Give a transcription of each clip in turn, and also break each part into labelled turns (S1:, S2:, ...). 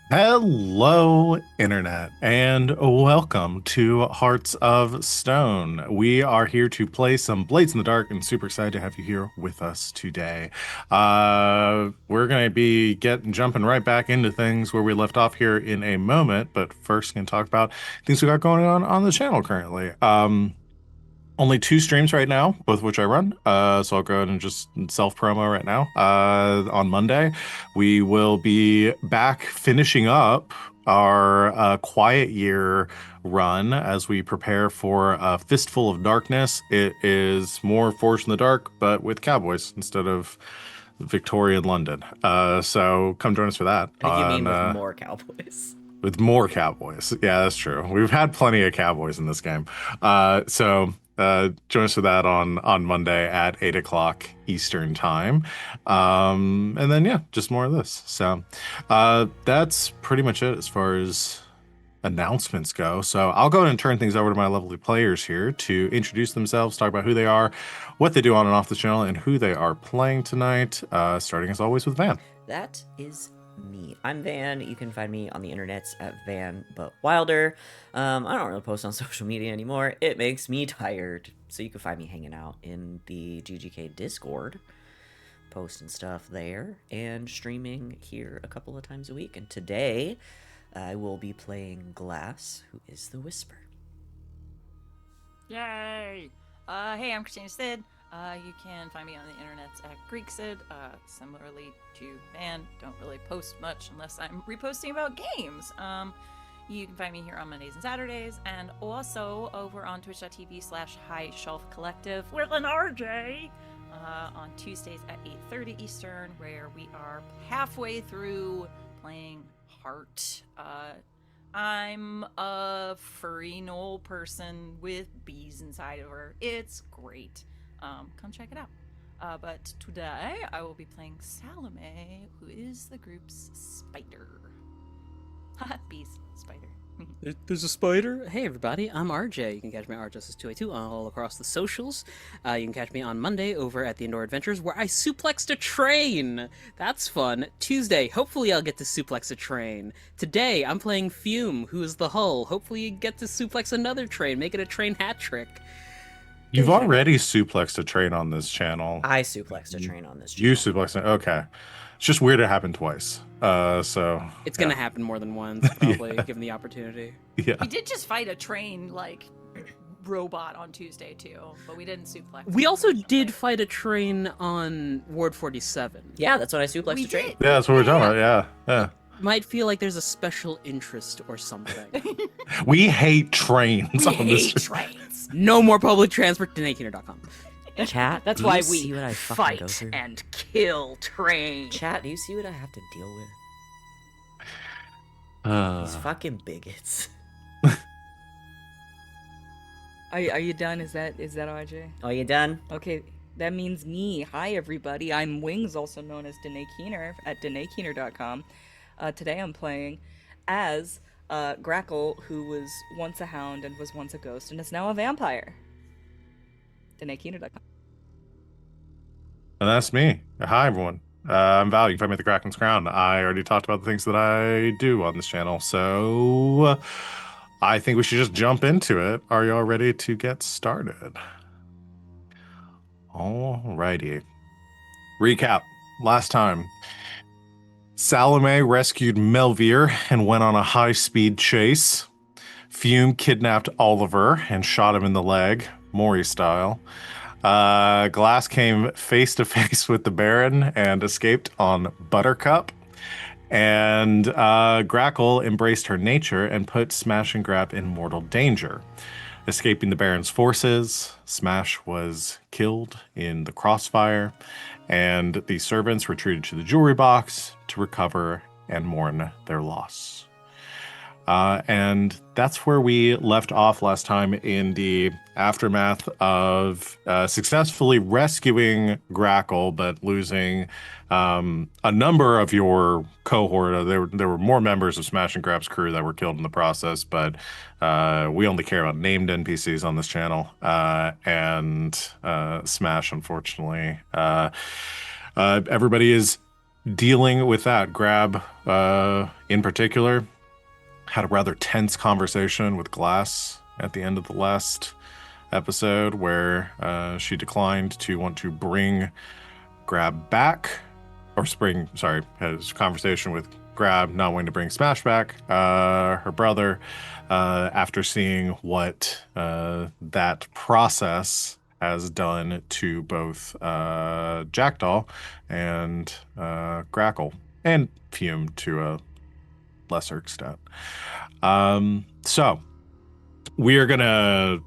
S1: Hello, Internet, and welcome to Hearts of Stone. We are here to play some Blades in the Dark, and super excited to have you here with us today. We're going to be jumping right back into things where we left off here in a moment, but first, going to talk about things we got going on the channel currently. Only two streams right now, both of which I run. So I'll go ahead and just self promo right now. On Monday, we will be back finishing up our Quiet Year run as we prepare for a Fistful of Darkness. It is more Forged in the Dark, but with cowboys instead of Victorian London. So come join us for that.
S2: I think you mean with more cowboys.
S1: With more cowboys. Yeah, that's true. We've had plenty of cowboys in this game. Join us for that on Monday at 8 o'clock Eastern time. And then, yeah, just more of this. So that's pretty much it as far as announcements go. So I'll go ahead and turn things over to my lovely players here to introduce themselves, talk about who they are, what they do on and off the channel, and who they are playing tonight, starting as always with Van.
S2: That is me. I'm Van. You can find me on the internets at Van But Wilder. I don't really post on social media anymore. It makes me tired. So you can find me hanging out in the GGK Discord, posting stuff there, and streaming here a couple of times a week. And today, I will be playing Glass, who is the Whisper.
S3: Yay! Hey, I'm Christina Sid. You can find me on the internet at GreekSid. Similarly to Van, don't really post much unless I'm reposting about games. You can find me here on Mondays and Saturdays, and also over on twitch.tv/High Shelf Collective with an RJ on Tuesdays at 8:30 Eastern, where we are halfway through playing Heart. I'm a furry knoll person with bees inside of her. It's great. Come check it out. But today I will be playing Salome, who is the group's spider. Bees, spider.
S4: There's a spider. Hey everybody, I'm RJ. You can catch me at RJustice282 all across the socials. You can catch me on Monday over at the Indoor Adventures, where I suplexed a train. That's fun. Tuesday, hopefully I'll get to suplex a train. Today, I'm playing Fume, who is the hull. Hopefully you get to suplex another train, make it a train hat trick.
S1: You've already suplexed a train on this channel.
S2: I suplexed a train on this channel.
S1: You suplexed it. Okay. It's just weird it happened twice. So
S4: it's gonna happen more than once, probably, given the opportunity.
S1: Yeah.
S3: We did just fight a train, robot on Tuesday, too, but we didn't suplex.
S4: We also did fight a train on Ward 47.
S2: Yeah, that's when I suplexed a train.
S3: Did.
S1: Yeah, that's what we're talking about. Yeah.
S4: Might feel like there's a special interest or something.
S1: We hate trains on this.
S3: Trains.
S4: No more public transport. DanaeKeener.com.
S2: Chat,
S3: That's
S2: do
S3: why
S2: you
S3: we
S2: see what I fucking go
S3: fight
S2: through?
S3: and kill trains.
S2: Chat, do you see what I have to deal with? These fucking bigots.
S5: Are you done? Is that RJ?
S2: Oh, you done?
S5: Okay, that means me. Hi everybody, I'm Wings, also known as Danae Keener at DanaeKeener.com. Today I'm playing as Grackle, who was once a hound and was once a ghost and is now a vampire. DanaeKeener.com.
S1: And that's me. Hi, everyone. I'm Val. You can find me at the Kraken's Crown. I already talked about the things that I do on this channel, so I think we should just jump into it. Are y'all ready to get started? Alrighty. Recap. Last time, Salome rescued Melvir and went on a high-speed chase. Fume kidnapped Oliver and shot him in the leg, Maury style. Glass came face to face with the Baron and escaped on Buttercup. And Grackle embraced her nature and put Smash and Grab in mortal danger. Escaping the Baron's forces, Smash was killed in the crossfire, and the servants retreated to the jewelry box to recover and mourn their loss. And that's where we left off last time in the aftermath of successfully rescuing Grackle, but losing a number of your cohort. There were more members of Smash and Grab's crew that were killed in the process, but we only care about named NPCs on this channel. And Smash, unfortunately. Everybody is dealing with that. Grab, in particular, had a rather tense conversation with Glass at the end of the last episode where she declined to want to bring Grab back, or had a conversation with Grab not wanting to bring Smash back, her brother, after seeing what that process has done to both Jackdaw and Grackle, and Fume to a lesser extent. So we are gonna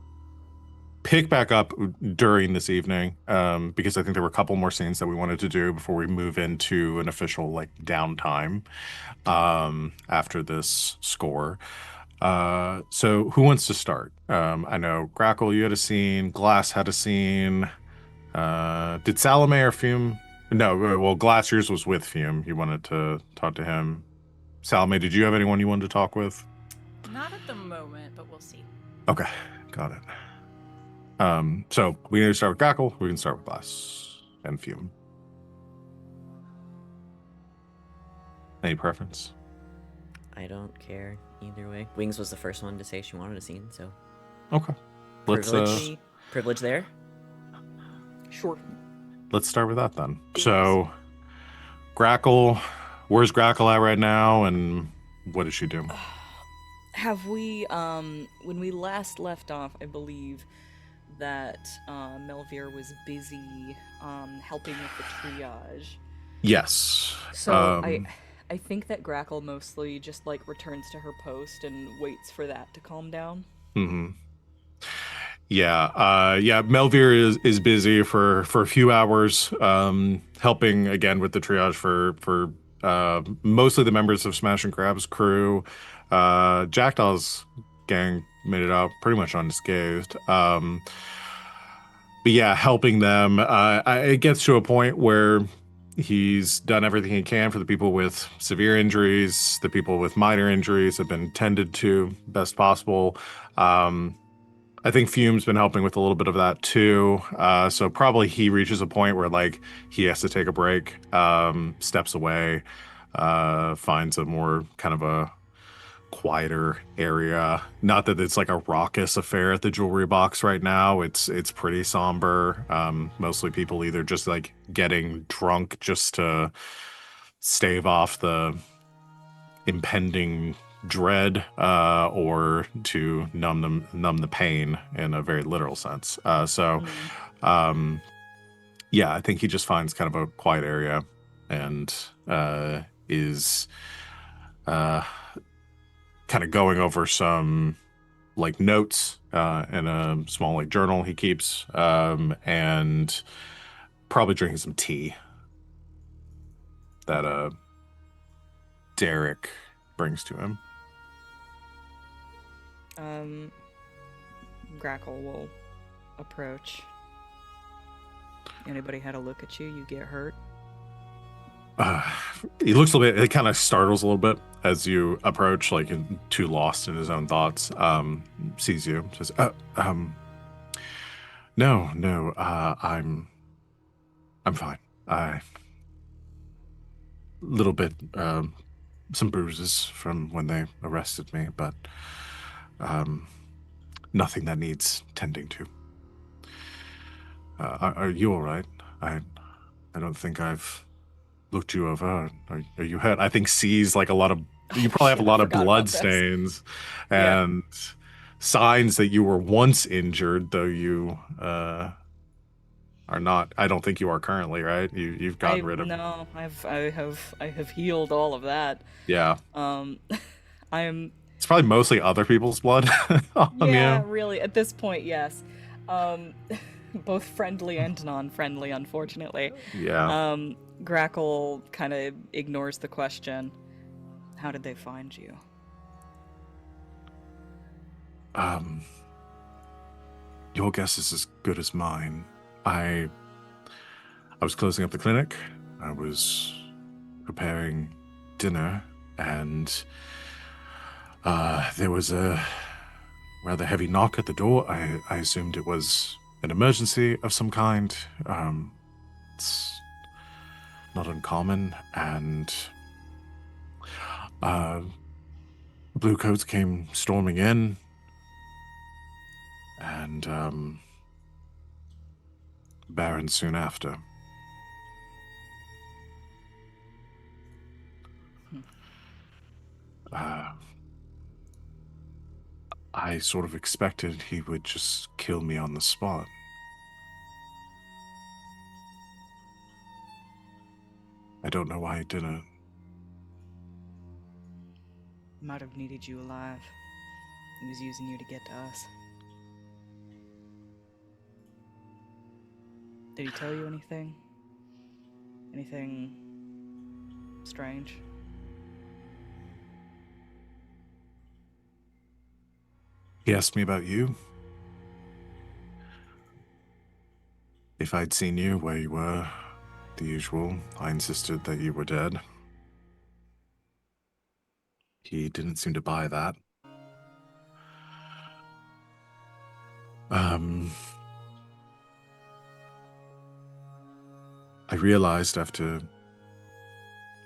S1: pick back up during this evening, because I think there were a couple more scenes that we wanted to do before we move into an official like downtime after this score. So who wants to start? I know Grackle, you had a scene. Glass had a scene. Did Salome or Fume? No, well, Glass, yours was with Fume. You wanted to talk to him. Salome, did you have anyone you wanted to talk with?
S3: Not at the moment, but we'll see.
S1: Okay, got it. So we need to start with Grackle. We can start with Glass and Fume. Any preference?
S2: I don't care either way. Wings was the first one to say she wanted a scene, so
S1: Okay. Let's
S2: privilege there.
S5: Sure.
S1: let's start with that then. So Grackle, where's Grackle at right now, and what does she do?
S5: Have we, when we last left off, I believe that Melvir was busy helping with the triage.
S1: Yes.
S5: So I think that Grackle mostly just like returns to her post and waits for that to calm down.
S1: Mm-hmm. Yeah. Melvir is busy for a few hours, helping again with the triage for mostly the members of Smash and Grab's crew. Jackdaw's gang made it out pretty much unscathed. But yeah, helping them. It gets to a point where he's done everything he can for the people with severe injuries. The people with minor injuries have been tended to best possible. I think Fume's been helping with a little bit of that too. So probably he reaches a point where like he has to take a break, steps away, finds a more kind of a quieter area. Not that it's like a raucous affair at the jewelry box right now. It's pretty somber. Mostly people either just like getting drunk just to stave off the impending dread, or to numb the pain in a very literal sense. Yeah, I think he just finds kind of a quiet area and is kind of going over some like notes in a small like journal he keeps, and probably drinking some tea that Derek brings to him.
S5: Grackle will approach. Anybody had a look at you? You get hurt?
S1: He looks a little bit, it kind of startles a little bit as you approach, like too lost in his own thoughts. Sees you, says, no, I'm fine. Little bit, some bruises from when they arrested me, but nothing that needs tending to. Are you all right? I don't think I've looked you over. Are you hurt? I think sees like a lot of, you probably have a lot of blood stains and signs that you were once injured, though you are not. I don't think you are currently, right? You've gotten rid of.
S5: No, I have healed all of that.
S1: Yeah.
S5: I'm.
S1: It's probably mostly other people's blood.
S5: Yeah, really. At this point, yes. Both friendly and non-friendly, unfortunately.
S1: Yeah.
S5: Grackle kind of ignores the question. How did they find you?
S1: Um, your guess is as good as mine. I was closing up the clinic. I was preparing dinner, and there was a rather heavy knock at the door. I assumed it was an emergency of some kind. It's not uncommon, and Bluecoats came storming in, and Baron soon after. I sort of expected he would just kill me on the spot. I don't know why he didn't.
S5: Might have needed you alive. He was using you to get to us. Did he tell you anything? Anything strange?
S1: He asked me about you. If I'd seen you, where you were, the usual. I insisted that you were dead. He didn't seem to buy that. I realized after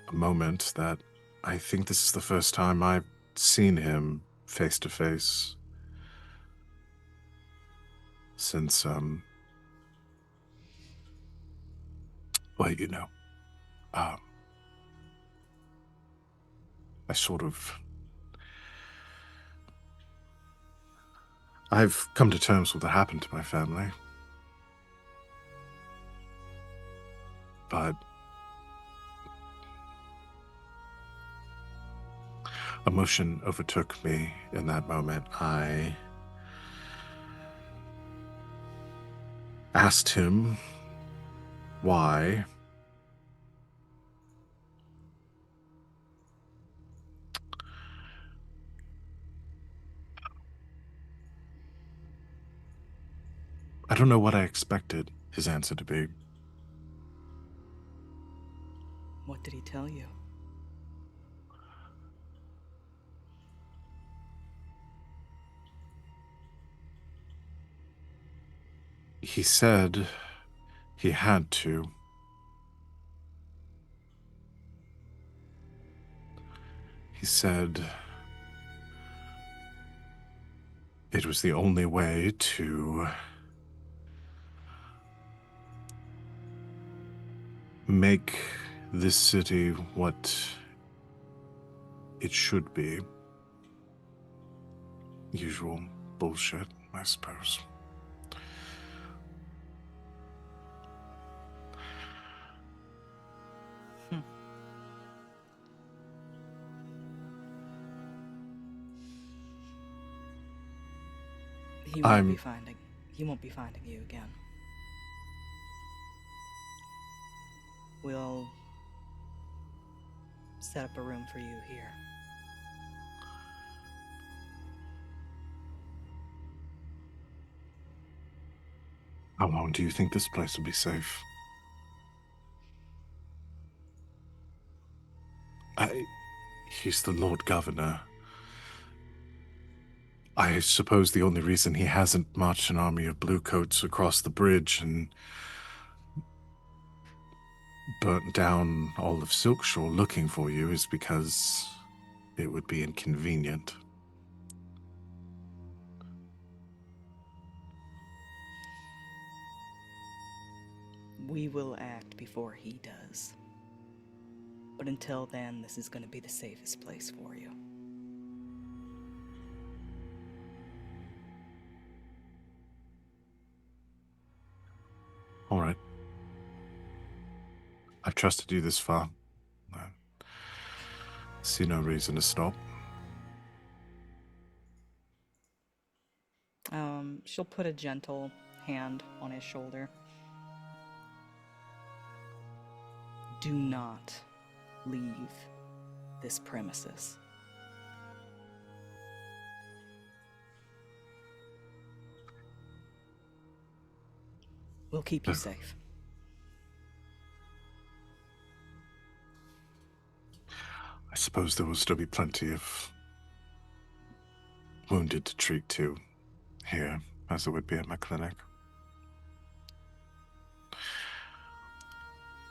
S1: a moment that I think this is the first time I've seen him face to face since, well, you know, I sort of... I've come to terms with what happened to my family. But emotion overtook me in that moment. I asked him why I don't know what I expected his answer to be.
S5: What did he tell you?
S1: He said he had to. He said it was the only way to make this city what it should be. Usual bullshit, I suppose.
S5: He won't be finding you again. We'll set up a room for you here.
S1: How long do you think this place will be safe? He's the Lord Governor. I suppose the only reason he hasn't marched an army of bluecoats across the bridge and burnt down all of Silkshore looking for you is because it would be inconvenient.
S5: We will act before he does. But until then, this is going to be the safest place for you.
S1: All right. I've trusted you this far. I see no reason to stop.
S5: She'll put a gentle hand on his shoulder. Do not leave this premises. We'll keep you safe.
S1: I suppose there will still be plenty of wounded to treat too here, as there would be at my clinic.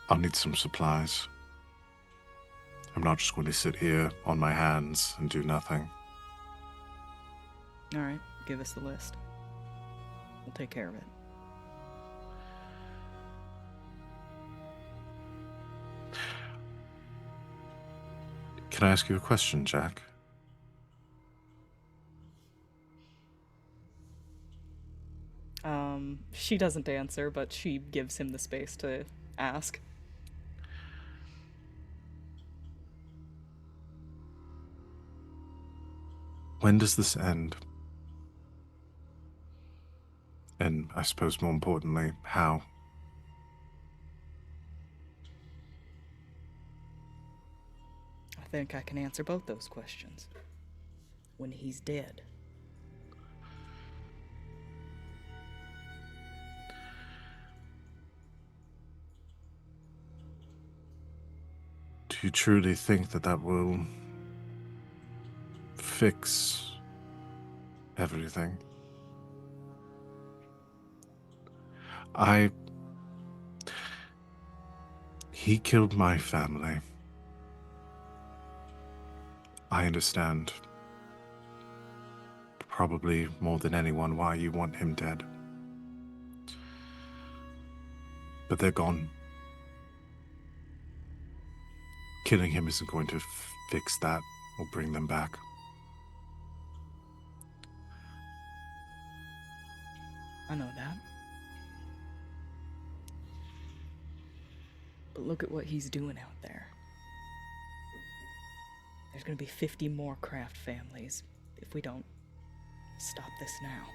S1: I'll need some supplies. I'm not just going to sit here on my hands and do nothing.
S5: All right, give us the list. We'll take care of it.
S1: Can I ask you a question, Jack?
S5: She doesn't answer, but she gives him the space to ask.
S1: When does this end? And I suppose more importantly, how?
S5: I think I can answer both those questions. When he's dead.
S1: Do you truly think that that will fix everything? He killed my family. I understand, probably more than anyone, why you want him dead. But they're gone. Killing him isn't going to fix that or bring them back.
S5: I know that. But look at what he's doing out there. There's gonna be 50 more Craft families if we don't stop this now.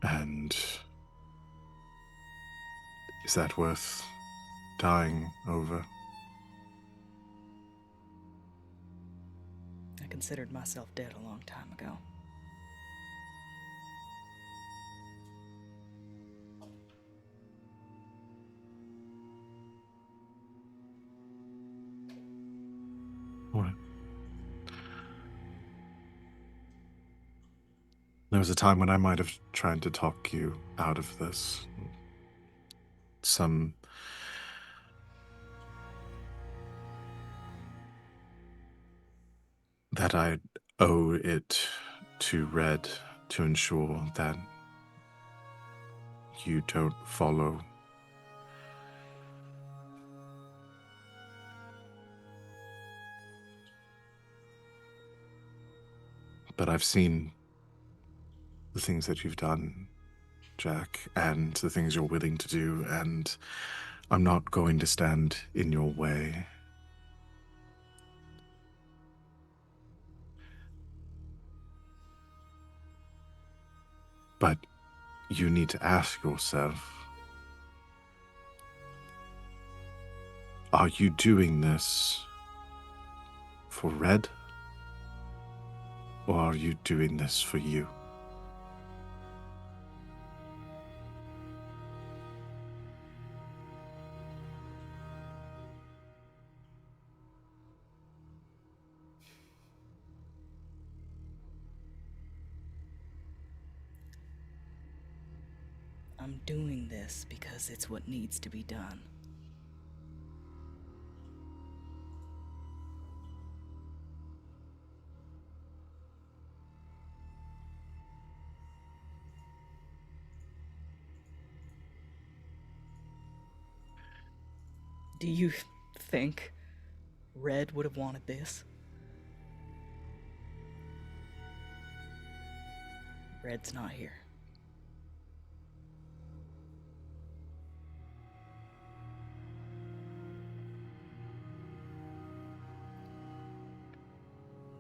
S1: And is that worth dying over?
S5: I considered myself dead a long time ago.
S1: What? There was a time when I might have tried to talk you out of this. That I owe it to Red to ensure that you don't follow. But I've seen the things that you've done, Jack, and the things you're willing to do, and I'm not going to stand in your way. But you need to ask yourself, are you doing this for Red? Or are you doing this for you?
S5: I'm doing this because it's what needs to be done. Do you think Red would have wanted this? Red's not here.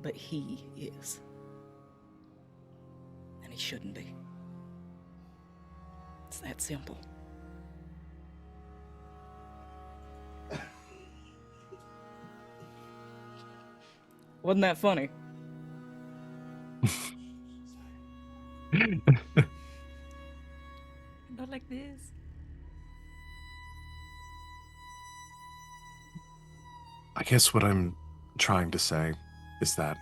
S5: But he is. And he shouldn't be. It's that simple. Wasn't that funny?
S3: Not like this.
S1: I guess what I'm trying to say is that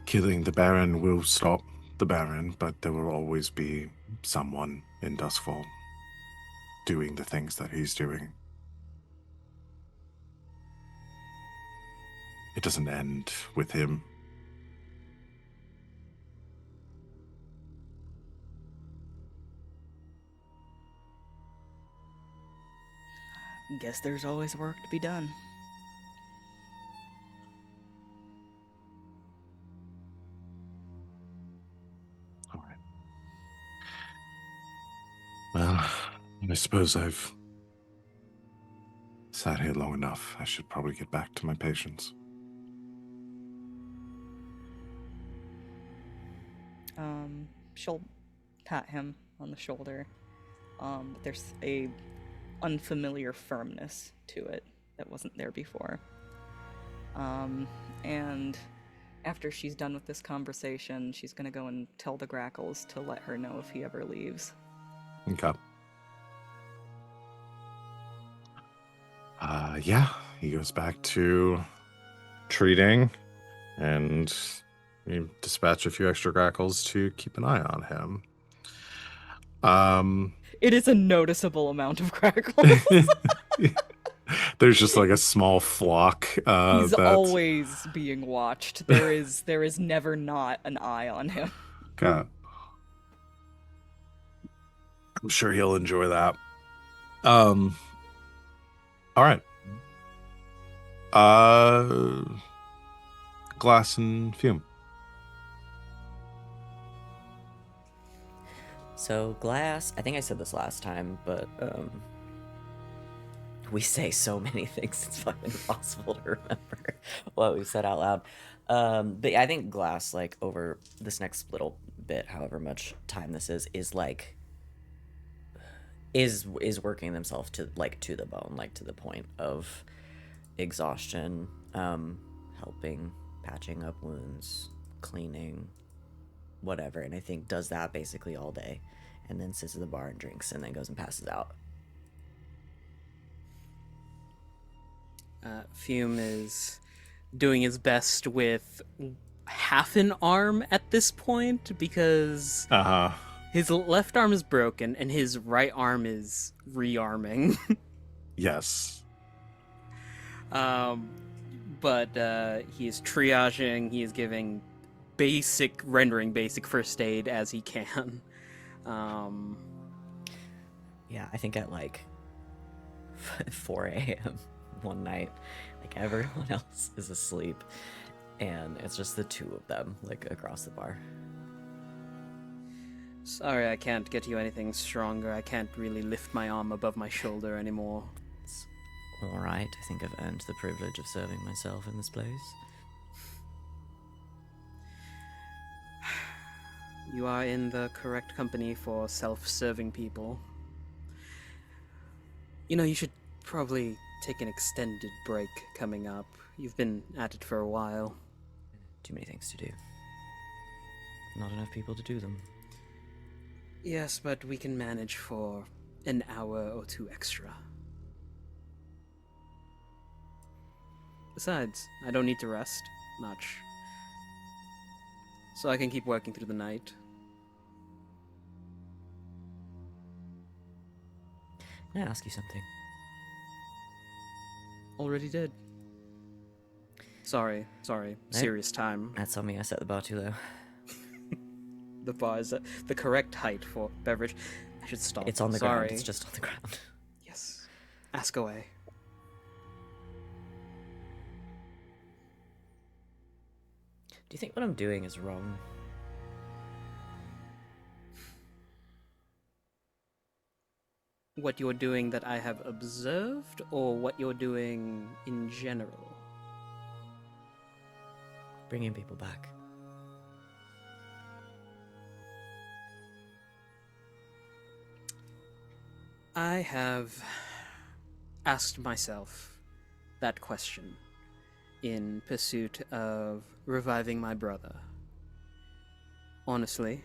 S1: killing the Baron will stop the Baron, but there will always be someone in Duskfall doing the things that he's doing. It doesn't end with him.
S5: Guess there's always work to be done.
S1: All right. Well, I suppose I've sat here long enough. I should probably get back to my patients.
S5: She'll pat him on the shoulder. But there's a unfamiliar firmness to it that wasn't there before. And after she's done with this conversation, she's gonna go and tell the Grackles to let her know if he ever leaves.
S1: Okay. Yeah, he goes back to treating, and you dispatch a few extra Grackles to keep an eye on him.
S5: It is a noticeable amount of Grackles.
S1: There's just like a small flock.
S5: He's
S1: that's
S5: always being watched. There is never not an eye on him.
S1: okay. I'm sure he'll enjoy that. All right. Glass and Fume.
S2: So Glass, I think I said this last time, but we say so many things it's fucking impossible to remember what we said out loud. But I think Glass, like, over this next little bit, however much time this is like is working themselves to the bone, like to the point of exhaustion, helping, patching up wounds, cleaning, whatever. And I think does that basically all day, and then sits at the bar and drinks, and then goes and passes out.
S4: Fume is doing his best with half an arm at this point because his left arm is broken and his right arm is rearming.
S1: Yes.
S4: But he is triaging, he is giving rendering basic first aid as he can.
S2: Yeah, I think at like 4 a.m. one night, like everyone else is asleep, and it's just the two of them, like, across the bar.
S4: Sorry, I can't get you anything stronger. I can't really lift my arm above my shoulder anymore.
S2: It's all right. I think I've earned the privilege of serving myself in this place.
S4: You are in the correct company for self-serving people. You know, you should probably take an extended break coming up. You've been at it for a while.
S2: Too many things to do. Not enough people to do them.
S4: Yes, but we can manage for an hour or two extra. Besides, I don't need to rest much. So I can keep working through the night.
S2: Can I ask you something?
S4: Already did. Sorry. Serious time.
S2: That's on me. I set the bar too low.
S4: The bar is at the correct height for beverage. I should stop.
S2: It's on the
S4: Sorry.
S2: ground. It's just on the ground.
S4: Yes. Ask away.
S2: Do you think what I'm doing is wrong?
S4: What you're doing that I have observed, or what you're doing in general?
S2: Bringing people back.
S4: I have asked myself that question in pursuit of reviving my brother. Honestly,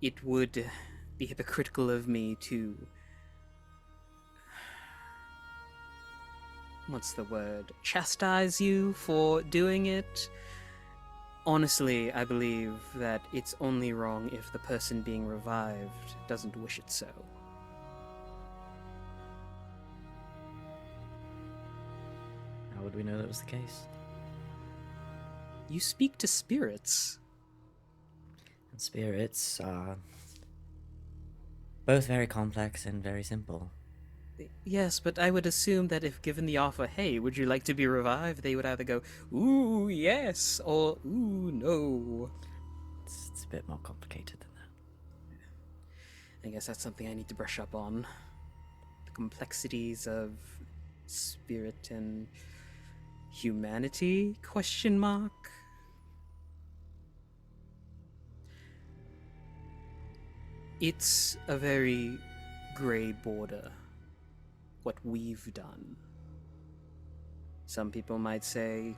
S4: it would be hypocritical of me to... what's the word? Chastise you for doing it? Honestly, I believe that it's only wrong if the person being revived doesn't wish it so.
S2: How would we know that was the case?
S4: You speak to spirits.
S2: And spirits are both very complex and very simple.
S4: Yes, but I would assume that if given the offer, hey, would you like to be revived, they would either go, ooh, yes, or ooh, no.
S2: It's a bit more complicated than that.
S4: I guess that's something I need to brush up on. The complexities of spirit and humanity, question mark? It's a very grey border, what we've done. Some people might say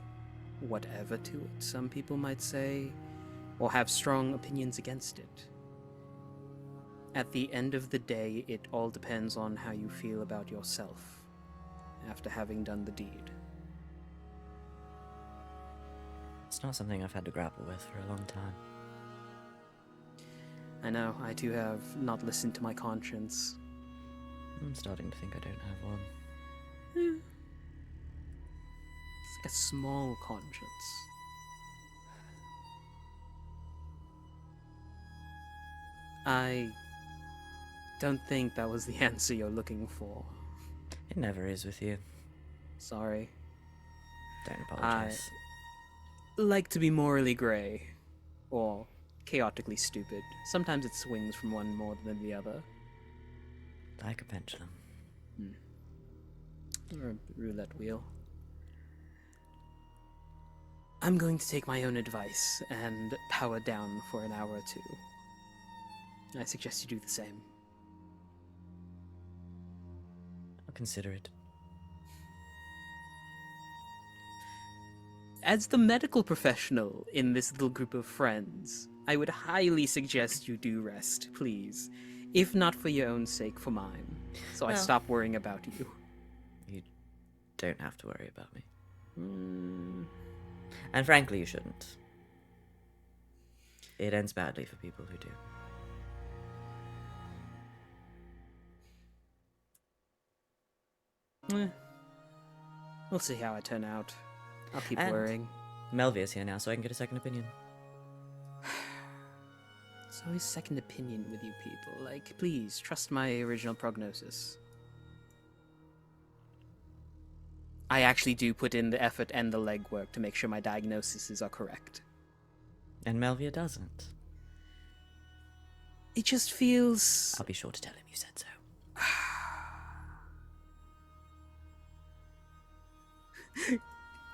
S4: whatever to it. Some people might say, or have strong opinions against it. At the end of the day, it all depends on how you feel about yourself after having done the deed.
S2: It's not something I've had to grapple with for a long time.
S4: I know, I too have not listened to my conscience.
S2: I'm starting to think I don't have one.
S4: It's like a small conscience. I don't think that was the answer you're looking for.
S2: It never is with you.
S4: Sorry.
S2: Don't apologize.
S4: I like to be morally grey, or chaotically stupid. Sometimes it swings from one more than the other.
S2: Like a pendulum.
S4: Or a roulette wheel. I'm going to take my own advice and power down for an hour or two. I suggest you do the same.
S2: I'll consider it.
S4: As the medical professional in this little group of friends, I would highly suggest you do rest, please. If not for your own sake, for mine. So I
S2: Well.
S4: stop worrying about you.
S2: You don't have to worry about me.
S4: Mm,
S2: And frankly, you shouldn't. It ends badly for people who do.
S4: we'll see how I turn out. I'll keep
S2: And-
S4: worrying.
S2: Melvia's here now, so I can get a second opinion.
S4: It's always second opinion with you people. Like, please, trust my original prognosis. I actually do put in the effort and the legwork to make sure my diagnoses are correct.
S2: And Melvia doesn't.
S4: It just feels...
S2: I'll be sure to tell him you said so.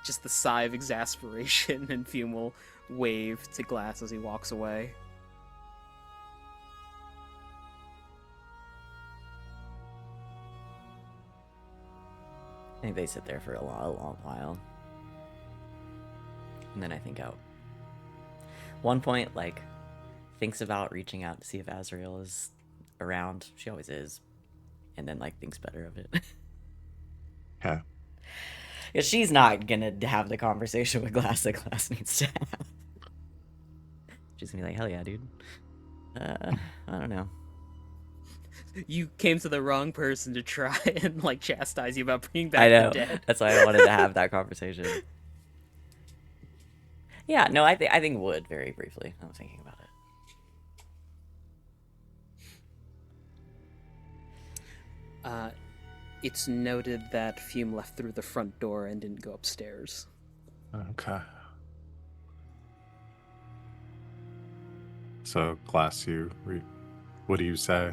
S4: Just the sigh of exasperation, and Fume will wave to Glass as he walks away.
S2: I think they sit there for a long while. And then I think out. One point, like, thinks about reaching out to see if Azrael is around. She always is. And then, like, thinks better of it.
S1: Okay.
S2: Yeah, she's not gonna have the conversation with Glass that Glass needs to have. She's gonna be like, hell yeah, dude. I don't know.
S4: You came to the wrong person to try and, like, chastise you about bringing back
S2: I know.
S4: the dead.
S2: That's why I wanted to have that conversation. Yeah, no, I think would, very briefly. I was thinking about it.
S4: It's noted that Fume left through the front door and didn't go upstairs.
S1: Okay. So, Glass, what do you say?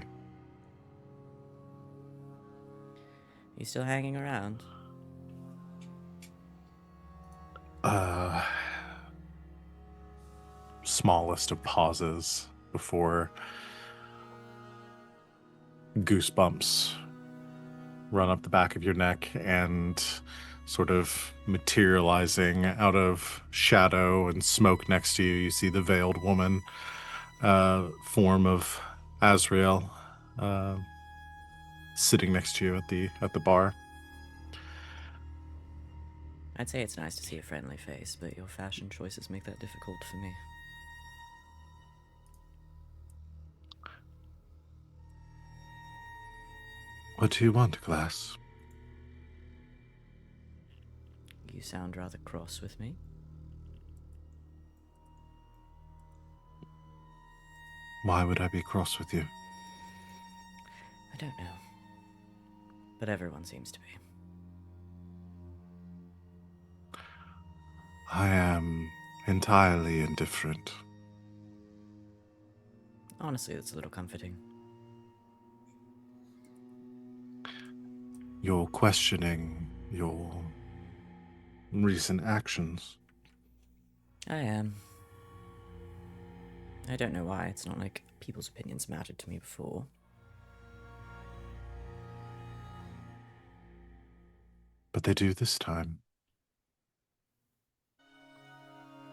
S2: You still hanging around?
S1: Smallest of pauses before goosebumps run up the back of your neck and sort of materializing out of shadow and smoke next to you. You see the veiled woman form of Azrael sitting next to you at the bar.
S2: I'd say it's nice to see a friendly face, but your fashion choices make that difficult for me.
S1: What do you want, Glass?
S2: You sound rather cross with me.
S1: Why would I be cross with you?
S2: I don't know. But everyone seems to be.
S1: I am entirely indifferent.
S2: Honestly, that's a little comforting.
S1: You're questioning your recent actions.
S2: I am. I don't know why. It's not like people's opinions mattered to me before.
S1: But they do this time.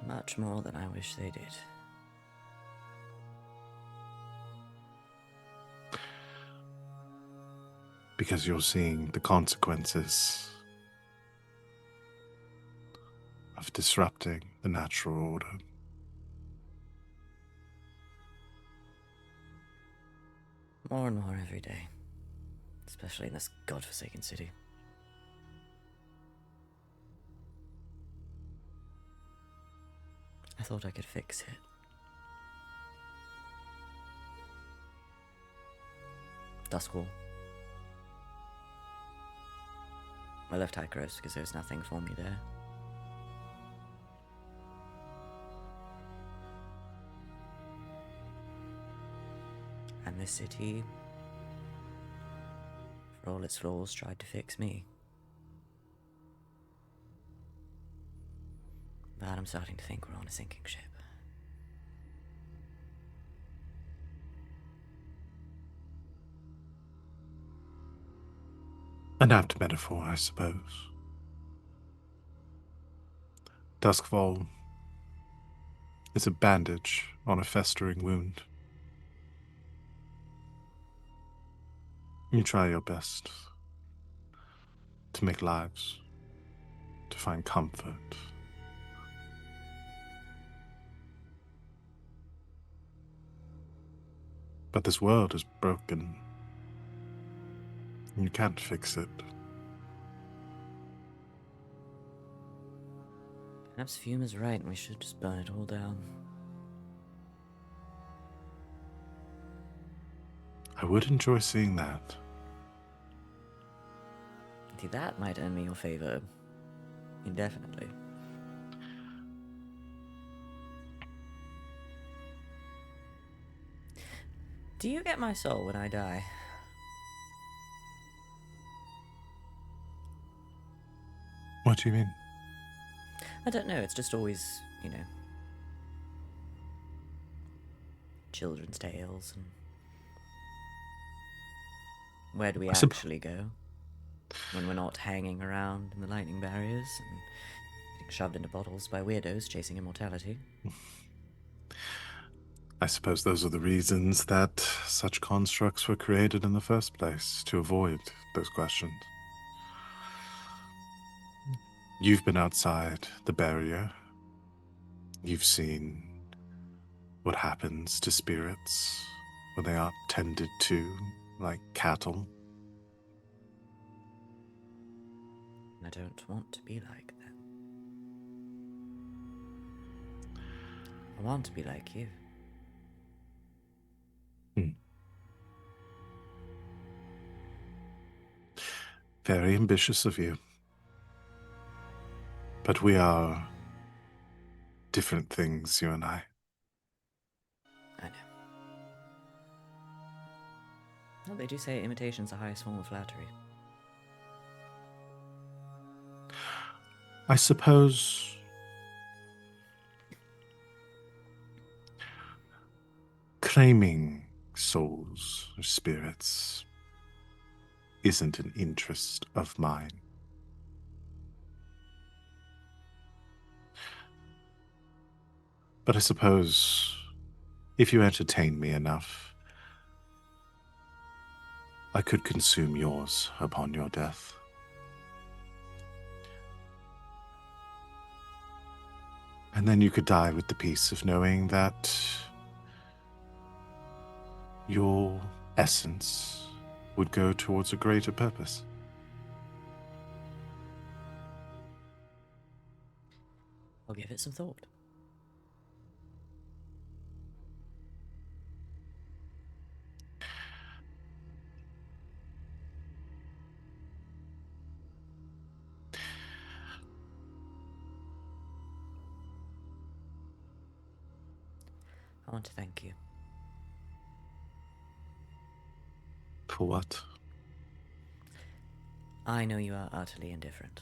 S2: Much more than I wish they did.
S1: Because you're seeing the consequences of disrupting the natural order.
S2: More and more every day. Especially in this godforsaken city. I thought I could fix it. Duskwall. I left Hykros because there was nothing for me there. And this city, for all its flaws, tried to fix me. But I'm starting to think we're on a sinking ship.
S1: An apt metaphor, I suppose. Duskfall is a bandage on a festering wound. You try your best to make lives, to find comfort. But this world is broken. You can't fix it.
S2: Perhaps Fume is right and we should just burn it all down.
S1: I would enjoy seeing that.
S2: See, that might earn me your favor. Indefinitely. Do you get my soul when I die?
S1: What do you mean?
S2: I don't know, it's just always, children's tales and where do we actually go when we're not hanging around in the lightning barriers and getting shoved into bottles by weirdos chasing immortality?
S1: I suppose those are the reasons that such constructs were created in the first place, to avoid those questions. You've been outside the barrier. You've seen what happens to spirits when they aren't tended to like cattle.
S2: I don't want to be like them. I want to be like you.
S1: Very ambitious of you. But we are different things, you and I.
S2: I know. Well, they do say imitation's the highest form of flattery.
S1: I suppose claiming souls or spirits isn't an interest of mine. But I suppose if you entertain me enough, I could consume yours upon your death. And then you could die with the peace of knowing that your essence would go towards a greater purpose.
S2: I'll give it some thought. I want to thank you.
S1: For what?
S2: I know you are utterly indifferent.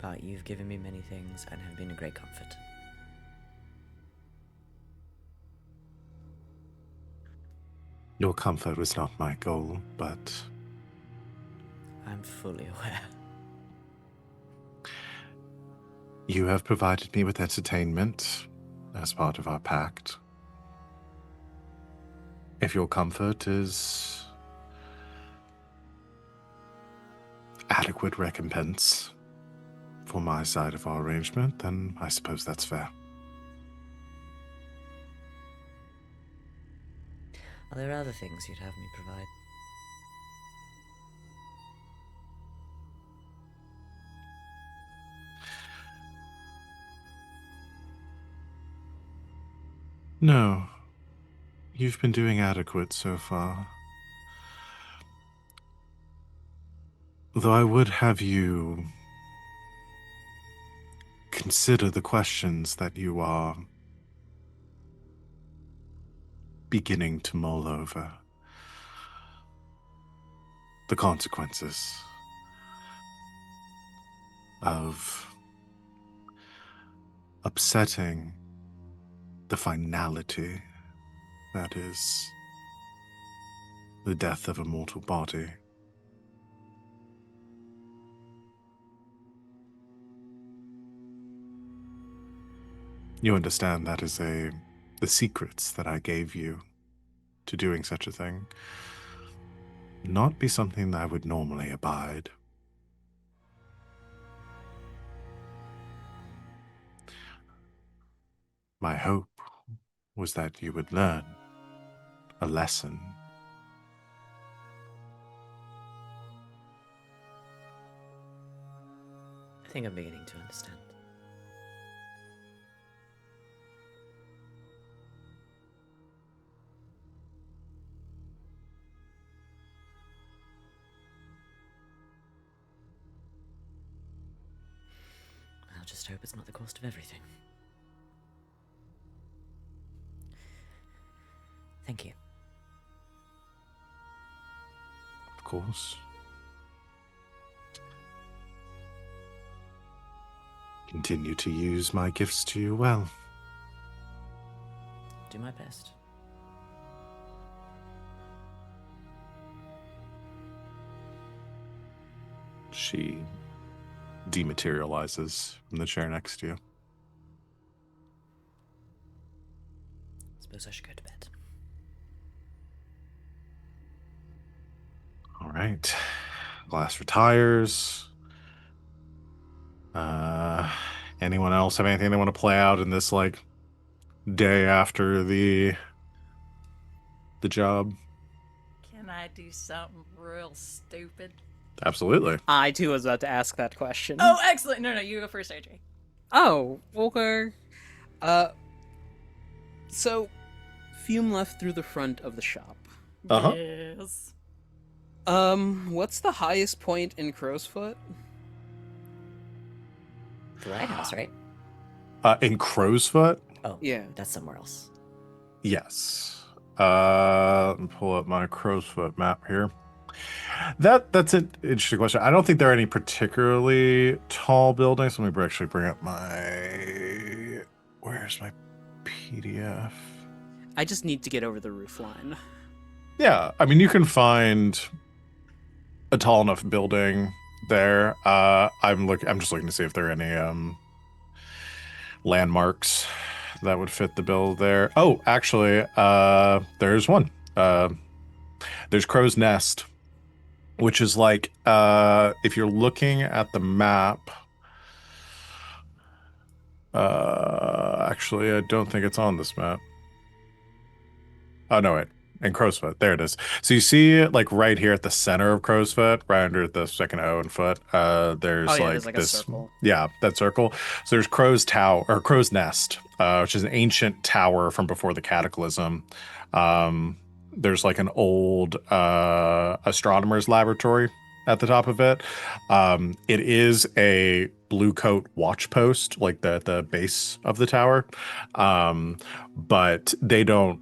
S2: But you've given me many things and have been a great comfort.
S1: Your comfort was not my goal, but
S2: I'm fully aware.
S1: you have provided me with entertainment as part of our pact. If your comfort is adequate recompense for my side of our arrangement, then I suppose that's fair.
S2: Are there other things you'd have me provide?
S1: No. You've been doing adequate so far. Though I would have you consider the questions that you are beginning to mull over. The consequences of upsetting the finality that is the death of a mortal body. You understand that is the secrets that I gave you to doing such a thing not be something that I would normally abide. My hope was that you would learn a lesson.
S2: I think I'm beginning to understand. I'll just hope it's not the cost of everything. Thank you.
S1: Of course. Continue to use my gifts to you well.
S2: Do my best.
S1: She dematerializes from the chair next to you.
S2: Suppose I should go to bed.
S1: All right. Glass retires. Anyone else have anything they want to play out in this like day after the job?
S3: Can I do something real stupid?
S1: Absolutely.
S4: I too was about to ask that question.
S3: Oh, excellent! No, you go first, AJ.
S4: Oh, okay. So Fume left through the front of the shop.
S1: Uh-huh.
S3: Yes.
S4: What's the highest point in Crowsfoot?
S2: The lighthouse, right?
S1: In Crowsfoot?
S2: Oh,
S4: Yeah.
S2: That's somewhere else.
S1: Yes. Let me pull up my Crowsfoot map here. That's an interesting question. I don't think there are any particularly tall buildings. Let me actually bring up my... Where's my PDF?
S4: I just need to get over the roof line.
S1: Yeah, I mean, you can find a tall enough building there. I'm just looking to see if there are any landmarks that would fit the bill there. Oh, actually, there's one. There's Crow's Nest, which is like if you're looking at the map. Actually, I don't think it's on this map. Oh no, wait. And Crowsfoot. There it is. So you see like right here at the center of Crowsfoot, right under the second O and foot,
S4: Oh
S1: there's
S4: yeah, there's
S1: like
S4: like a
S1: this,
S4: circle.
S1: yeah, that circle. So there's Crow's Tower or Crow's Nest, which is an ancient tower from before the Cataclysm. Um, there's like an old astronomer's laboratory at the top of it. It is a blue coat watch post, like the base of the tower. But they don't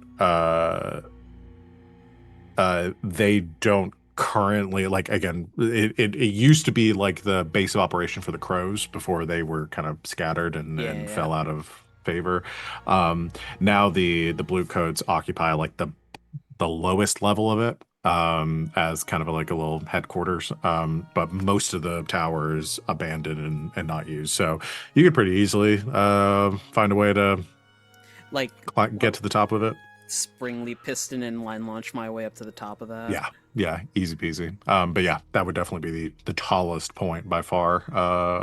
S1: currently, like, again, it used to be like the base of operation for the crows before they were kind of scattered
S4: Yeah,
S1: and
S4: yeah.
S1: fell out of favor. Now the blue coats occupy like the lowest level of it, as kind of like a little headquarters. But most of the tower is abandoned and not used. So you could pretty easily find a way to
S4: Like
S1: get to the top of it.
S4: springly piston and line launch my way up to the top of that.
S1: Yeah, yeah, easy peasy. But yeah, that would definitely be the tallest point by far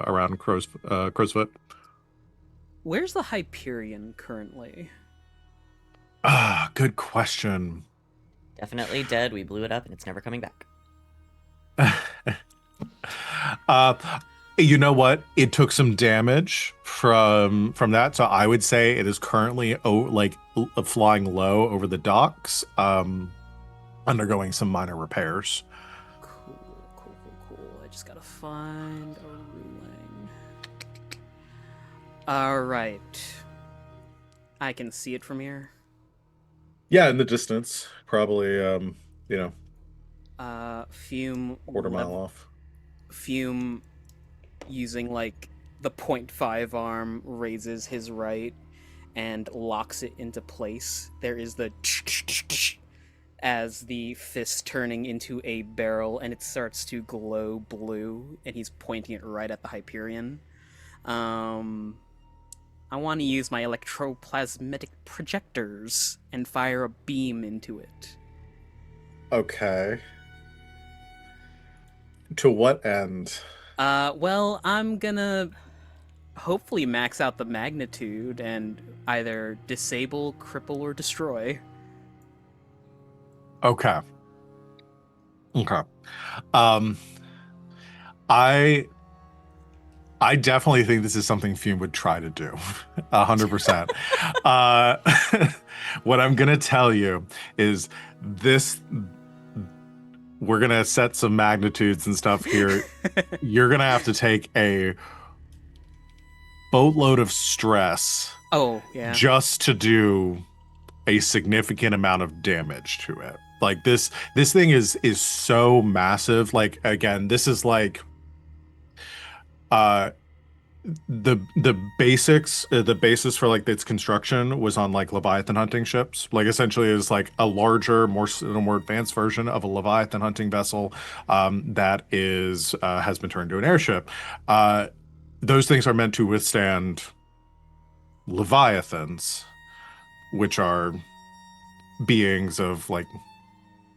S1: around Crowsfoot.
S4: Where's the Hyperion currently?
S1: Ah, good question.
S2: Definitely dead. We blew it up and it's never coming back.
S1: uh, you know what? It took some damage from that, so I would say it is currently flying low over the docks, undergoing some minor repairs.
S4: Cool. I just gotta find a ruling. Alright. I can see it from here.
S1: Yeah, in the distance, probably
S4: Fume
S1: quarter mile off.
S4: Fume using like the 0.5 arm raises his right and locks it into place. There is the as the fist turning into a barrel and it starts to glow blue and he's pointing it right at the Hyperion. I want to use my electroplasmatic projectors and fire a beam into it.
S1: Okay. To what end?
S4: Well, I'm gonna hopefully max out the magnitude and either disable, cripple, or destroy.
S1: Okay. Okay. Um, I I definitely think this is something Fume would try to do, 100%. Uh, what I'm gonna tell you is this: we're gonna set some magnitudes and stuff here. You're gonna have to take a boatload of stress
S4: Oh, yeah.
S1: just to do a significant amount of damage to it. Like this thing is so massive. Like, again, this is like uh the basics, the basis for like its construction was on like Leviathan hunting ships. Like, essentially is like a larger, more advanced version of a Leviathan hunting vessel that is has been turned into an airship. Those things are meant to withstand Leviathans, which are beings of like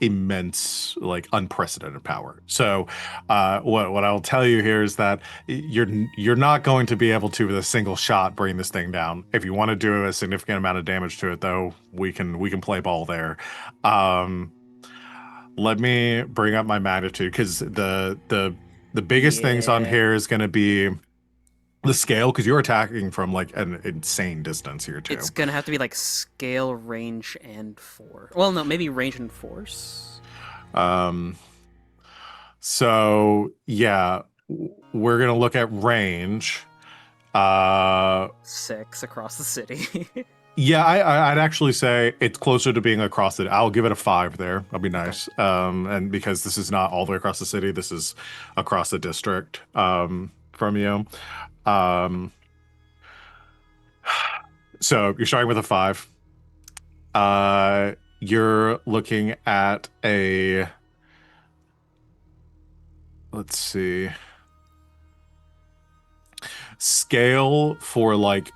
S1: immense, like unprecedented power. So what I'll tell you here is that you're not going to be able to with a single shot bring this thing down. If you want to do a significant amount of damage to it, though, we can play ball there. Let me bring up my magnitude, because the biggest things on
S4: Yeah.
S1: here is going to be the scale, because you're attacking from like an insane distance here too.
S4: It's gonna have to be like scale, range, and force. Well, no, maybe range and force.
S1: So yeah, we're gonna look at range.
S4: 6 across the city.
S1: Yeah, I'd actually say it's closer to being across it. I'll give it a 5 there. I'll be nice. And because this is not all the way across the city, this is across the district from you. So you're starting with a 5. You're looking at a, let's see. Scale for like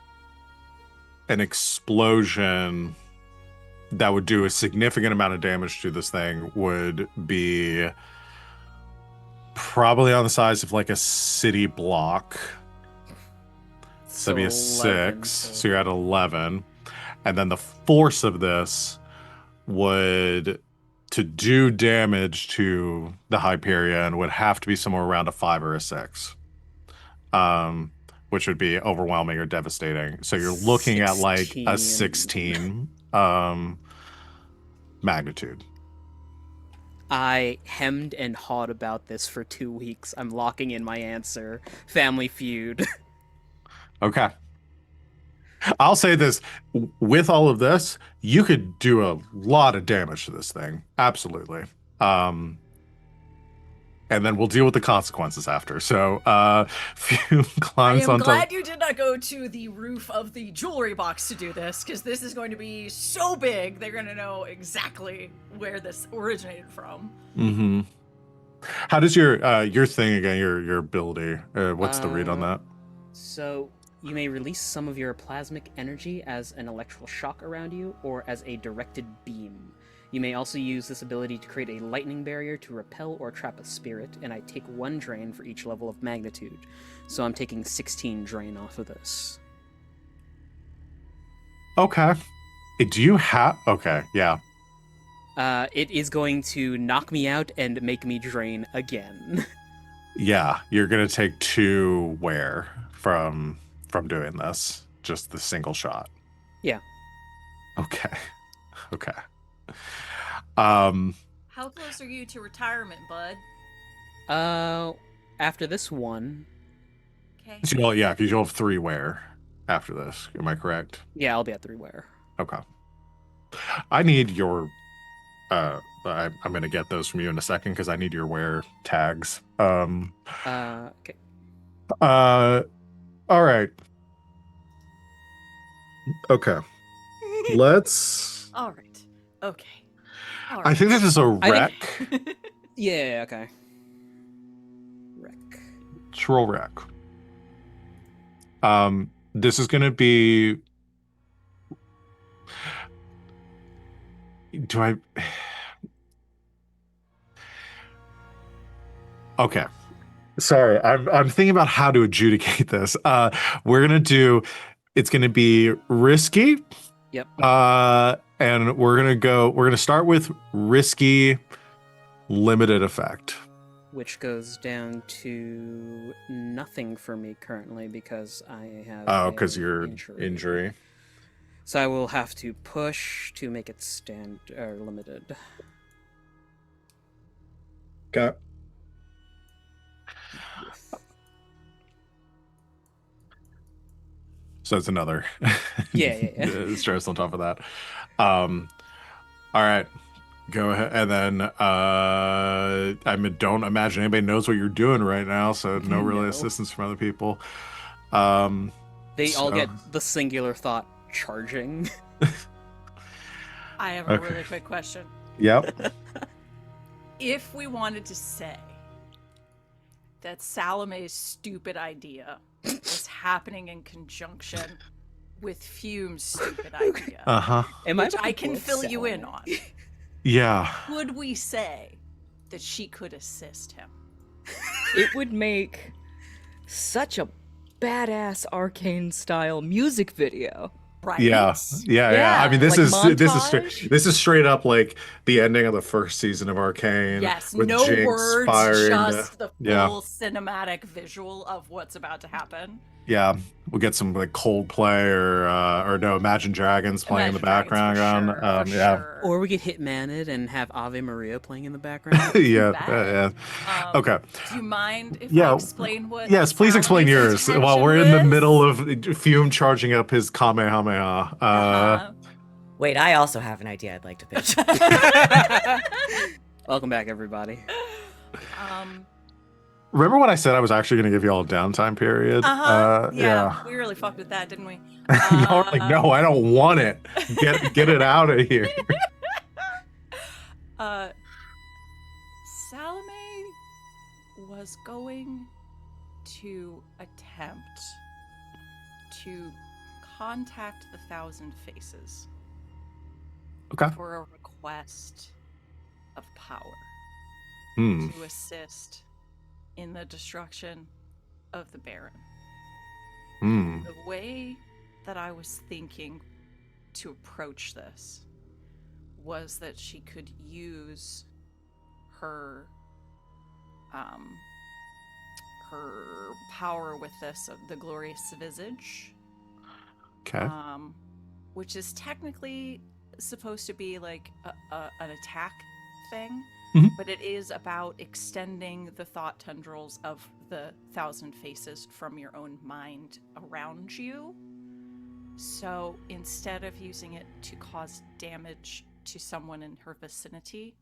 S1: an explosion that would do a significant amount of damage to this thing would be probably on the size of like a city block. So that'd be a
S4: 11
S1: 6. So
S4: total.
S1: you're at 11. And then the force of this would, to do damage to the Hyperion, would have to be somewhere around a 5 or a 6. Which would be overwhelming or devastating. So you're looking at like a 16 magnitude.
S4: I hemmed and hawed about this for 2 weeks. I'm locking in my answer. Family Feud.
S1: Okay. I'll say this, with all of this, you could do a lot of damage to this thing. Absolutely. And then we'll deal with the consequences after. So, Fume
S3: I
S1: climbs
S3: am
S1: onto...
S3: glad you did not go to the roof of the jewelry box to do this, because this is going to be so big, they're going to know exactly where this originated from.
S1: Mm-hmm. How does your thing again, your ability, what's the read on that?
S4: So you may release some of your plasmic energy as an electrical shock around you or as a directed beam. You may also use this ability to create a lightning barrier to repel or trap a spirit, and I take 1 drain for each level of magnitude. So I'm taking 16 drain off of this.
S1: Okay. Do you have... Okay, yeah.
S4: It is going to knock me out and make me drain again.
S1: Yeah, you're going to take 2 wear from doing this. Just the single shot.
S4: Yeah.
S1: Okay. Okay.
S3: How close are you to retirement, bud?
S4: After this one,
S3: Okay.
S1: So, yeah, because you'll have 3 wear after this. Am I correct?
S4: yeah, I'll be at 3 wear.
S1: Okay. I need your... I'm going to get those from you in a second because I need your wear tags.
S4: Okay.
S1: All right. Okay. Let's...
S3: All right. Okay. All
S1: I think this is a wreck.
S4: Yeah, okay. Wreck.
S1: Let's roll wreck. This is going to be... Do I... Okay. Sorry, I'm thinking about how to adjudicate this. We're gonna do... It's gonna be risky.
S4: Yep.
S1: And we're gonna start with risky limited effect.
S4: Which goes down to nothing for me currently because I have
S1: Oh, because
S4: a
S1: you're injury.
S4: So I will have to push to make it stand limited.
S1: Okay. So it's another
S4: Yeah.
S1: stress on top of that. All right, go ahead, and then don't imagine anybody knows what you're doing right now, so no really
S4: No.
S1: assistance from other people.
S4: They all
S1: So-
S4: get the singular thought charging.
S3: I have a
S1: Okay.
S3: really quick question.
S1: Yep.
S3: If we wanted to say that Salome's stupid idea was happening in conjunction with Fume's stupid idea,
S1: Uh-huh.
S4: Am
S3: which
S4: about
S3: I
S4: to
S3: can
S4: both
S3: fill you in
S4: sound?
S3: on,
S1: Yeah.
S3: would we say that she could assist him?
S5: It would make such a badass arcane style music video.
S3: Right?
S1: Yeah.
S5: Yeah,
S1: I mean, this
S5: like
S1: is
S5: montage?
S1: this is straight up like the ending of the first season of Arcane.
S3: Yes,
S1: with
S3: no
S1: Jinx
S3: words,
S1: firing
S3: just the full
S1: yeah.
S3: cinematic visual of what's about to happen.
S1: Yeah, we'll get some like Coldplay or no, Imagine Dragons playing in the
S3: Imagine Dragons
S1: background.
S3: for sure, for
S1: Yeah.
S3: sure.
S4: Or we could Hitman it and have Ave Maria playing in the background.
S1: Yeah.
S3: bad.
S1: Yeah. Okay.
S3: Do you mind if
S1: Yeah.
S3: I explain what?
S1: Yes, please explain
S3: Salome's
S1: yours while we're in the
S3: intention
S1: middle
S3: was?
S1: of Fume charging up his Kamehameha.
S3: Uh-huh.
S2: Wait, I also have an idea I'd like to pitch.
S4: Welcome back, everybody.
S1: Remember when I said I was actually going to give you all a downtime period?
S3: Yeah, we really fucked with that, didn't we?
S1: Y'all were like, no, I don't want it. Get it out of here.
S3: Salome was going to attempt to contact the Thousand Faces
S1: Okay.
S3: for a request of power
S1: Hmm.
S3: to assist in the destruction of the Baron.
S1: Hmm.
S3: The way that I was thinking to approach this was that she could use her her power with this, the glorious visage,
S1: Okay.
S3: which is technically supposed to be like an attack thing,
S1: Mhm.
S3: but it is about extending the thought tendrils of the Thousand Faces from your own mind around you. So instead of using it to cause damage to someone in her vicinity,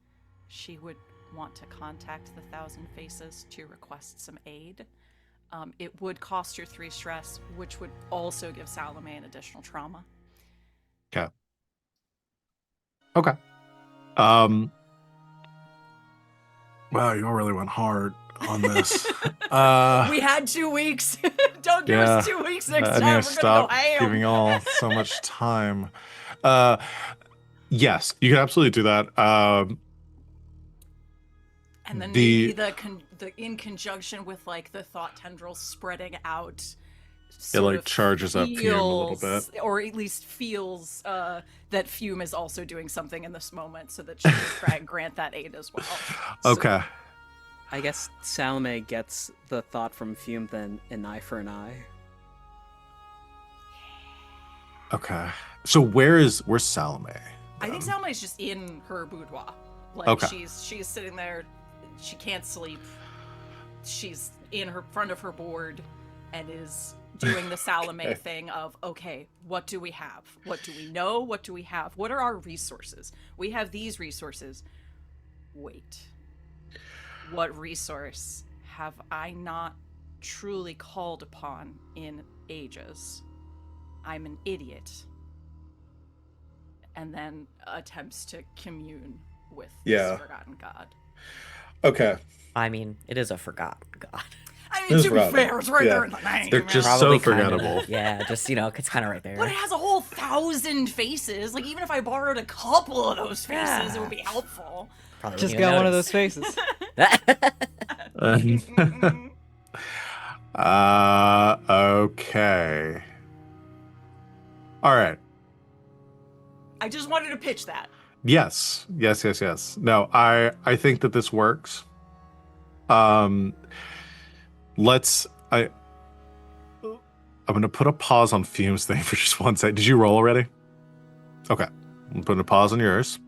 S3: she would want to contact the Thousand Faces to request some aid. It would cost her 3 stress, which would also give Salome an additional trauma.
S1: Okay. Okay. Um. Wow, you all really went hard on this.
S3: We had 2 weeks. Don't give
S1: Yeah.
S3: us 2 weeks next
S1: I need
S3: time.
S1: to
S3: We're gonna
S1: stop
S3: go ham.
S1: giving y'all so much time. Uh, yes, you can absolutely do that.
S3: And then
S1: The
S3: maybe the in conjunction with like the thought tendrils spreading out,
S1: it
S3: sort
S1: like
S3: of
S1: charges up Fume a little bit.
S3: feels, or at least feels that Fume is also doing something in this moment, so that she can try and grant that aid as well. So-
S1: Okay.
S4: I guess Salome gets the thought from Fume, then an eye for an eye.
S1: Okay. So where's Salome?
S3: I think Salome is just in her boudoir. Like
S1: Okay.
S3: she's sitting there, she can't sleep. She's in her front of her board and is doing the Salome
S1: Okay.
S3: thing of, okay, what do we have? What do we know? What do we have? What are our resources? We have these resources. Wait. What resource have I not truly called upon in ages? I'm an idiot. And then attempts to commune with
S1: Yeah.
S3: this forgotten god.
S1: Okay.
S2: I mean, it is a forgotten god.
S3: I
S1: It
S3: mean,
S1: is
S3: to be
S1: forgotten.
S3: fair, it's right
S1: Yeah.
S3: there in the name.
S1: They're
S3: man.
S1: just
S2: Probably
S1: so
S2: kinda-
S1: forgettable.
S2: yeah, just it's kind of right there.
S3: But it has a whole 1,000 faces. Like, even if I borrowed a couple of those faces, it would be helpful.
S2: Probably
S5: Just
S2: wouldn't
S5: got
S2: even
S5: one of
S2: notice.
S5: those faces.
S1: Okay. All right.
S3: I just wanted to pitch that.
S1: Yes. Yes, yes, yes. No, I think that this works. Um let's I'm gonna put a pause on Fume's thing for just one second. Did you roll already? Okay. I'm putting a pause on yours.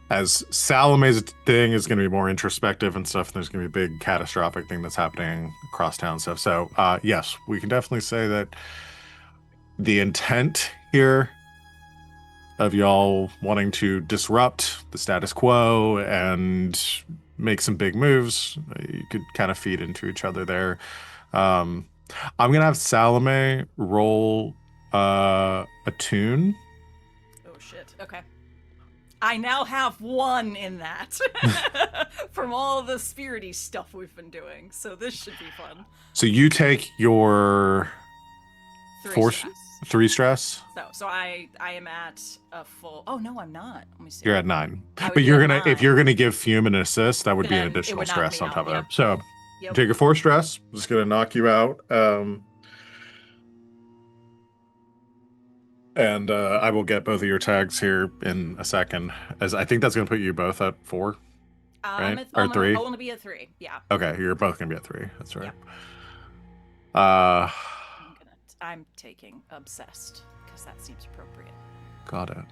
S1: As Salome's thing is going to be more introspective and stuff, and there's going to be a big catastrophic thing that's happening across town and stuff. So, yes, we can definitely say that the intent here of y'all wanting to disrupt the status quo and make some big moves, you could kind of feed into each other there. I'm going to have Salome roll a tune.
S3: Oh, shit. Okay. I now have 1 in that from all the spirity stuff we've been doing. So this should be fun.
S1: So you take your
S3: 3
S1: Four-
S3: stress.
S1: 3 stress.
S3: So I am at a full. Oh no, I'm not. Let me see.
S1: You're at 9.
S3: I would
S1: But
S3: be
S1: you're
S3: at
S1: gonna if
S3: 9.
S1: you're gonna give Fume an assist, that would be an
S3: Then it
S1: additional
S3: would knock
S1: stress
S3: me
S1: on top
S3: out,
S1: of that. So
S3: Yep.
S1: take a 4 stress. Just gonna knock you out. And I will get both of your tags here in a second, as I think that's gonna put you both at 4.
S3: I'm
S1: Right?
S3: at,
S1: Or
S3: I'll
S1: 3?
S3: I'll only be at 3. Yeah.
S1: Okay, you're both gonna be at 3. That's right.
S3: Yep. I'm taking obsessed because that seems appropriate.
S1: Got it.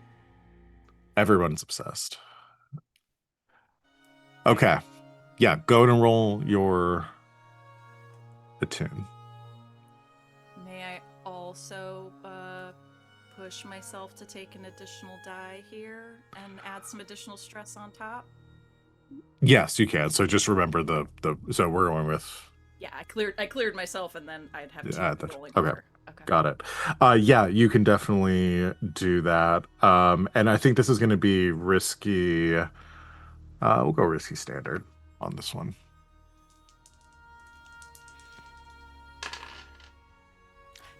S1: Everyone's obsessed. Okay. Yeah, go and roll your attune.
S3: May I also push myself to take an additional die here and add some additional stress on top?
S1: Yes, you can. So just remember the so we're going with
S3: Yeah, I cleared myself, and then I'd have 2
S1: Yeah, that's-
S3: rolling
S1: okay.
S3: over. Okay.
S1: got it. Yeah, you can definitely do that. And I think this is going to be risky. We'll go risky standard. on this one.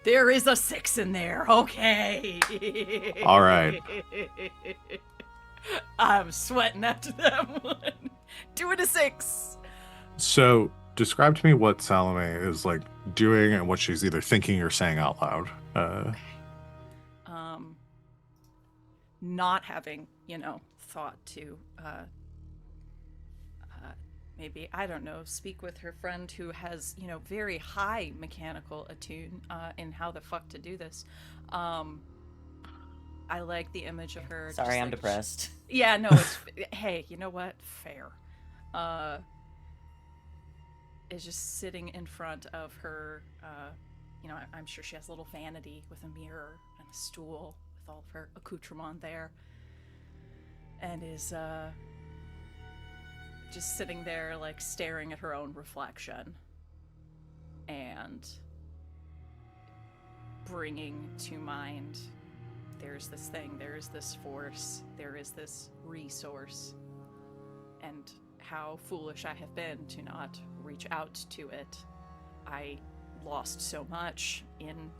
S3: There is a 6 in there. Okay.
S1: All right.
S3: I'm sweating after that one. Doing a 6.
S1: So describe to me what Salome is like doing and what she's either thinking or saying out loud.
S3: Not having, thought to maybe, I don't know, speak with her friend who has, very high mechanical attune in how the fuck to do this. I like the image of her.
S2: Sorry,
S3: just,
S2: I'm
S3: like,
S2: depressed.
S3: Yeah, no, it's hey, you know what? Fair. Is just sitting in front of her. I'm sure she has a little vanity with a mirror and a stool with all of her accoutrement there, and is just sitting there, like, staring at her own reflection and bringing to mind, there's this thing, there is this force, there is this resource, and how foolish I have been to not reach out to it. I lost so much in,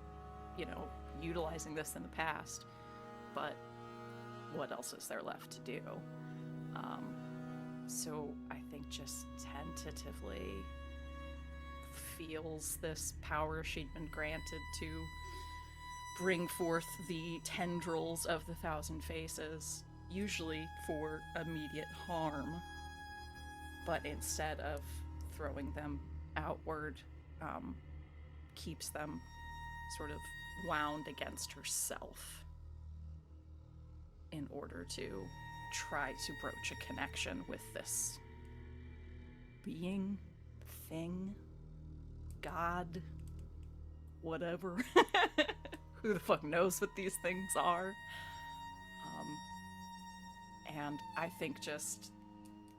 S3: utilizing this in the past, but what else is there left to do? So I think just tentatively feels this power she'd been granted to bring forth the tendrils of the thousand faces, usually for immediate harm, but instead of throwing them outward, keeps them sort of wound against herself in order to try to broach a connection with this being, thing, God, whatever. Who the fuck knows what these things are? And I think just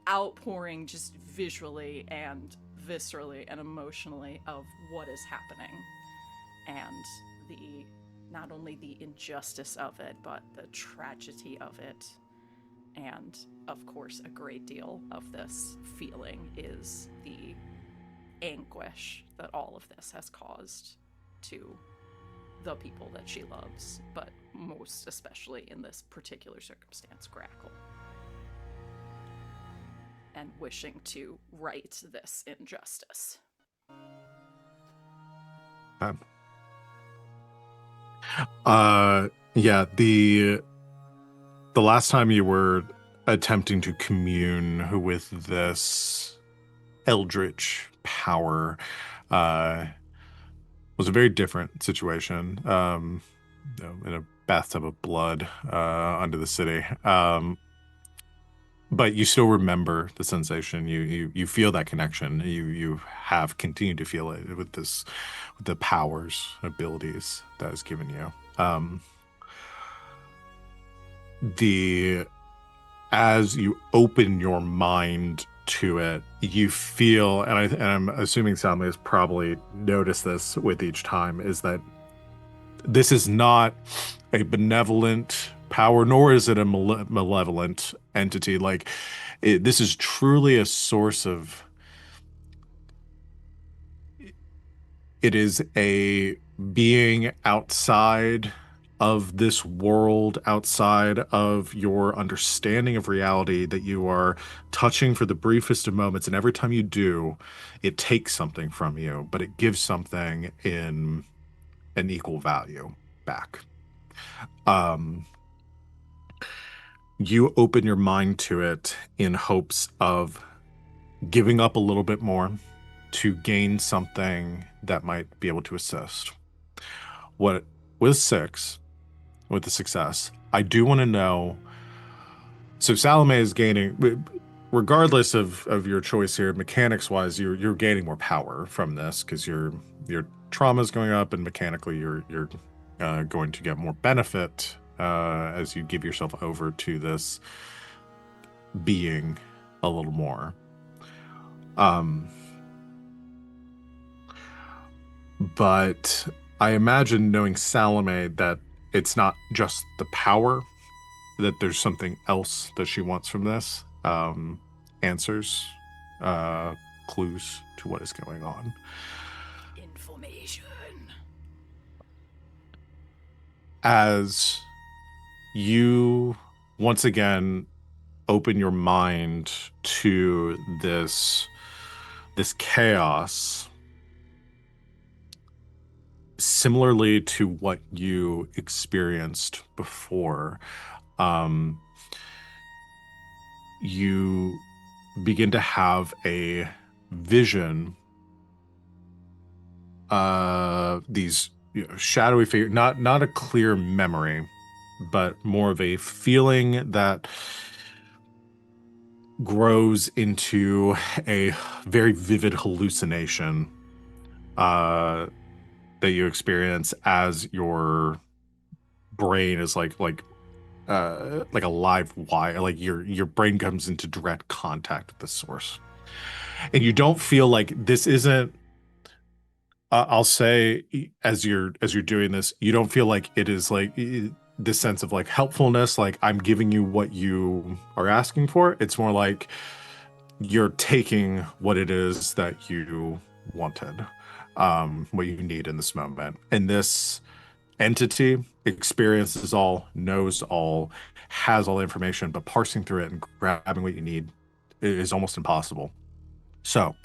S3: outpouring just visually and viscerally and emotionally of what is happening, and the not only the injustice of it, but the tragedy of it. And of course, a great deal of this feeling is the anguish that all of this has caused to the people that she loves, but most especially in this particular circumstance, Grackle. And wishing to right this injustice.
S1: Yeah, the last time you were attempting to commune with this eldritch power was a very different situation. In a bathtub of blood under the city. But you still remember the sensation. You feel that connection. You have continued to feel it with the powers, abilities that is given you. As you open your mind to it, you feel, and I'm assuming Salome has probably noticed this with each time, is that this is not a benevolent power, nor is it a malevolent entity. Like, this is truly a source of. It is a being outside of this world, outside of your understanding of reality, that you are touching for the briefest of moments. And every time you do, it takes something from you, but it gives something in an equal value back. You open your mind to it in hopes of giving up a little bit more to gain something that might be able to assist. With the success, I do want to know. So Salome is gaining, regardless of your choice here, mechanics wise, you're gaining more power from this because your trauma is going up, and mechanically you're going to get more benefit as you give yourself over to this being a little more. But I imagine, knowing Salome, that it's not just the power, that there's something else that she wants from this. Answers, clues to what is going on.
S3: Information.
S1: As you once again open your mind to this chaos, similarly to what you experienced before, you begin to have a vision, these shadowy figure, not a clear memory, but more of a feeling that grows into a very vivid hallucination that you experience as your brain is like a live wire, like your brain comes into direct contact with the source, and you don't feel like this isn't. I'll say, as you're doing this, you don't feel like it is like this sense of like helpfulness, like I'm giving you what you are asking for. It's more like you're taking what it is that you wanted, what you need in this moment. And this entity experiences all, knows all, has all the information, but parsing through it and grabbing what you need is almost impossible. So,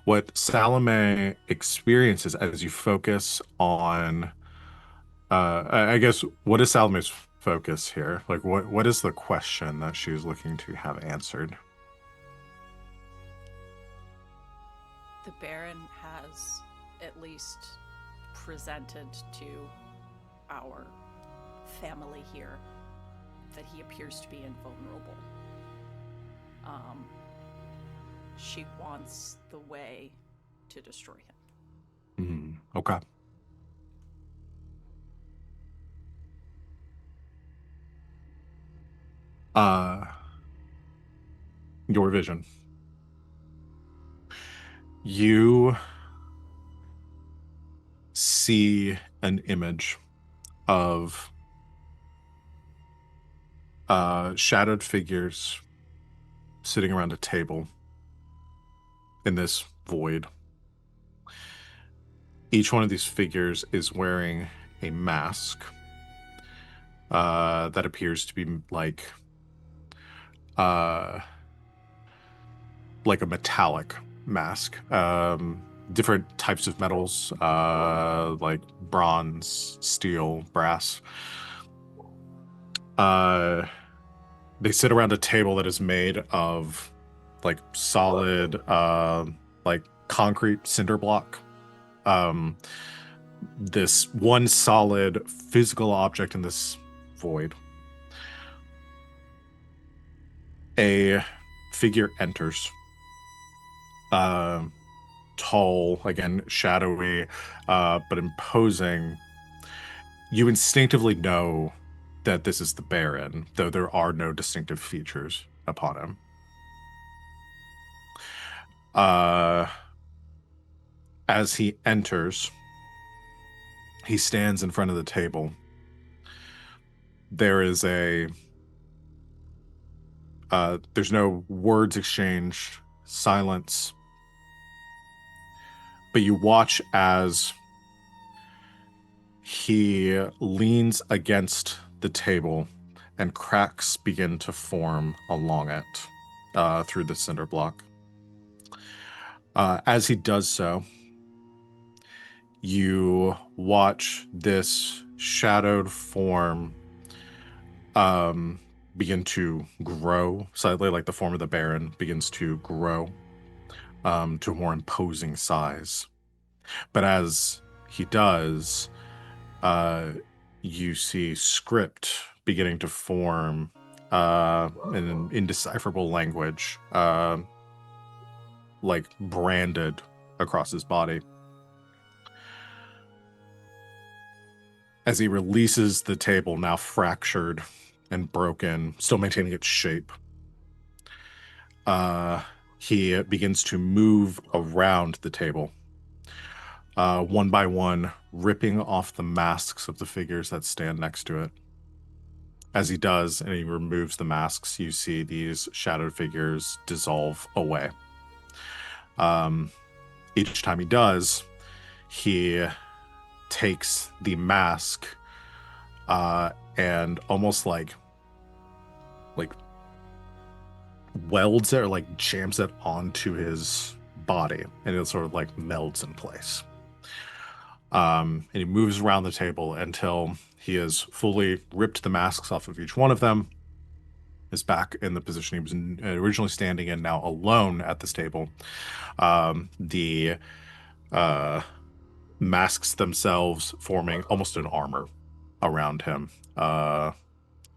S1: what Salome experiences as you focus on, I guess, what is Salome's focus here? Like, what is the question that she's looking to have answered?
S3: The Baron has at least presented to our family here that he appears to be invulnerable. She wants the way to destroy him.
S1: Okay. Your vision. You see an image of shadowed figures sitting around a table in this void. Each one of these figures is wearing a mask that appears to be like a metallic mask. Different types of metals, like bronze, steel, brass. They sit around a table that is made of like solid, like concrete cinder block. This one solid physical object in this void. A figure enters. Tall, again, shadowy, but imposing. You instinctively know that this is the Baron, though there are no distinctive features upon him. As he enters, he stands in front of the table. There is there's no words exchanged, silence. But you watch as he leans against the table and cracks begin to form along it through the cinder block. As he does so, you watch this shadowed form begin to grow slightly, like the form of the Baron begins to grow to a more imposing size. But as he does, you see script beginning to form in an indecipherable language, like branded across his body. As he releases the table, now fractured and broken, still maintaining its shape, he begins to move around the table, one by one, ripping off the masks of the figures that stand next to it. As he does, and he removes the masks, you see these shadowed figures dissolve away. Each time he does, he takes the mask and almost like welds it or like jams it onto his body, and it sort of like melds in place. And he moves around the table until he has fully ripped the masks off of each one of them, is back in the position he was originally standing in, now alone at this table. The masks themselves forming almost an armor around him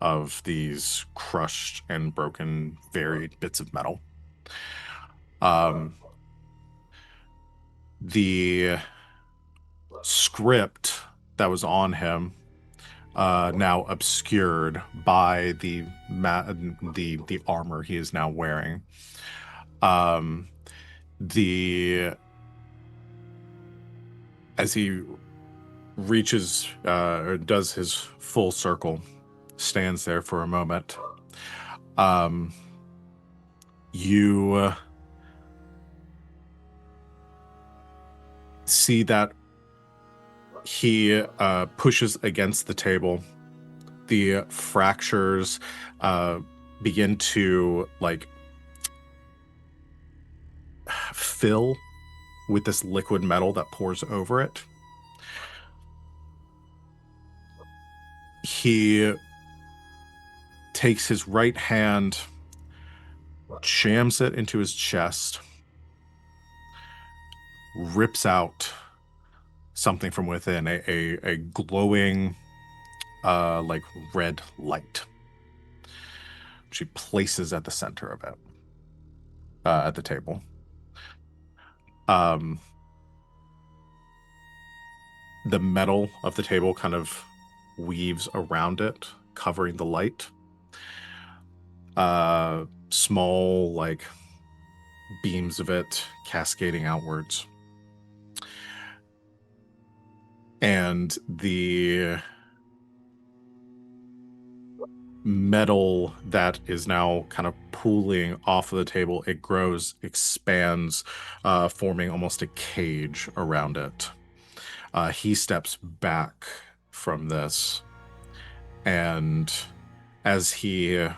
S1: of these crushed and broken, varied bits of metal. The script that was on him now obscured by the armor he is now wearing. As he reaches or does his full circle, stands there for a moment. You see that he pushes against the table. The fractures begin to like fill with this liquid metal that pours over it. He takes his right hand, jams it into his chest, rips out something from within, a glowing like red light, which he places at the center of it, at the table. The metal of the table kind of weaves around it, covering the light. Small like beams of it cascading outwards. And the metal that is now kind of pooling off of the table, it grows, expands, forming almost a cage around it. He steps back from this, and as he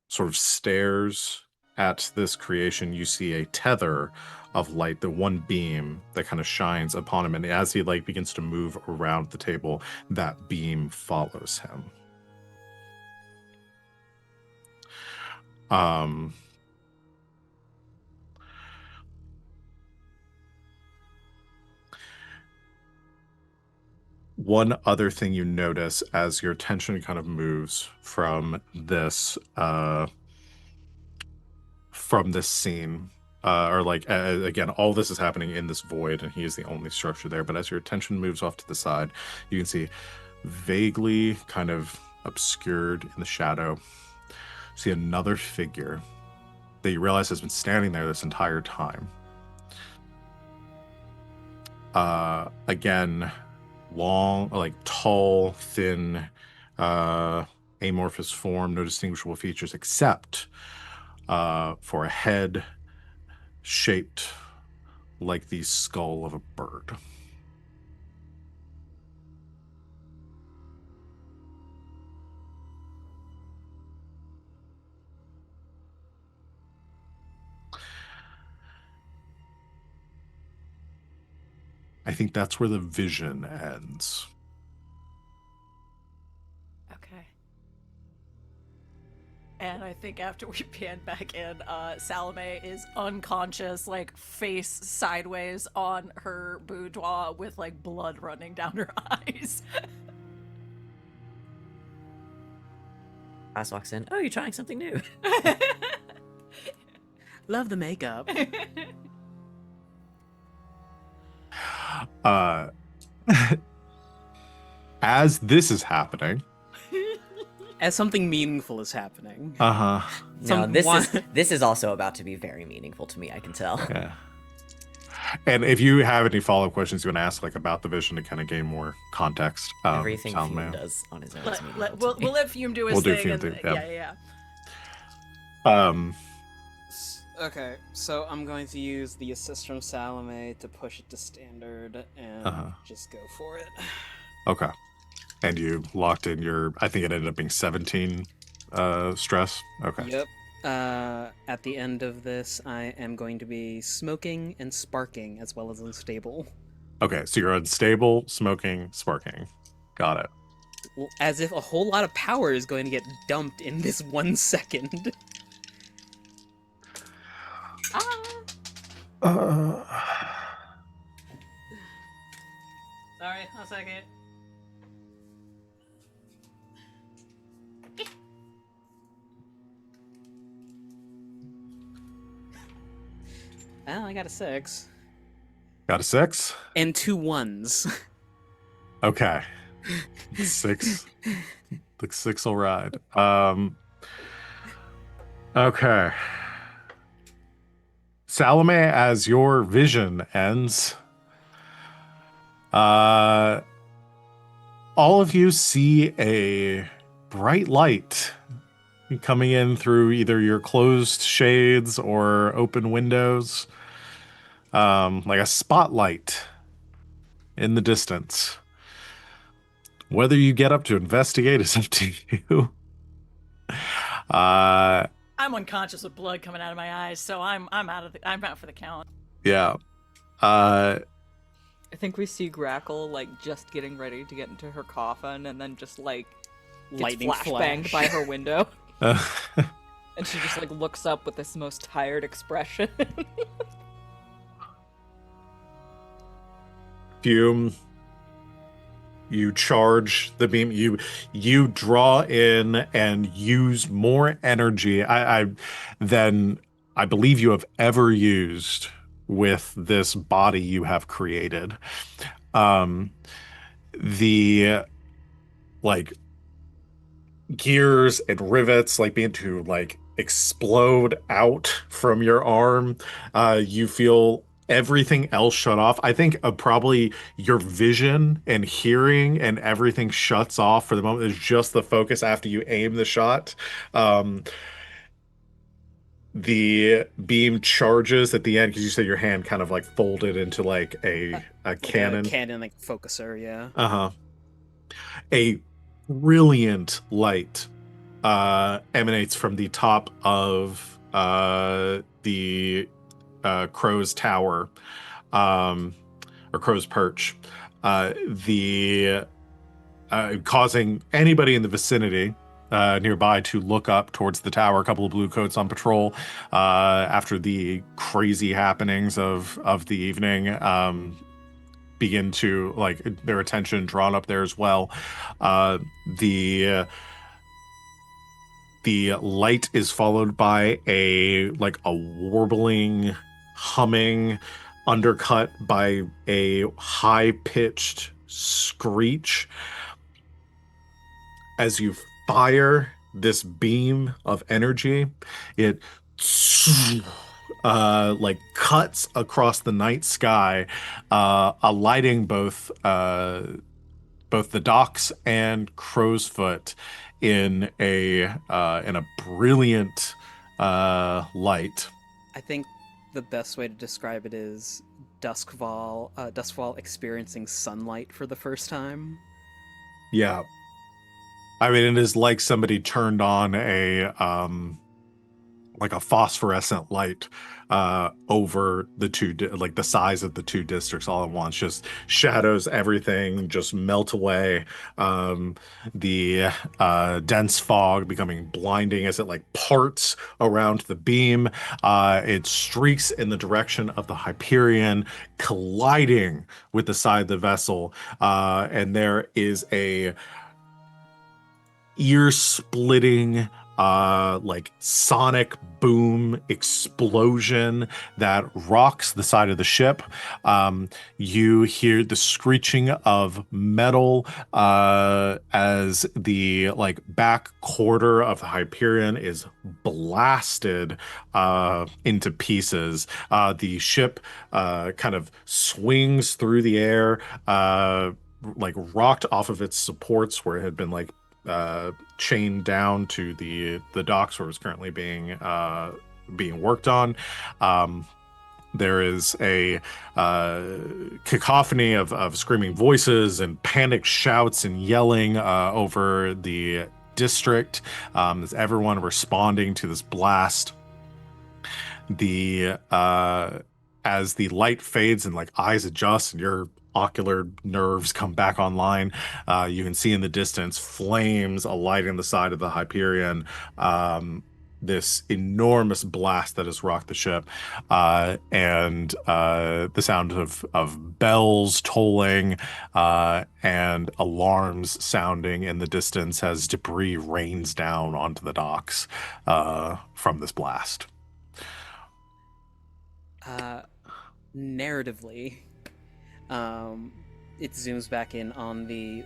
S1: sort of stares at this creation, you see a tether of light, the one beam that kind of shines upon him, and as he like begins to move around the table, that beam follows him. One other thing you notice as your attention kind of moves from this scene, or like again, all this is happening in this void, and he is the only structure there. But as your attention moves off to the side, you can see vaguely kind of obscured in the shadow, see another figure that you realize has been standing there this entire time. Again, long, like tall, thin, amorphous form, no distinguishable features except for a head shaped like the skull of a bird. I think that's where the vision ends.
S3: Okay. And I think after we pan back in, Salome is unconscious, like face sideways on her boudoir with like blood running down her eyes.
S2: Class walks in. Oh, you're trying something new.
S4: Love the makeup.
S1: As this is happening,
S4: As something meaningful is happening.
S2: No,
S4: Some-
S2: this is also about to be very meaningful to me. I can tell.
S1: yeah. And if you have any follow-up questions you want to ask, like about the vision, to kind of gain more context,
S2: Everything
S1: Salome.
S2: Fume does on his own is meaningful to me.
S3: We'll let Fume do his
S1: We'll do
S3: thing.
S1: Fume
S3: and,
S1: thing,
S3: yeah,
S1: yeah.
S3: yeah.
S4: Okay, so I'm going to use the assist from Salome to push it to standard and
S1: Uh-huh.
S4: just go for it.
S1: Okay. And you locked in your, I think it ended up being 17 stress. Okay.
S4: Yep. At the end of this, I am going to be smoking and sparking as well as unstable.
S1: Okay, so you're unstable, smoking, sparking. Got it.
S4: As if a whole lot of power is going to get dumped in this 1 second.
S1: Uh,
S4: Sorry, a second. Well, I got a 6.
S1: got a 6?
S4: And 2 1s.
S1: Okay. 6. The 6 will ride. Okay. Salome, as your vision ends, all of you see a bright light coming in through either your closed shades or open windows, like a spotlight in the distance. Whether you get up to investigate is up to you.
S3: I'm unconscious with blood coming out of my eyes, so I'm out for the count.
S1: Yeah.
S5: I think we see Grackle like just getting ready to get into her coffin, and then just like gets
S4: Lightning
S5: flashbanged
S4: flash.
S5: by her window,
S1: uh,
S5: and she just like looks up with this most tired expression.
S1: Fume, you charge the beam. You draw in and use more energy than I believe you have ever used with this body you have created. The like gears and rivets like being to like explode out from your arm. You feel everything else shut off. I think probably your vision and hearing and everything shuts off for the moment. There's just the focus after you aim the shot. The beam charges at the end because you said your hand kind of like folded into like a cannon.
S4: A cannon, like focuser, yeah.
S1: Uh-huh. A brilliant light emanates from the top of the Crow's Tower, or Crow's Perch, the causing anybody in the vicinity nearby to look up towards the tower. A couple of blue coats on patrol after the crazy happenings of the evening. Begin to like their attention drawn up there as well. The light is followed by a warbling, humming, undercut by a high-pitched screech as you fire this beam of energy. It like cuts across the night sky, alighting both the docks and Crowsfoot in a brilliant light.
S4: I think the best way to describe it is Duskfall experiencing sunlight for the first time.
S1: Yeah. I mean, it is like somebody turned on a phosphorescent light over the two like the size of the two districts all at once, just shadows everything, just melt away. The dense fog becoming blinding as it like parts around the beam. It streaks in the direction of the Hyperion, colliding with the side of the vessel, and there is a ear-splitting like sonic boom explosion that rocks the side of the ship. You hear the screeching of metal as the like back quarter of the Hyperion is blasted into pieces. The ship kind of swings through the air, like rocked off of its supports where it had been like chained down to the docks where it was currently being being worked on. There is a cacophony of screaming voices and panicked shouts and yelling over the district as everyone responding to this blast. The As the light fades and like eyes adjust and your ocular nerves come back online, you can see in the distance flames alighting the side of the Hyperion. This enormous blast that has rocked the ship, and the sound of bells tolling and alarms sounding in the distance as debris rains down onto the docks from this blast.
S4: Narratively, it zooms back in on the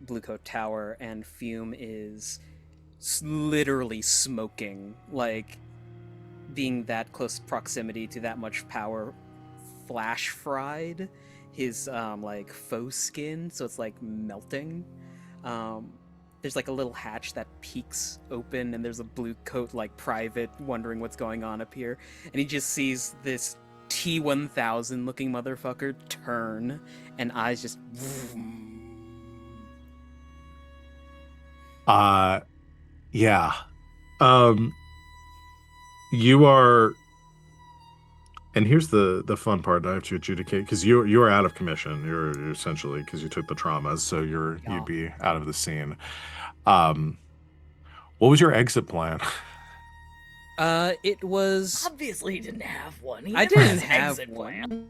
S4: Blue Coat Tower, and Fume is literally smoking, like being that close proximity to that much power flash fried his like faux skin, so it's like melting. There's like a little hatch that peeks open, and there's a Blue Coat like private wondering what's going on up here, and he just sees this T-1000 looking motherfucker turn, and eyes just
S1: Yeah. Um, you are, and here's the fun part I have to adjudicate, because you are out of commission. You're essentially, because you took the traumas, so you'd be out of the scene. Um, what was your exit plan?
S4: It was
S5: Obviously, he didn't have one. He
S4: I
S5: never
S4: didn't
S5: has an
S4: have
S5: exit
S4: one.
S5: plan.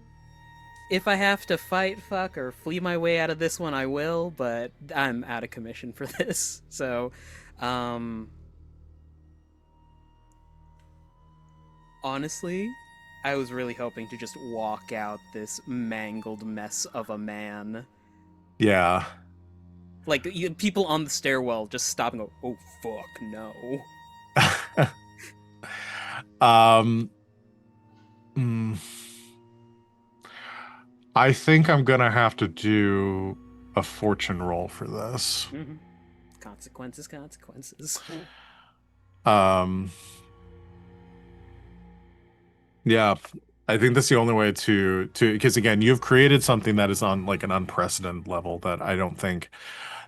S4: If I have to fight, fuck, or flee my way out of this one, I will, but I'm out of commission for this. So, honestly, I was really hoping to just walk out this mangled mess of a man.
S1: Yeah.
S4: Like, people on the stairwell just stop and go, oh, fuck, no.
S1: um, mm, I think I'm gonna have to do a fortune roll for this.
S4: Mm-hmm. Consequences.
S1: Um, yeah, I think that's the only way to because again, you've created something that is on like an unprecedented level that I don't think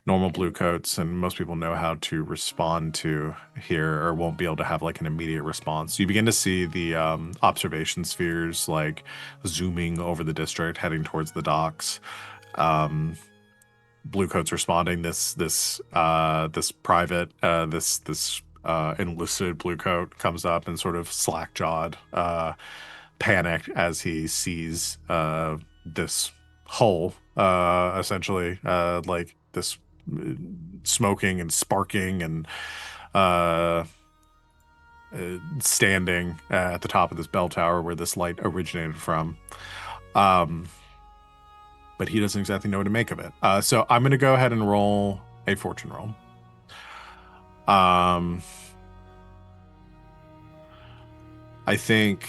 S1: normal blue coats and most people know how to respond to here, or won't be able to have like an immediate response. You begin to see the observation spheres like zooming over the district, heading towards the docks. Blue coats responding. This private enlisted blue coat comes up and sort of slack jawed, panicked as he sees this hull, essentially like this smoking and sparking and standing at the top of this bell tower where this light originated from. But he doesn't exactly know what to make of it. So I'm going to go ahead and roll a fortune roll. I think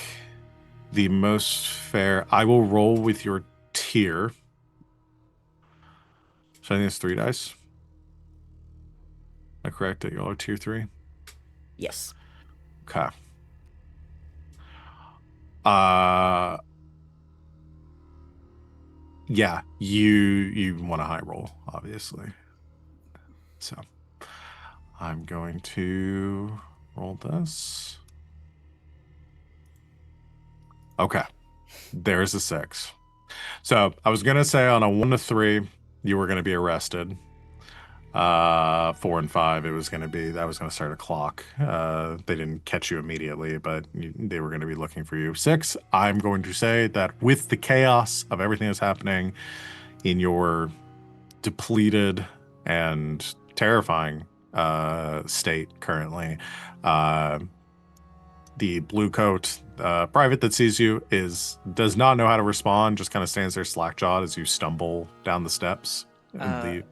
S1: the most fair, I will roll with your tier. So I think it's 3 dice. Am I correct that you're tier 3?
S2: Yes.
S1: Okay. Yeah, you want a high roll, obviously. So I'm going to roll this. Okay. There's a 6. So I was gonna say on a 1 to 3, you were gonna be arrested. 4 and 5, it was gonna be that was gonna start a clock. They didn't catch you immediately, but they were gonna be looking for you. 6, I'm going to say that with the chaos of everything that's happening in your depleted and terrifying state currently, the blue coat private that sees you does not know how to respond, just kind of stands there slack-jawed as you stumble down the steps and leave.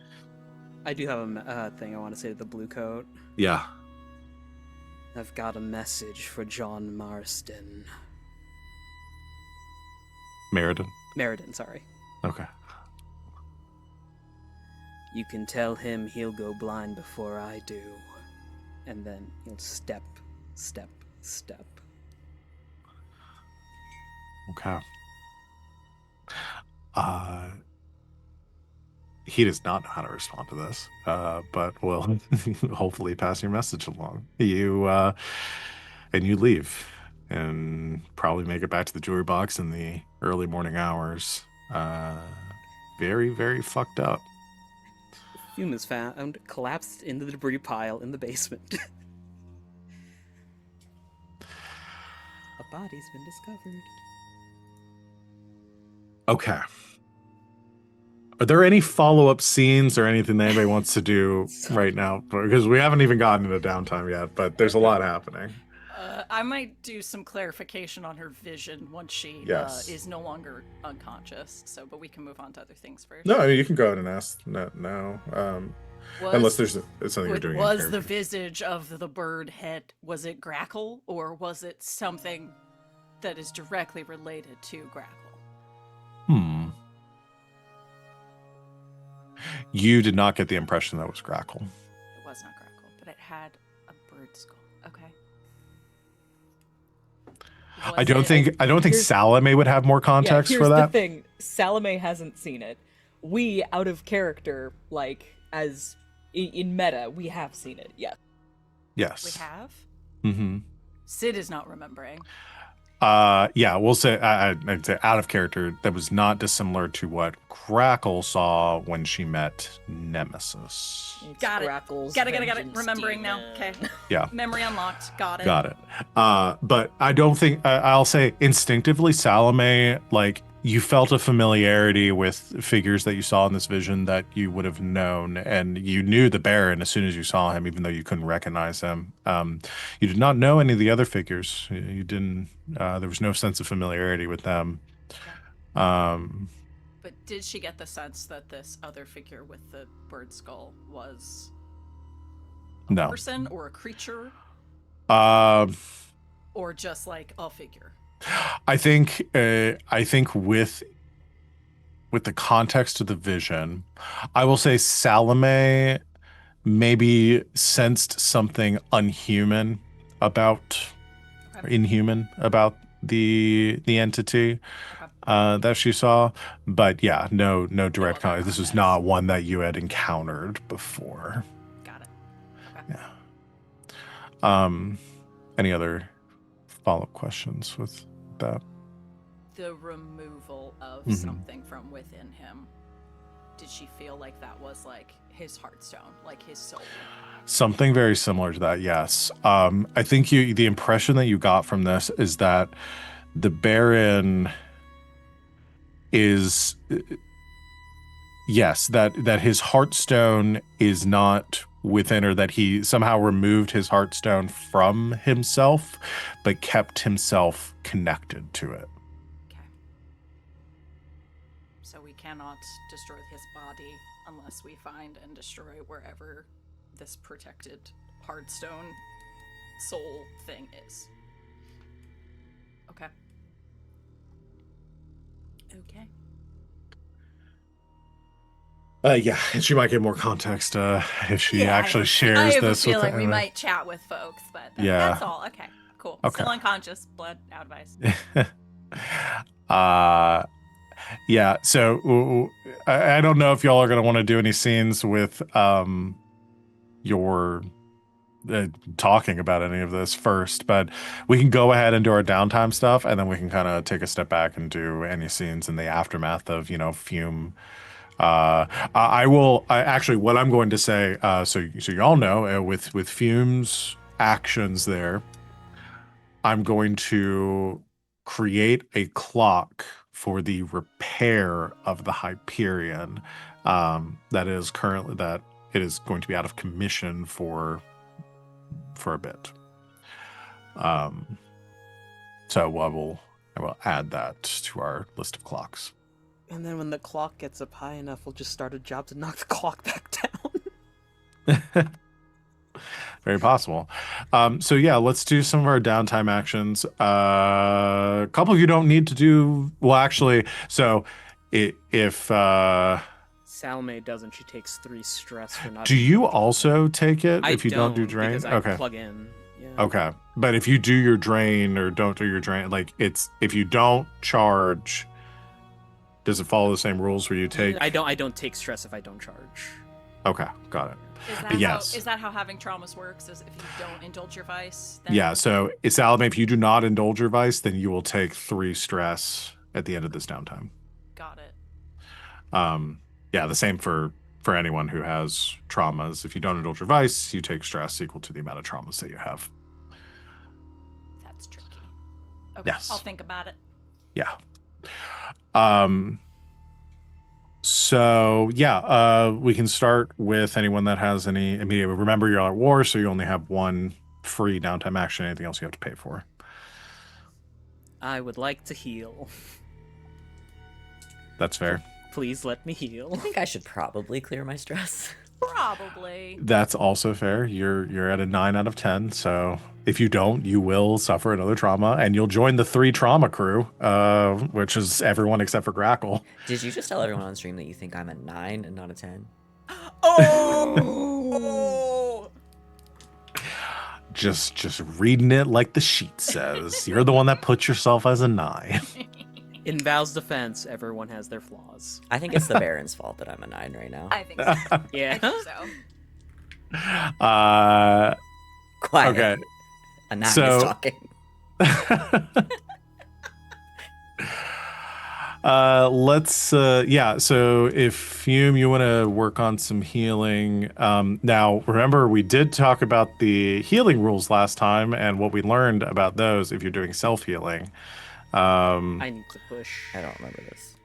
S4: I do have a thing I want to say to the blue coat.
S1: Yeah.
S4: I've got a message for John Marston. Meriden, sorry.
S1: Okay.
S4: You can tell him he'll go blind before I do. And then he'll step step.
S1: Okay. He does not know how to respond to this, but will hopefully pass your message along. And you leave and probably make it back to the jewelry box in the early morning hours. Very, very fucked up.
S4: Fume is found collapsed into the debris pile in the basement. A body's been discovered.
S1: Okay. Are there any follow-up scenes or anything that anybody wants to do right now? Because we haven't even gotten into downtime yet, but there's a lot happening.
S3: I might do some clarification on her vision once she
S1: Yes.
S3: is no longer unconscious. So, but we can move on to other things first.
S1: No, I mean, you can go ahead and ask now. Unless there's something you're doing.
S3: Was the visage of the bird head, was it Grackle, or was it something that is directly related to Grackle?
S1: You did not get the impression that was Grackle.
S3: It was not Grackle, but it had a bird skull. Okay.
S1: I don't think Salome would have more context for that.
S5: Here's the thing. Salome hasn't seen it. We, out of character, like, as in meta, we have seen it, yes.
S1: Yes.
S3: We have?
S1: Mm-hmm.
S3: Sid is not remembering.
S1: Yeah, we'll say I'd say out of character. That was not dissimilar to what Grackle saw when she met Nemesis.
S5: It's
S3: Got it.
S5: Grackle's
S3: Got it.
S5: vengeance
S3: Remembering now.
S5: demon.
S3: Okay.
S1: Yeah.
S3: Memory unlocked. Got it.
S1: Got it. But I don't think I'll say instinctively, Salome, like you felt a familiarity with figures that you saw in this vision that you would have known, and you knew the Baron as soon as you saw him, even though you couldn't recognize him. You did not know any of the other figures. You didn't. There was no sense of familiarity with them.
S3: But did she get the sense that this other figure with the bird skull was a
S1: No.
S3: person or a creature, or just like a figure?
S1: I think with the context of the vision, I will say Salome maybe sensed something unhuman about, or inhuman about the entity that she saw. But yeah, no direct
S3: other
S1: context. This was
S3: context.
S1: not one that you had encountered before.
S3: Got it. Okay.
S1: Yeah. Any other follow-up questions with that?
S3: The removal of
S1: Mhm.
S3: something from within him. Did she feel like that was like his heartstone, like his soul?
S1: Something very similar to that, yes. I think the impression that you got from this is that the Baron is yes, that his heartstone is not within, or that he somehow removed his heartstone from himself, but kept himself connected to it.
S3: Okay. So we cannot destroy his body unless we find and destroy wherever this protected hardstone soul thing is. Okay. Okay.
S1: Yeah, and she might get more context if she actually
S3: I
S1: shares
S3: have
S1: this
S3: a feeling
S1: with
S3: we
S1: Emma.
S3: might chat with folks, but
S1: Yeah.
S3: that's all. Okay, cool.
S1: Okay.
S3: Still unconscious, blood out of eyes.
S1: Yeah, so I don't know if y'all are going to want to do any scenes with your talking about any of this first, but we can go ahead and do our downtime stuff, and then we can kind of take a step back and do any scenes in the aftermath of, Fume. I will actually, what I'm going to say, so y'all know, with Fume's actions there, I'm going to create a clock for the repair of the Hyperion. That it is going to be out of commission for a bit. So I will add that to our list of clocks.
S4: And then when the clock gets up high enough, we'll just start a job to knock the clock back down.
S1: Very possible. So yeah, let's do some of our downtime actions. A couple of you don't need to do. Well, actually, so if
S4: Salome doesn't. She takes 3 stress for not.
S1: do you also take it
S4: I
S1: if you don't do drain?
S4: because I
S1: Okay.
S4: plug in. Yeah.
S1: Okay. But if you do your drain or don't do your drain, like it's if you don't charge, does it follow the same rules where you take?
S4: I don't take stress if I don't charge.
S1: Okay, got it. Yes.
S3: Is that how having traumas works? Is if you don't indulge your vice? Then...
S1: Yeah. So it's Salome. If you do not indulge your vice, then you will take 3 stress at the end of this downtime.
S3: Got it.
S1: Yeah. The same for anyone who has traumas. If you don't indulge your vice, you take stress equal to the amount of traumas that you have.
S3: That's tricky. Okay,
S1: Yes.
S3: I'll think about it.
S1: Yeah. So yeah, we can start with anyone that has any immediate. Remember, you're at war, so you only have 1 free downtime action. Anything else you have to pay for.
S4: I would like to heal.
S1: That's fair.
S4: Please let me heal.
S2: I think I should probably clear my stress.
S3: Probably.
S1: That's also fair. You're at a 9 out of 10. So if you don't, you will suffer another trauma, and you'll join the 3 trauma crew, which is everyone except for Grackle.
S2: Did you just tell everyone on stream that you think I'm a 9 and not a 10?
S3: Oh!
S1: Just reading it like the sheet says. You're the one that puts yourself as a 9.
S4: In Val's defense, everyone has their flaws.
S2: I think it's the Baron's fault that I'm a 9 right now.
S3: I think so.
S4: Yeah.
S3: I think so.
S2: Quiet.
S1: Okay.
S2: A 9
S1: So-
S2: is talking.
S1: So if Fume, you want to work on some healing. Now remember, we did talk about the healing rules last time and what we learned about those if you're doing self-healing.
S4: I need to push.
S2: I don't remember this.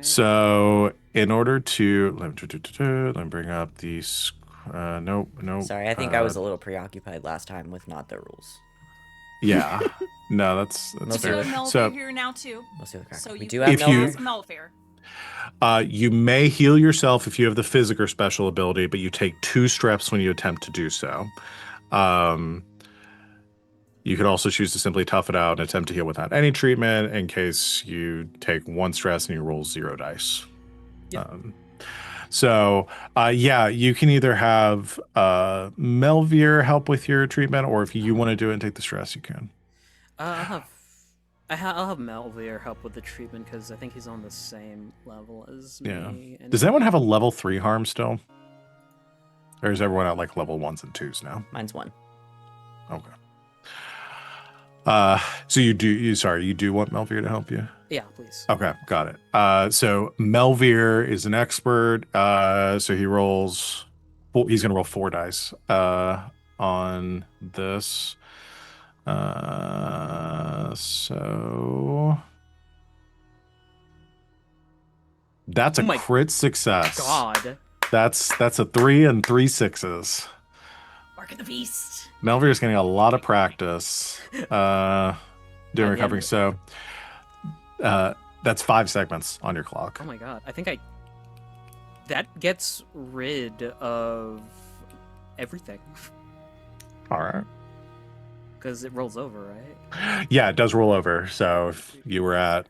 S1: So in order to let me bring up these. No.
S2: Sorry, I think I was a little preoccupied last time with not the rules.
S1: Yeah. No, that's
S2: Most
S3: We're
S1: fair.
S3: doing Melfair
S1: So
S3: here now too.
S2: Mostly with Cracker.
S3: So
S2: We
S3: you
S2: do
S3: can
S2: have
S1: If you-
S3: ask Melfair.
S1: you may heal yourself if you have the Physiker special ability, but you take 2 stress when you attempt to do so. You could also choose to simply tough it out and attempt to heal without any treatment in case you take 1 stress and you roll 0 dice.
S4: Yep.
S1: You can either have Melvier help with your treatment, or if you want to do it and take the stress, you can.
S4: I'll have Melvier help with the treatment because I think he's on the same level as
S1: Yeah.
S4: me. And
S1: Does anyone have a level 3 harm still? Or is everyone at like level 1s and 2s now?
S2: Mine's 1.
S1: Okay. So you do want Melvier to help you?
S4: Yeah, please.
S1: Okay, got it. So Melvier is an expert. So he's gonna roll 4 dice on this. So that's a
S4: Oh my
S1: crit success.
S4: God.
S1: That's a 3 and 3 6s.
S3: Mark of the Beast.
S1: Melvier's getting a lot of practice doing
S4: Yeah.
S1: recovering. So that's 5 segments on your clock.
S4: Oh my God. I think that gets rid of everything
S1: All right.
S4: because it rolls over, right?
S1: Yeah, it does roll over. So if you were at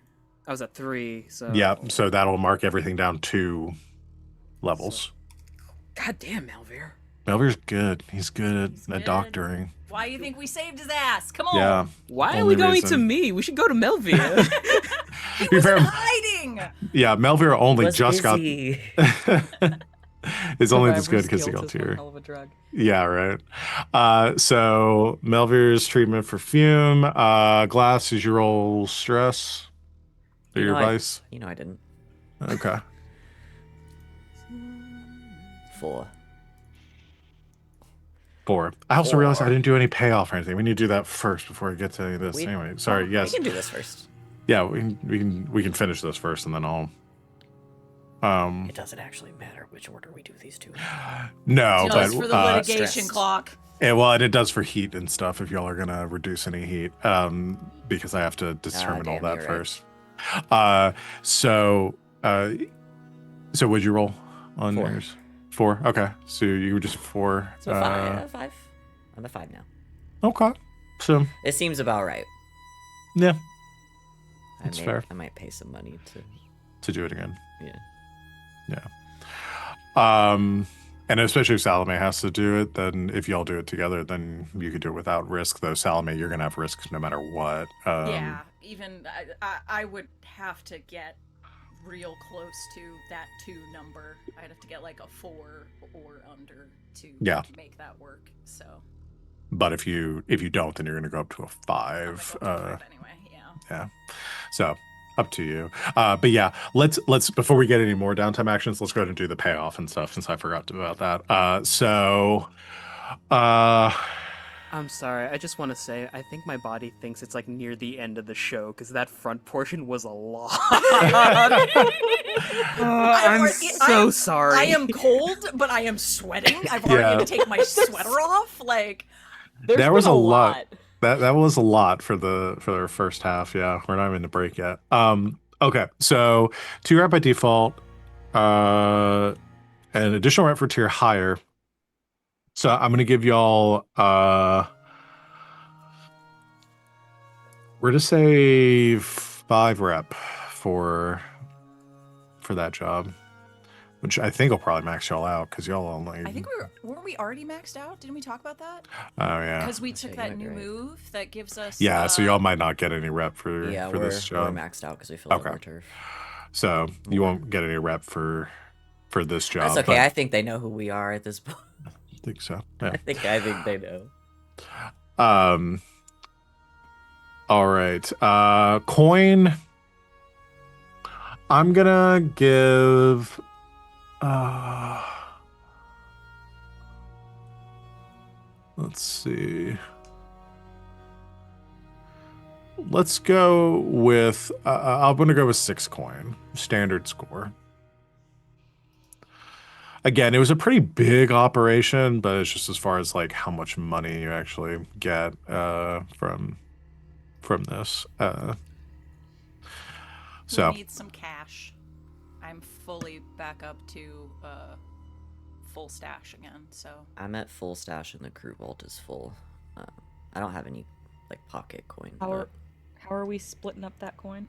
S4: I was at 3, so
S1: so that'll mark everything down 2 levels.
S4: God damn, Melvier.
S1: Melvier's good. He's good at
S3: good.
S1: doctoring.
S3: Why do you think we saved his ass? Come on.
S1: Yeah.
S4: Why are
S1: Only
S4: we going to
S1: reason.
S4: me? We should go to Melvier.
S3: He
S1: To be
S3: was
S1: fair,
S3: in hiding.
S1: yeah, Melvier only
S2: Was
S1: just
S2: busy.
S1: it's only this good
S5: Survivor's
S1: because he
S5: guilt
S1: got
S5: is one
S1: tier.
S5: hell of a drug.
S1: Yeah, right. So Melvier's treatment for Fume. Glass is your roll stress. Or
S2: You
S1: your
S2: know, I-
S1: vice.
S2: You know I didn't.
S1: Okay.
S2: 4.
S1: 4. I also realized I
S2: 4.
S1: didn't do any payoff or anything. We need to do that first before we get to any of this.
S2: We-
S1: Anyway, sorry.
S2: Well,
S1: Yes.
S2: We can do this first.
S1: Yeah, we can finish this first, and then I'll.
S2: It doesn't actually matter which order we do these two.
S1: No,
S3: Just
S1: but
S3: for the litigation
S2: stressed.
S3: clock.
S1: and it does for heat and stuff. If y'all are gonna reduce any heat, because I have to determine all
S2: damn,
S1: that
S2: you're right.
S1: first. So would you roll on
S2: 4.
S1: yours? 4. Okay, so you were just 4.
S2: So 5. 5. I'm a 5 now.
S1: Okay, so
S2: It seems about right.
S1: yeah,
S2: I
S1: That's
S2: may-
S1: fair.
S2: I might pay some money to.
S1: to do it again.
S2: Yeah.
S1: Yeah. And especially if Salome has to do it, then if y'all do it together, then you could do it without risk. Though Salome, you're gonna have risk no matter what.
S3: Yeah, even I would have to get real close to that 2 number. I'd have to get like a 4 or under to make that work. So.
S1: But if you don't, then you're gonna go up to a 5.
S3: I'm gonna go up to 5 anyway. Yeah.
S1: Yeah. So up to you. But yeah, let's before we get any more downtime actions, let's go ahead and do the payoff and stuff since I forgot about that.
S4: I'm sorry. I just want to say, I think my body thinks it's like near the end of the show because that front portion was a lot. I'm so sorry.
S3: I am cold, but I am sweating. I've already had to take my sweater off. Like,
S1: there was a lot. That was a lot for the first half. Yeah, we're not even in the break yet. Okay, so 2 rep by default, an additional rep for tier higher. So I'm gonna give y'all we're to say 5 rep for that job, which I think will probably max y'all out because y'all only.
S3: I think weren't we already maxed out? Didn't we talk about that?
S1: Oh yeah.
S3: Because we took that new move that gives us.
S1: Yeah, so y'all might not get any rep for this job.
S2: We're maxed out because we filled out our turf.
S1: So you won't get any rep for this job.
S2: That's okay. I think they know who we are at this point.
S1: I think so. Yeah.
S2: I think they know.
S1: All right. Coin. I'm gonna give. Let's see. Let's go with. I'm gonna go with 6 coin. Standard score. Again, it was a pretty big operation, but it's just as far as like how much money you actually get from this. So
S3: we need some cash. I'm fully back up to full stash again. So
S2: I'm at full stash and the crew vault is full. I don't have any like pocket coin.
S5: How are we splitting up that coin?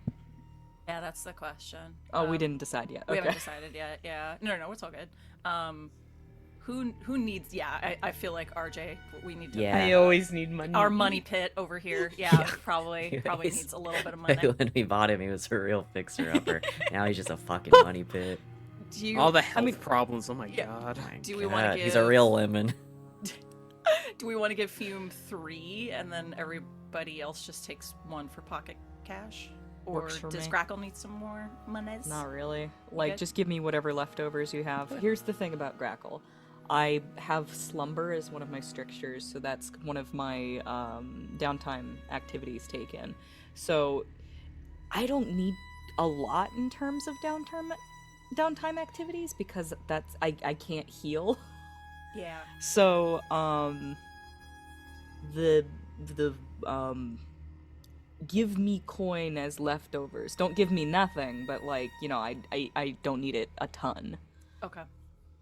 S3: Yeah, that's the question.
S5: Oh, we didn't decide yet.
S3: We haven't decided yet. Yeah, no, it's all good. Who needs? Yeah, I feel like RJ. We need to.
S2: Yeah.
S5: I always need money.
S3: Our money pit over here. Yeah, probably needs a little bit of money.
S2: When we bought him, he was a real fixer upper. Now he's just a fucking money pit.
S4: All the health problems. Oh my god.
S3: Do we want to give?
S2: He's a real lemon.
S3: Do we want to give Fume 3 and then everybody else just takes 1 for pocket cash? Or does Grackle need some more monies?
S5: Not really. Like, just give me whatever leftovers you have. Here's the thing about Grackle. I have slumber as one of my strictures, so that's one of my downtime activities taken. So I don't need a lot in terms of downtime activities because I can't heal.
S3: Yeah.
S5: So the give me coin as leftovers. Don't give me nothing, but like, you know, I don't need it a ton.
S3: Okay.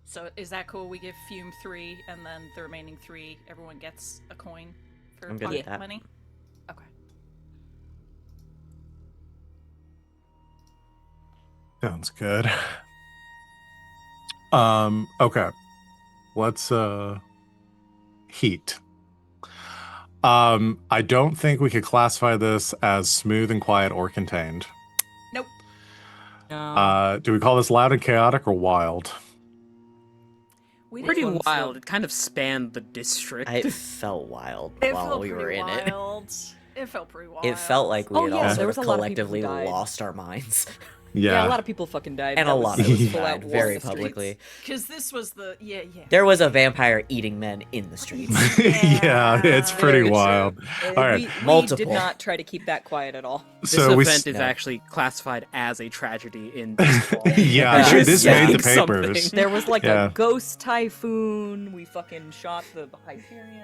S3: So is that cool? We give Fume 3 and then the remaining 3 everyone gets a coin for pocket money? Okay.
S1: Sounds good. Okay. Let's heat. I don't think we could classify this as smooth and quiet or contained.
S3: Nope.
S5: No.
S1: Do we call this loud and chaotic or wild?
S4: Pretty wild. It kind of spanned the district.
S2: It felt wild while we were in it.
S3: It felt pretty wild.
S2: It felt like we had all
S5: there
S2: sort
S5: was
S2: of
S5: a lot of people
S2: collectively
S5: who died.
S2: lost our minds.
S5: Yeah, a lot of people fucking died.
S2: And
S5: That
S2: a
S5: was
S2: lot of us
S5: full out
S2: died
S5: war
S2: very
S5: in the streets.
S2: publicly.
S3: Because this was the
S2: There was a vampire eating men in the streets.
S1: Yeah, it's pretty
S5: Very
S1: wild.
S5: true.
S1: All right.
S5: We
S2: Multiple.
S5: did not try to keep that quiet at all.
S4: This
S1: So we
S4: event is
S2: No.
S4: actually classified as a tragedy in this fall.
S1: yeah,
S2: Which
S1: this
S2: is
S1: made the
S4: saying
S1: papers.
S4: something.
S5: There was like
S1: Yeah.
S5: a ghost typhoon. We fucking shot the Hyperion.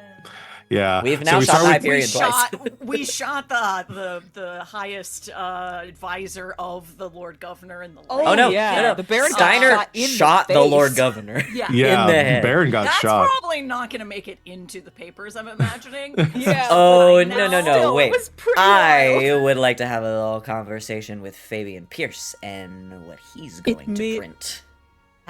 S1: Yeah.
S2: We've
S1: So
S2: now
S1: we
S2: shot
S1: start with-
S2: Hyperion twice.
S3: we shot the highest advisor of the Lord Governor in the land.
S2: Oh, no,
S5: yeah,
S2: no.
S5: the Baron got
S2: Steiner
S5: shot in
S2: shot
S5: the
S2: the
S5: face.
S2: Lord Governor.
S3: Yeah.
S1: Yeah,
S2: in the head.
S1: Baron got
S3: That's
S1: shot.
S3: probably not going to make it into the papers, I'm imagining.
S5: Yeah.
S2: Oh,
S3: Right
S2: no,
S3: now.
S2: no,
S5: Still, it
S2: wait.
S5: was pretty
S2: I would like to have a little conversation with Fabian Pierce and what he's going to
S5: made-
S2: print.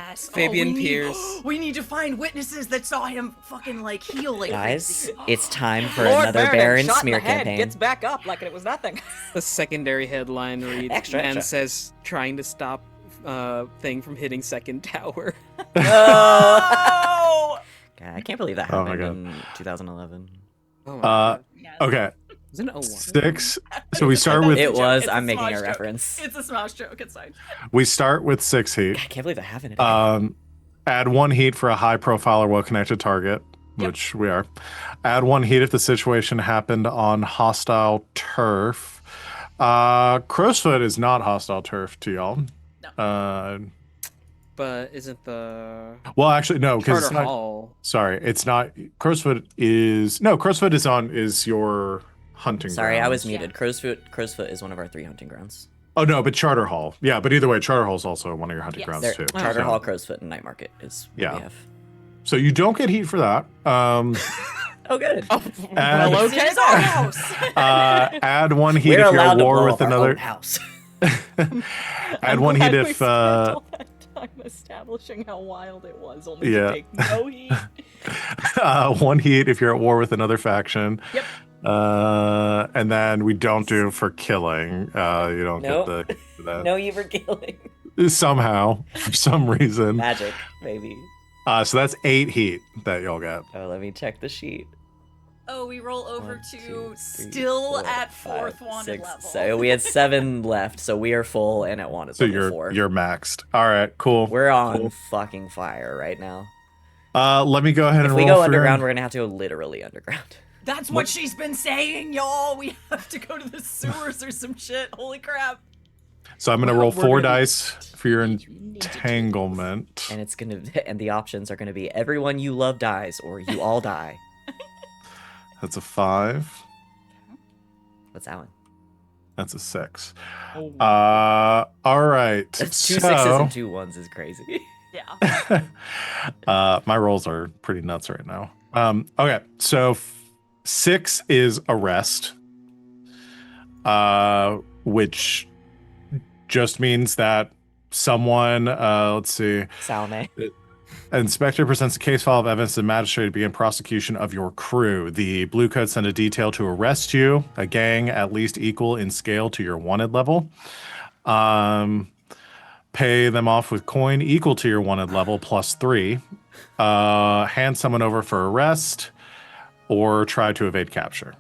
S3: Yes.
S4: Fabian
S3: we need-
S4: Pierce.
S3: we need to find witnesses that saw him fucking like heal like
S2: Guys,
S3: crazy.
S2: it's time for
S5: Lord
S2: another
S5: Baron,
S2: Baron
S5: shot in
S2: smear
S5: the head,
S2: campaign.
S5: gets back up like it was nothing.
S4: The secondary headline reads,
S2: Extra,
S4: man
S2: extra.
S4: says trying to stop thing from hitting second tower.
S3: Oh!
S2: God, I can't believe that
S1: Oh my
S2: happened
S1: God.
S2: in 2011.
S4: Oh my
S1: Uh,
S4: god.
S3: Yes.
S1: Okay,
S4: Isn't it 01?
S1: 6. So we start with
S2: It was.
S3: It's
S2: I'm making
S3: Smosh
S2: a
S3: joke.
S2: reference.
S3: It's a Smosh joke. It's fine.
S1: we start with 6 heat.
S2: I can't believe that happened.
S1: Add 1 heat for a high profile or well connected target, which we are. Add 1 heat if the situation happened on hostile turf. Crowsfoot is not hostile turf to y'all.
S3: No.
S4: But isn't the
S1: Well, actually, no, because
S4: Charter
S1: it's not.
S4: Hall?
S1: Sorry, it's not. Crowsfoot is your hunting.
S2: Sorry, I was
S1: grounds.
S2: muted. Crowsfoot is one of our 3 hunting grounds.
S1: Oh no, but Charter Hall. Yeah, but either way, Charter Hall is also one of your hunting
S3: Yes.
S1: grounds
S2: There,
S1: too.
S2: Charter
S1: So-
S2: Hall, Crowsfoot, and Night Market is what
S1: Yeah.
S2: we have.
S1: So you don't get heat for that.
S2: Oh, good.
S1: Add,
S3: It's his own house.
S1: add 1 heat
S2: We're
S1: if you're
S2: allowed
S1: at
S2: to
S1: war
S2: blow
S1: with
S2: up our
S1: another.
S2: own house.
S1: Add 1 heat
S5: Glad we
S1: if.
S5: spent all that time establishing how wild it was, only
S1: Yeah.
S5: to take no heat.
S1: 1 heat if you're at war with another faction.
S3: Yep.
S1: And then we don't do for killing. You don't
S2: Nope.
S1: get the for that.
S2: No, you were killing.
S1: Somehow, for some reason.
S2: Magic, maybe.
S1: So that's 8 heat that y'all get.
S2: Oh, let me check the sheet.
S3: Oh, we roll over
S2: 1,
S3: to
S2: 2, 3,
S3: still
S2: 4,
S3: at
S2: 5,
S3: 4th wanted
S2: 6,
S3: level.
S2: So we had 7 left, so we are full and at wanted
S1: So
S2: level 4.
S1: you're maxed. All right, cool.
S2: We're on
S1: Cool.
S2: fucking fire right now.
S1: Let me go ahead
S2: If
S1: and
S2: we
S1: roll
S2: go
S1: for
S2: underground, we're gonna have to go literally underground.
S3: That's what she's been saying, y'all. We have to go to the sewers or some shit. Holy crap.
S1: So I'm gonna roll
S4: We're
S1: 4
S4: gonna-
S1: dice for your entanglement.
S2: And it's gonna and the options are gonna be everyone you love dies or you all die.
S1: That's a 5.
S2: What's that one?
S1: That's a 6.
S5: Oh.
S1: All right.
S2: That's 2
S1: so,
S2: 6s and 2 1s is crazy.
S3: Yeah.
S1: my rolls are pretty nuts right now. Okay, so 6 is arrest, which just means that someone, let's see,
S2: Salome.
S1: inspector presents a case file of evidence to the magistrate to begin prosecution of your crew. The blue coats send a detail to arrest you, a gang at least equal in scale to your wanted level. Pay them off with coin equal to your wanted level plus 3. Hand someone over for arrest or try to evade capture.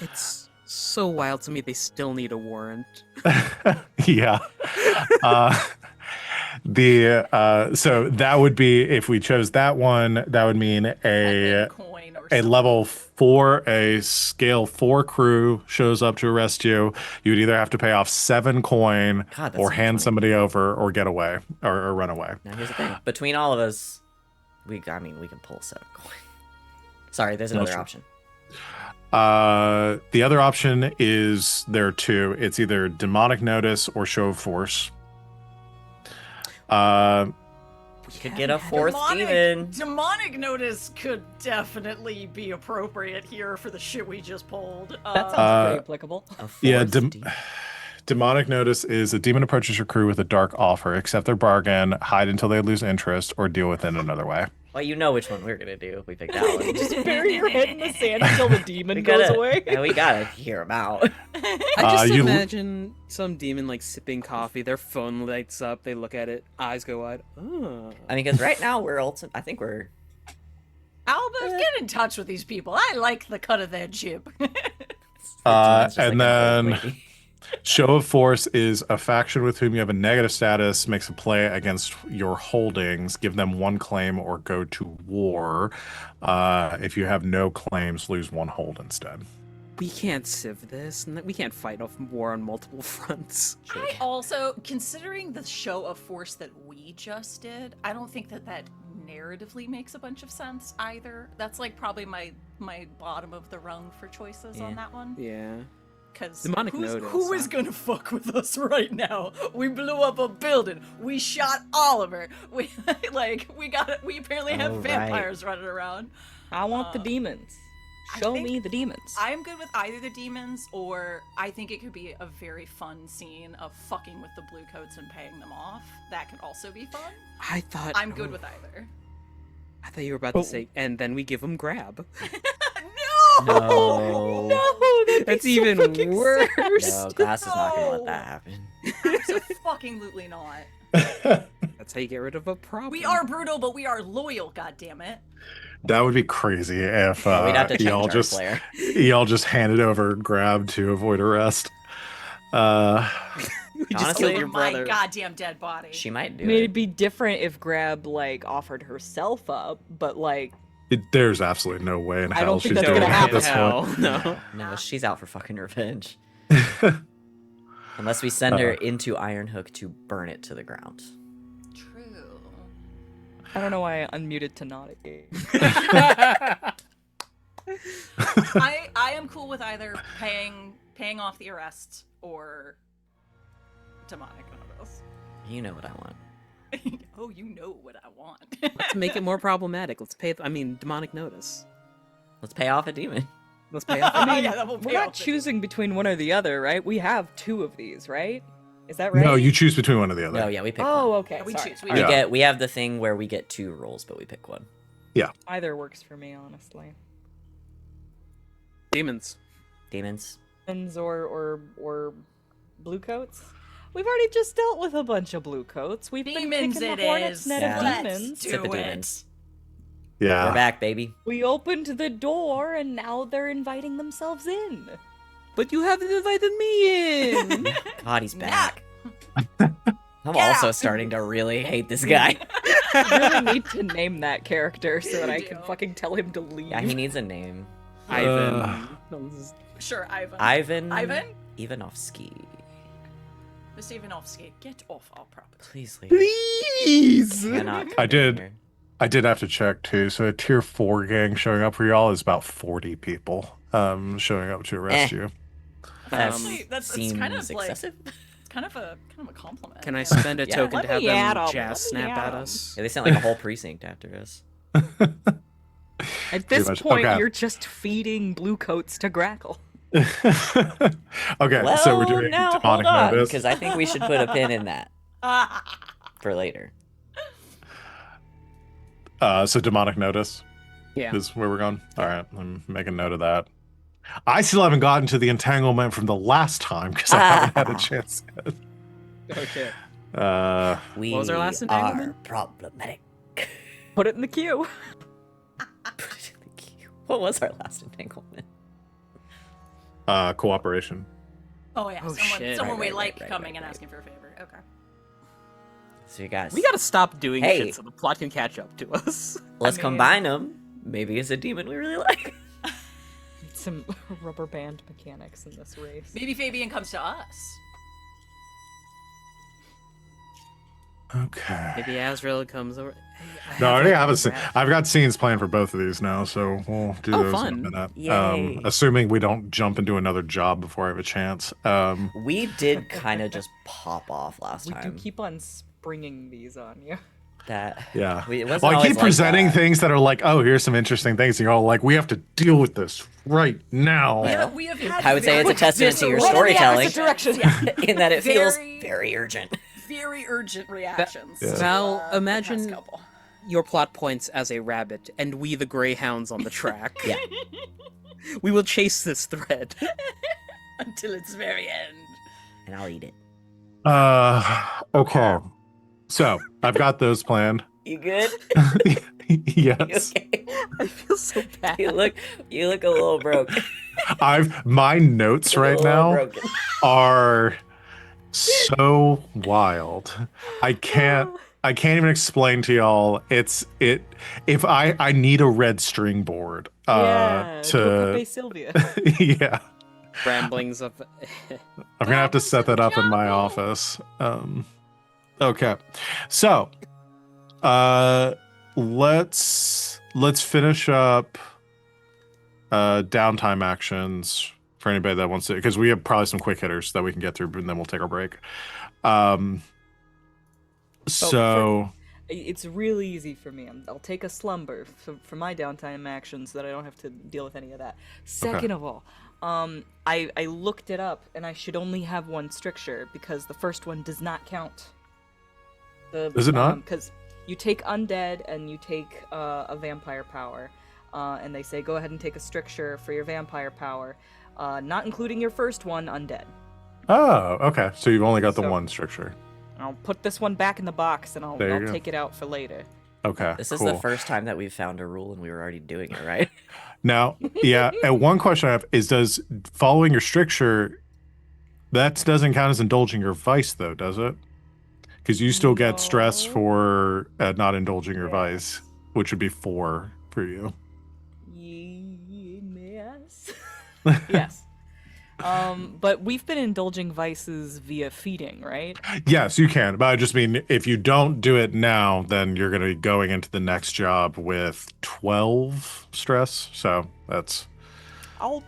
S4: It's so wild to me they still need a warrant.
S1: Yeah. So that would be, if we chose that one, that would mean a
S3: Coin or
S1: a
S3: something.
S1: level 4, a scale 4 crew shows up to arrest you. You would either have to pay off 7 coin
S2: God, that's
S1: or
S2: so
S1: hand
S2: funny.
S1: somebody over or get away or run away.
S2: Now here's the thing. Between all of us, we can pull 7 coin. Sorry, there's another
S1: sure.
S2: option.
S1: The other option is there are 2. It's either demonic notice or show of force.
S2: We could get a 4th demon.
S3: Demonic notice could definitely be appropriate here for the shit we just pulled.
S5: That sounds pretty applicable.
S2: A 4th
S1: Yeah,
S2: demon.
S1: demonic notice is a demon approaches your crew with a dark offer. Accept their bargain, hide until they lose interest, or deal with it another way.
S2: Well, you know which one we're gonna do if we pick that one.
S5: Just bury your head in the sand until the demon goes away.
S2: And we gotta hear him out.
S4: I just
S1: you-
S4: imagine some demon like sipping coffee, their phone lights up, they look at it, eyes go wide. Oh.
S2: I mean, because right now I think we're.
S3: Alba, get in touch with these people. I like the cut of their jib.
S2: It's just
S1: And
S2: like an old
S1: then
S2: lady.
S1: show of force is a faction with whom you have a negative status, makes a play against your holdings, give them 1 claim or go to war. If you have no claims, lose 1 hold instead.
S4: We can't sieve this. We can't fight off war on multiple fronts.
S3: I also, considering the show of force that we just did, I don't think that narratively makes a bunch of sense either. That's like probably my bottom of the rung for choices on
S2: Yeah.
S3: that one.
S4: Yeah.
S3: Because
S4: Demonic notice,
S3: who is
S4: huh?
S3: gonna fuck with us right now? We blew up a building. We shot Oliver. We we apparently have
S2: Oh, right.
S3: vampires running around.
S5: I want the demons. Show
S3: think
S5: me the demons.
S3: I'm good with either the demons, or I think it could be a very fun scene of fucking with the blue coats and paying them off. That could also be fun.
S4: I thought
S3: I'm good with either.
S4: I thought you were about to say, and then we give him grab.
S2: No.
S5: No, that'd be
S4: That's
S5: so
S4: even
S5: fucking
S4: worse.
S2: No, Glass is not gonna let that happen.
S3: Absolutely not.
S4: That's how you get rid of a problem.
S3: We are brutal, but we are loyal. God damn it!
S1: That would be crazy if
S2: Yeah, we'd have to change
S1: y'all
S2: our
S1: just
S2: player.
S1: y'all just handed over grab to avoid arrest.
S4: We just
S2: Honestly,
S4: killed your
S3: My
S4: brother.
S3: goddamn dead body.
S2: She might do
S5: I mean,
S2: it.
S5: it'd be different if Grab like offered herself up, but like
S1: There's absolutely no way in
S5: I
S1: hell
S5: don't think
S1: she's
S5: that's
S1: doing
S5: gonna
S1: it at
S5: happen.
S1: this point.
S4: No.
S2: No, she's out for fucking revenge. Unless we send her into Ironhook to burn it to the ground.
S3: True.
S5: I don't know why I unmuted Tanati.
S3: I am cool with either paying off the arrest or demonic notice.
S2: You know what I want.
S3: Oh, you know what I want.
S4: Let's make it more problematic. Let's pay. Demonic notice.
S2: Let's pay off a demon.
S4: Let's pay off.
S5: I mean,
S3: Yeah, that will
S5: we're
S3: pay
S5: not
S3: off the
S5: choosing between one or the other, right? We have 2 of these, right? Is that right?
S1: No, you choose between one or the other.
S2: No, yeah, we pick
S5: Oh,
S2: one.
S5: okay.
S3: Yeah, we
S5: sorry.
S3: choose.
S1: Yeah.
S2: We have the thing where we get 2 rolls, but we pick one.
S5: Either works for me, honestly.
S4: Demons.
S2: Demons.
S5: Demons or blue coats. We've already just dealt with a bunch of blue coats. We've been
S3: Demons
S5: kicking
S3: it
S5: the hornet's
S3: is.
S5: net
S2: Yeah.
S5: of
S3: Let's
S5: demons.
S3: do
S2: Sip of
S3: it.
S2: demons.
S1: Yeah.
S2: We're back, baby.
S5: We opened the door and now they're inviting themselves in.
S4: But you haven't invited me in.
S2: God, he's
S3: Nah.
S2: back. I'm
S3: Get
S2: also
S3: out.
S2: starting to really hate this guy.
S5: I really need to name that character so that I
S3: You
S5: can
S3: do.
S5: fucking tell him to leave.
S2: Yeah, he needs a name.
S4: Ivan.
S3: Sure, Ivan.
S2: Ivan Ivanovsky.
S3: Mr. Ivanovsky, get off our property.
S2: Please leave.
S4: Please.
S2: Cannot come
S1: I
S2: in
S1: did.
S2: here.
S1: I did have to check too. So a tier 4 gang showing up for y'all is about 40 people showing up to arrest
S2: Eh.
S1: you.
S2: That
S3: Actually, that's
S2: seems
S3: kind of like
S2: excessive.
S3: it's kind of a compliment.
S4: Can I
S3: Yeah.
S4: spend a
S2: Yeah.
S4: token
S5: Let
S4: to have
S5: me add
S4: them
S5: 'em,
S4: jazz
S5: let me
S4: snap
S5: add
S4: at
S5: 'em.
S4: us?
S2: Yeah, they sent like a whole precinct after us.
S5: At this
S1: much.
S5: point,
S1: Okay.
S5: you're just feeding blue coats to Grackle.
S1: Okay,
S2: Well,
S1: so we're doing
S2: now
S1: demonic
S2: hold on,
S1: notice.
S2: because I think we should put a pin in that for later.
S1: So demonic notice
S4: Yeah.
S1: is where we're going. All right, I'm making note of that. I still haven't gotten to the entanglement from the last time because I haven't had a chance yet.
S4: Okay.
S2: We
S4: was our last
S2: are
S4: entanglement?
S2: problematic.
S5: Put it in the queue.
S2: Put it in the queue. What was our last entanglement?
S1: Cooperation.
S3: Oh yeah,
S4: Oh,
S3: someone,
S4: shit.
S3: someone
S2: Right,
S3: we
S2: right,
S3: like
S2: right,
S3: coming
S2: right,
S3: and
S2: right.
S3: asking for a favor. Okay.
S2: So you guys,
S4: We gotta stop doing
S2: Hey.
S4: shit so the plot can catch up to us.
S2: let's
S5: I mean-
S2: combine them. Maybe it's a demon we really like.
S5: Some rubber band mechanics in this race.
S3: Maybe Fabian comes to us.
S1: Okay.
S4: Maybe Azrael comes over. Hey,
S1: No, I already have a
S4: like
S1: scene.
S4: rap.
S1: I've got scenes planned for both of these now, so we'll do
S4: Oh,
S1: those
S4: fun.
S1: in a minute.
S2: Yay.
S1: Assuming we don't jump into another job before I have a chance.
S2: We did kind of just pop off last
S5: We do
S2: time.
S5: keep on springing these on you.
S2: That
S1: Yeah.
S2: it wasn't
S1: Well, I
S2: always
S1: keep
S2: like
S1: presenting
S2: that.
S1: things that are like, oh, here's some interesting things. And you're all like, we have to deal with this right now.
S2: Well,
S3: we have had
S2: I would say it's a testament to your storytelling in that it feels
S3: Very-
S2: very urgent.
S3: very urgent reactions.
S1: Yeah.
S3: to,
S4: Val,
S3: the past
S4: imagine-
S3: couple.
S4: Your plot points as a rabbit, and we the greyhounds on the track.
S2: Yeah.
S4: We will chase this thread.
S3: Until its very end.
S2: And I'll eat it.
S1: Okay. So I've got those planned.
S2: You good? You
S1: Yes.
S2: okay?
S4: I feel so bad.
S2: You look a little broke.
S1: My notes
S2: You look
S1: right
S2: a little
S1: now
S2: broken.
S1: are so wild. I can't even explain to y'all. If I need a red string board
S5: yeah,
S1: to
S5: Cocope Sylvia.
S1: yeah.
S4: Ramblings of.
S1: I'm gonna have to set that up in my office. Okay. So let's finish up downtime actions for anybody that wants to, because we have probably some quick hitters that we can get through, and then we'll take our break. So
S5: It's really easy for me. I'll take a slumber for my downtime actions so that I don't have to deal with any of that. Second of all, I looked it up and I should only have one stricture because the first one does not count.
S1: Is it not?
S5: Because you take undead and you take a vampire power, and they say go ahead and take a stricture for your vampire power, not including your first one, undead.
S1: Oh, okay. So you've only got the
S5: So-
S1: one stricture.
S5: I'll put this one back in the box and I'll
S1: There you go.
S5: take it out for later.
S1: Okay,
S2: This is
S1: cool.
S2: the first time that we've found a rule and we were already doing it, right?
S1: Now, yeah, and one question I have is, does following your stricture, that doesn't count as indulging your vice, though, does it? Because you still get stress
S5: No.
S1: for not indulging your
S5: Yes.
S1: vice, which would be 4 for you.
S5: Yes. Yes. But we've been indulging vices via feeding, right?
S1: Yes, you can. But I just mean, if you don't do it now, then you're going to be going into the next job with 12 stress. So that's...
S5: I'll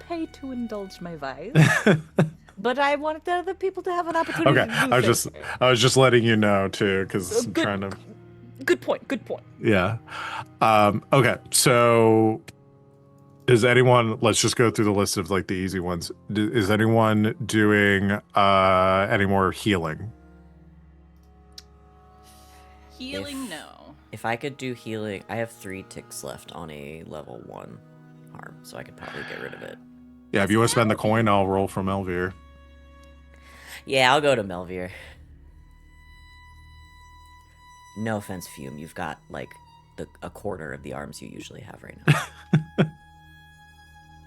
S5: pay to indulge my vice. But I wanted the other people to have an opportunity
S1: Okay,
S5: to do things.
S1: I was just letting you know, too, because I'm
S5: Good.
S1: trying to...
S5: Good point. Good point.
S1: Yeah. Okay, so... Is anyone, let's just go through the list of like the easy ones. Is anyone doing any more healing?
S3: Healing, no.
S2: If I could do healing, I have 3 ticks left on a level 1 harm, so I could probably get rid of it.
S1: Yeah, if you want to spend the coin, I'll roll from Elvir.
S2: Yeah, I'll go to Melvir. No offense, Fume. You've got like a quarter of the arms you usually have right now.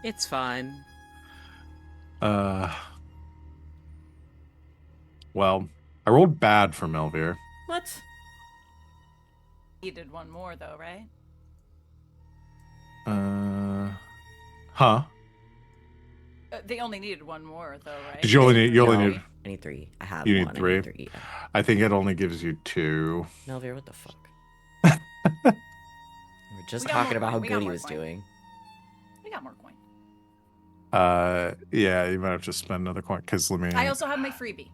S4: It's fine.
S1: Well, I rolled bad for Melvir.
S2: What?
S3: Needed one more though, right?
S1: Huh?
S3: They only needed one more though, right?
S1: Did you only need,
S2: No,
S1: need,
S2: I need 3. I have
S1: You need
S2: one. I
S1: 3?
S2: need 3. Yeah.
S1: I think it only gives you 2.
S2: Melvir, what the fuck? We were just
S3: We got
S2: talking
S3: more
S2: about how
S3: coin. We got
S2: good he
S3: more
S2: was
S3: coin.
S2: doing.
S3: We got more coin.
S1: Yeah, you might have to spend another coin, because let me...
S3: I also have my freebie,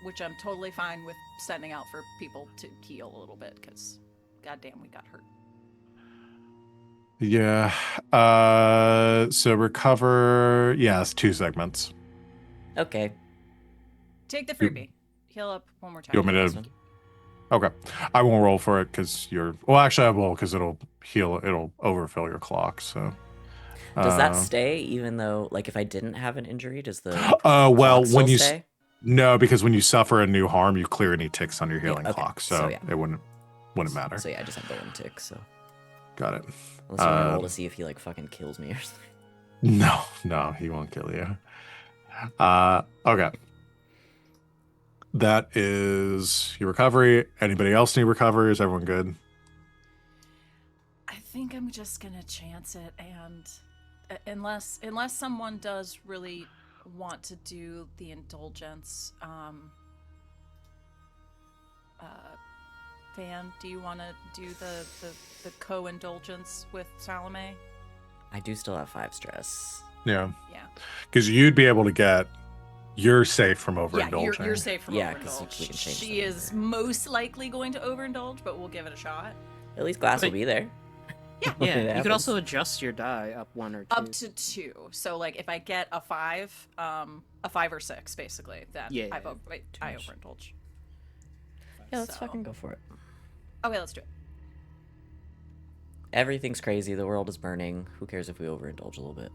S3: which I'm totally fine with sending out for people to heal a little bit, because goddamn, we got hurt.
S1: Yeah, so recover, yes, 2 segments.
S2: Okay.
S3: Take the freebie. Heal up one more time.
S1: You want me to...
S2: This one?
S1: Okay. I won't roll for it because you're... Well, actually, I will because it'll heal. It'll overfill your clock, so...
S2: Does that stay even though, like, if I didn't have an injury, does the
S1: well,
S2: clock still
S1: when you...
S2: stay?
S1: No, because when you suffer a new harm, you clear any ticks on your healing
S2: okay.
S1: clock,
S2: So,
S1: so
S2: yeah.
S1: it wouldn't matter.
S2: So yeah, I just have the 1 tick, so...
S1: Got it.
S2: Unless you want to roll to see if he, like, fucking kills me or something.
S1: No, he won't kill you. Okay. That is your recovery. Anybody else need recovery? Is everyone good?
S3: I think I'm just gonna chance it, and unless someone does really want to do the indulgence, Van, do you want to do the co-indulgence with Salome?
S2: I do still have 5 stress.
S1: Yeah.
S3: Yeah.
S1: Because you'd be able to get... You're safe from
S3: Yeah,
S1: overindulging.
S3: you're safe from
S2: Yeah, 'cause
S3: overindulge.
S2: we can change
S3: She
S2: the
S3: is
S2: number.
S3: most likely going to overindulge, but we'll give it a shot.
S2: At least Glass will
S4: But-
S2: be there.
S3: Yeah.
S2: When it
S4: Yeah, you could
S2: happens.
S4: also adjust your die up 1 or 2.
S3: Up to 2. So like if I get a 5 or 6 basically, then
S4: Yeah,
S3: I
S2: much.
S3: overindulge.
S2: Yeah, let's
S3: So-
S2: fucking go for it.
S3: Okay, let's do it.
S2: Everything's crazy. The world is burning. Who cares if we overindulge a little bit?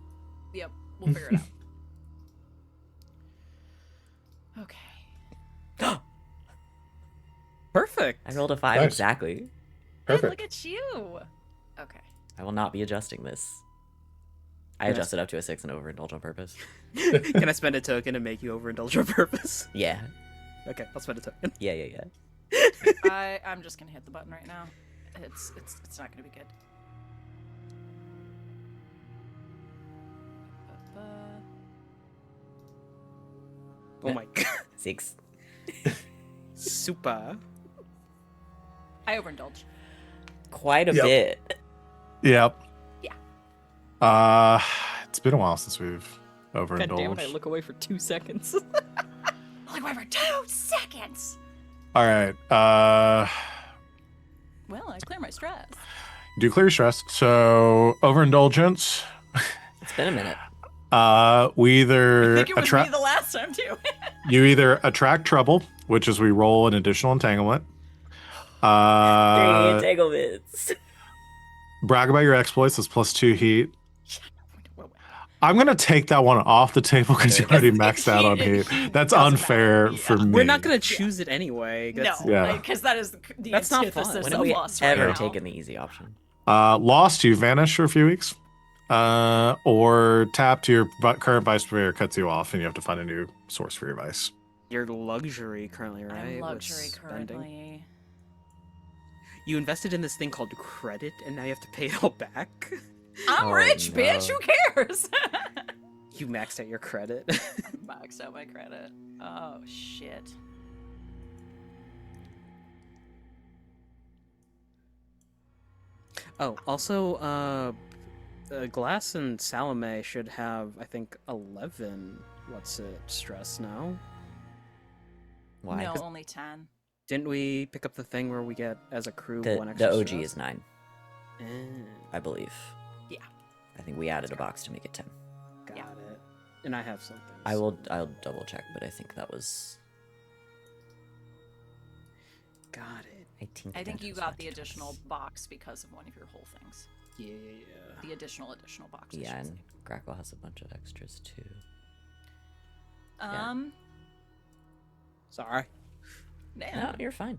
S3: Yep, we'll figure it out. Okay.
S4: Perfect.
S2: I rolled a 5
S1: Nice.
S2: exactly.
S3: Good, look at you. Okay.
S2: I will not be adjusting this. I
S4: Yes.
S2: adjusted up to a 6 and overindulge on purpose.
S4: Can I spend a token and make you overindulge on purpose?
S2: Yeah.
S4: Okay, I'll spend a token.
S2: Yeah.
S3: I'm just gonna hit the button right now. It's not gonna be good.
S4: Oh my god.
S2: 6.
S4: Super.
S3: I overindulge.
S2: Quite a
S1: Yep.
S2: bit.
S1: Yep.
S3: Yeah.
S1: It's been a while since we've
S5: God damn it, I
S1: overindulged.
S5: look away for 2 seconds.
S3: Like wait for 2 seconds.
S1: All right.
S3: Well, I clear my stress.
S1: Do clear stress. So overindulgence.
S2: It's been a minute.
S1: We
S3: I
S1: either
S3: think it was me
S1: attract
S3: the last time too.
S1: you either attract trouble, which is we roll an additional entanglement.
S2: 3
S1: Uh,
S2: entanglements.
S1: brag about your exploits. That's +2 heat. I'm gonna take that one off the table because you already maxed out on heat. That's
S3: doesn't
S1: unfair
S3: matter.
S1: for
S3: Yeah.
S1: me.
S4: We're not gonna choose it anyway.
S3: No,
S4: That's-
S1: Yeah.
S3: because that is the
S4: That's not
S3: antithesis
S4: fun.
S2: When
S3: of
S2: have we
S3: loss right
S2: ever
S3: now.
S2: taken the easy option?
S1: Lost, you vanish for a few weeks. Or tapped, your current vice player cuts you off, and you have to find a new source for your vice.
S4: Your luxury currently, right?
S3: I'm
S4: with
S3: luxury
S4: spending.
S3: currently.
S4: You invested in this thing called credit, and now you have to pay it all back.
S3: I'm
S2: Oh,
S3: rich,
S2: no.
S3: bitch. Who cares?
S4: You maxed out your credit.
S3: Maxed out my credit. Oh shit.
S4: Oh, also, Glass and Salome should have, I think, 11. What's it? Stress now?
S2: Why?
S3: No,
S2: 'Cause
S3: only 10.
S4: Didn't we pick up the thing where we get as a crew
S2: The,
S4: one extra
S2: the OG
S4: stress?
S2: is 9,
S4: Eh,
S2: I believe.
S3: Yeah.
S2: I think we added a box to make it 10.
S4: got
S3: Yeah.
S4: it. And I have something.
S2: I'll double check, but I think that was.
S4: Got it.
S3: I think you got the additional box because of one of your whole things.
S4: Yeah.
S3: The additional box. I
S2: Yeah,
S3: should
S2: and Grackle has a bunch of extras too.
S3: say.
S2: yeah.
S4: Sorry.
S2: No,
S3: Man,
S2: you're fine.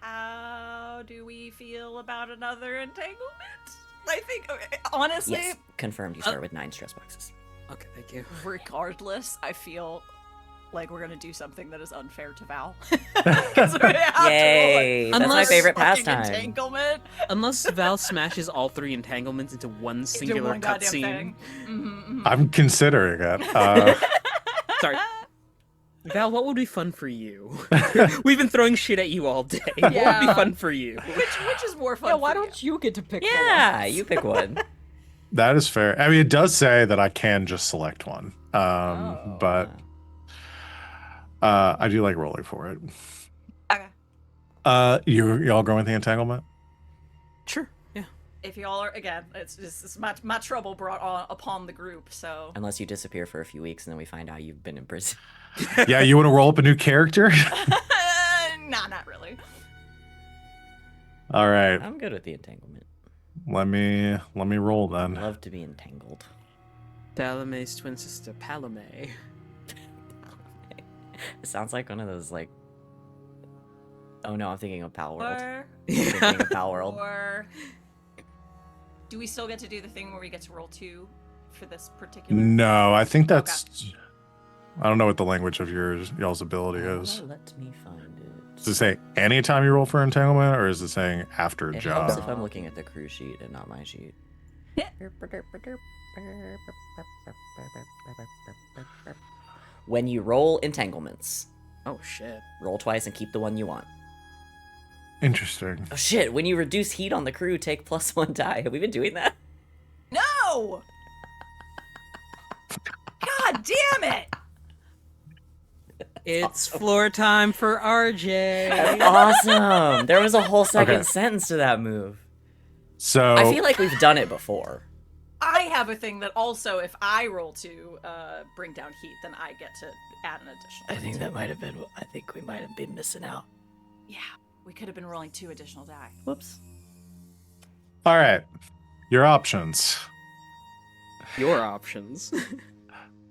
S3: how do we feel about another entanglement? I think, okay, honestly,
S2: Yes, confirmed. You start with 9 stress boxes.
S4: Okay, thank you.
S3: regardless, I feel like we're gonna do something that is unfair to Val. 'Cause we have to roll
S2: Yay! That's my
S4: Unless-
S2: favorite
S3: fucking
S2: pastime.
S3: entanglement
S4: Unless Val smashes all 3 entanglements into one
S3: into
S4: singular
S3: one goddamn
S4: cutscene.
S3: thing. Mhm, mhm.
S1: I'm considering it.
S4: Sorry. Val, what would be fun for you? We've been throwing shit at you all day. What would be
S3: Yeah.
S4: fun for you?
S3: Which is more fun?
S5: Yeah, why
S3: for
S5: don't you get to pick the
S2: Yeah,
S5: ones?
S2: you pick one.
S1: That is fair. I mean, it does say that I can just select one.
S3: Oh.
S1: But I do like rolling for it.
S3: Okay.
S1: Y'all going with the entanglement?
S4: Sure, yeah.
S3: If y'all are again, it's my trouble brought on upon the group. So
S2: Unless you disappear for a few weeks and then we find out you've been in prison.
S1: Yeah, you want to roll up a new character?
S3: nah, not really.
S1: All right,
S2: I'm good with the entanglement.
S1: let me roll then.
S2: Love to be entangled.
S4: Salome's twin sister, Palome.
S2: It sounds like one of those like. Oh no, I'm thinking of Pal World.
S3: Or,
S2: I'm thinking of Pal World.
S3: or do we still get to do the thing where we get to roll 2 for this particular?
S1: No, I think that's. I don't know what the language of y'all's ability is.
S2: Let me find it.
S1: Does it say anytime you roll for entanglement, or is it saying after
S2: It
S1: job?
S2: helps if I'm looking at the crew sheet and not my sheet.
S3: Yeah.
S2: When you roll entanglements,
S4: Oh shit.
S2: roll twice and keep the one you want.
S1: Interesting.
S2: Oh shit, when you reduce heat on the crew, take +1 die. Have we been doing that?
S3: No! God damn it!
S4: It's floor time for RJ.
S2: That's awesome! There was a whole second
S1: Okay.
S2: sentence to that move.
S1: So
S2: I feel like we've done it before.
S3: I have a thing that also, if I roll to bring down heat, then I get to add an additional.
S2: I think that might have been. I think we might have been missing out.
S3: Yeah, we could have been rolling 2 additional die.
S2: Whoops.
S1: all right, your options.
S4: Your options.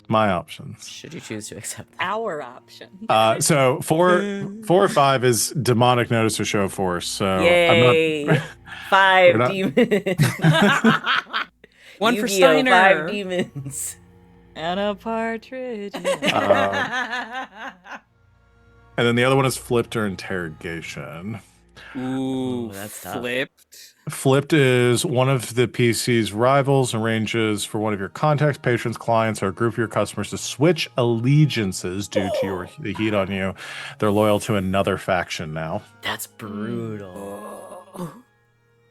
S1: My options.
S2: Should you choose to accept that?
S5: Our option.
S1: So four or 5 is demonic notice or show of force. So
S2: Yay!
S1: I'm not.
S2: 5
S1: We're not-
S2: demons.
S4: One for
S2: Yu-Gi-Oh!
S4: Steiner.
S2: 5 demons.
S5: And a partridge.
S1: And then the other one is flipped or interrogation.
S4: Ooh,
S2: that's tough.
S4: flipped.
S1: Flipped is one of the PC's rivals arranges for one of your contacts, patrons, clients, or a group of your customers to switch allegiances due to the heat on you. They're loyal to another faction now.
S2: That's brutal.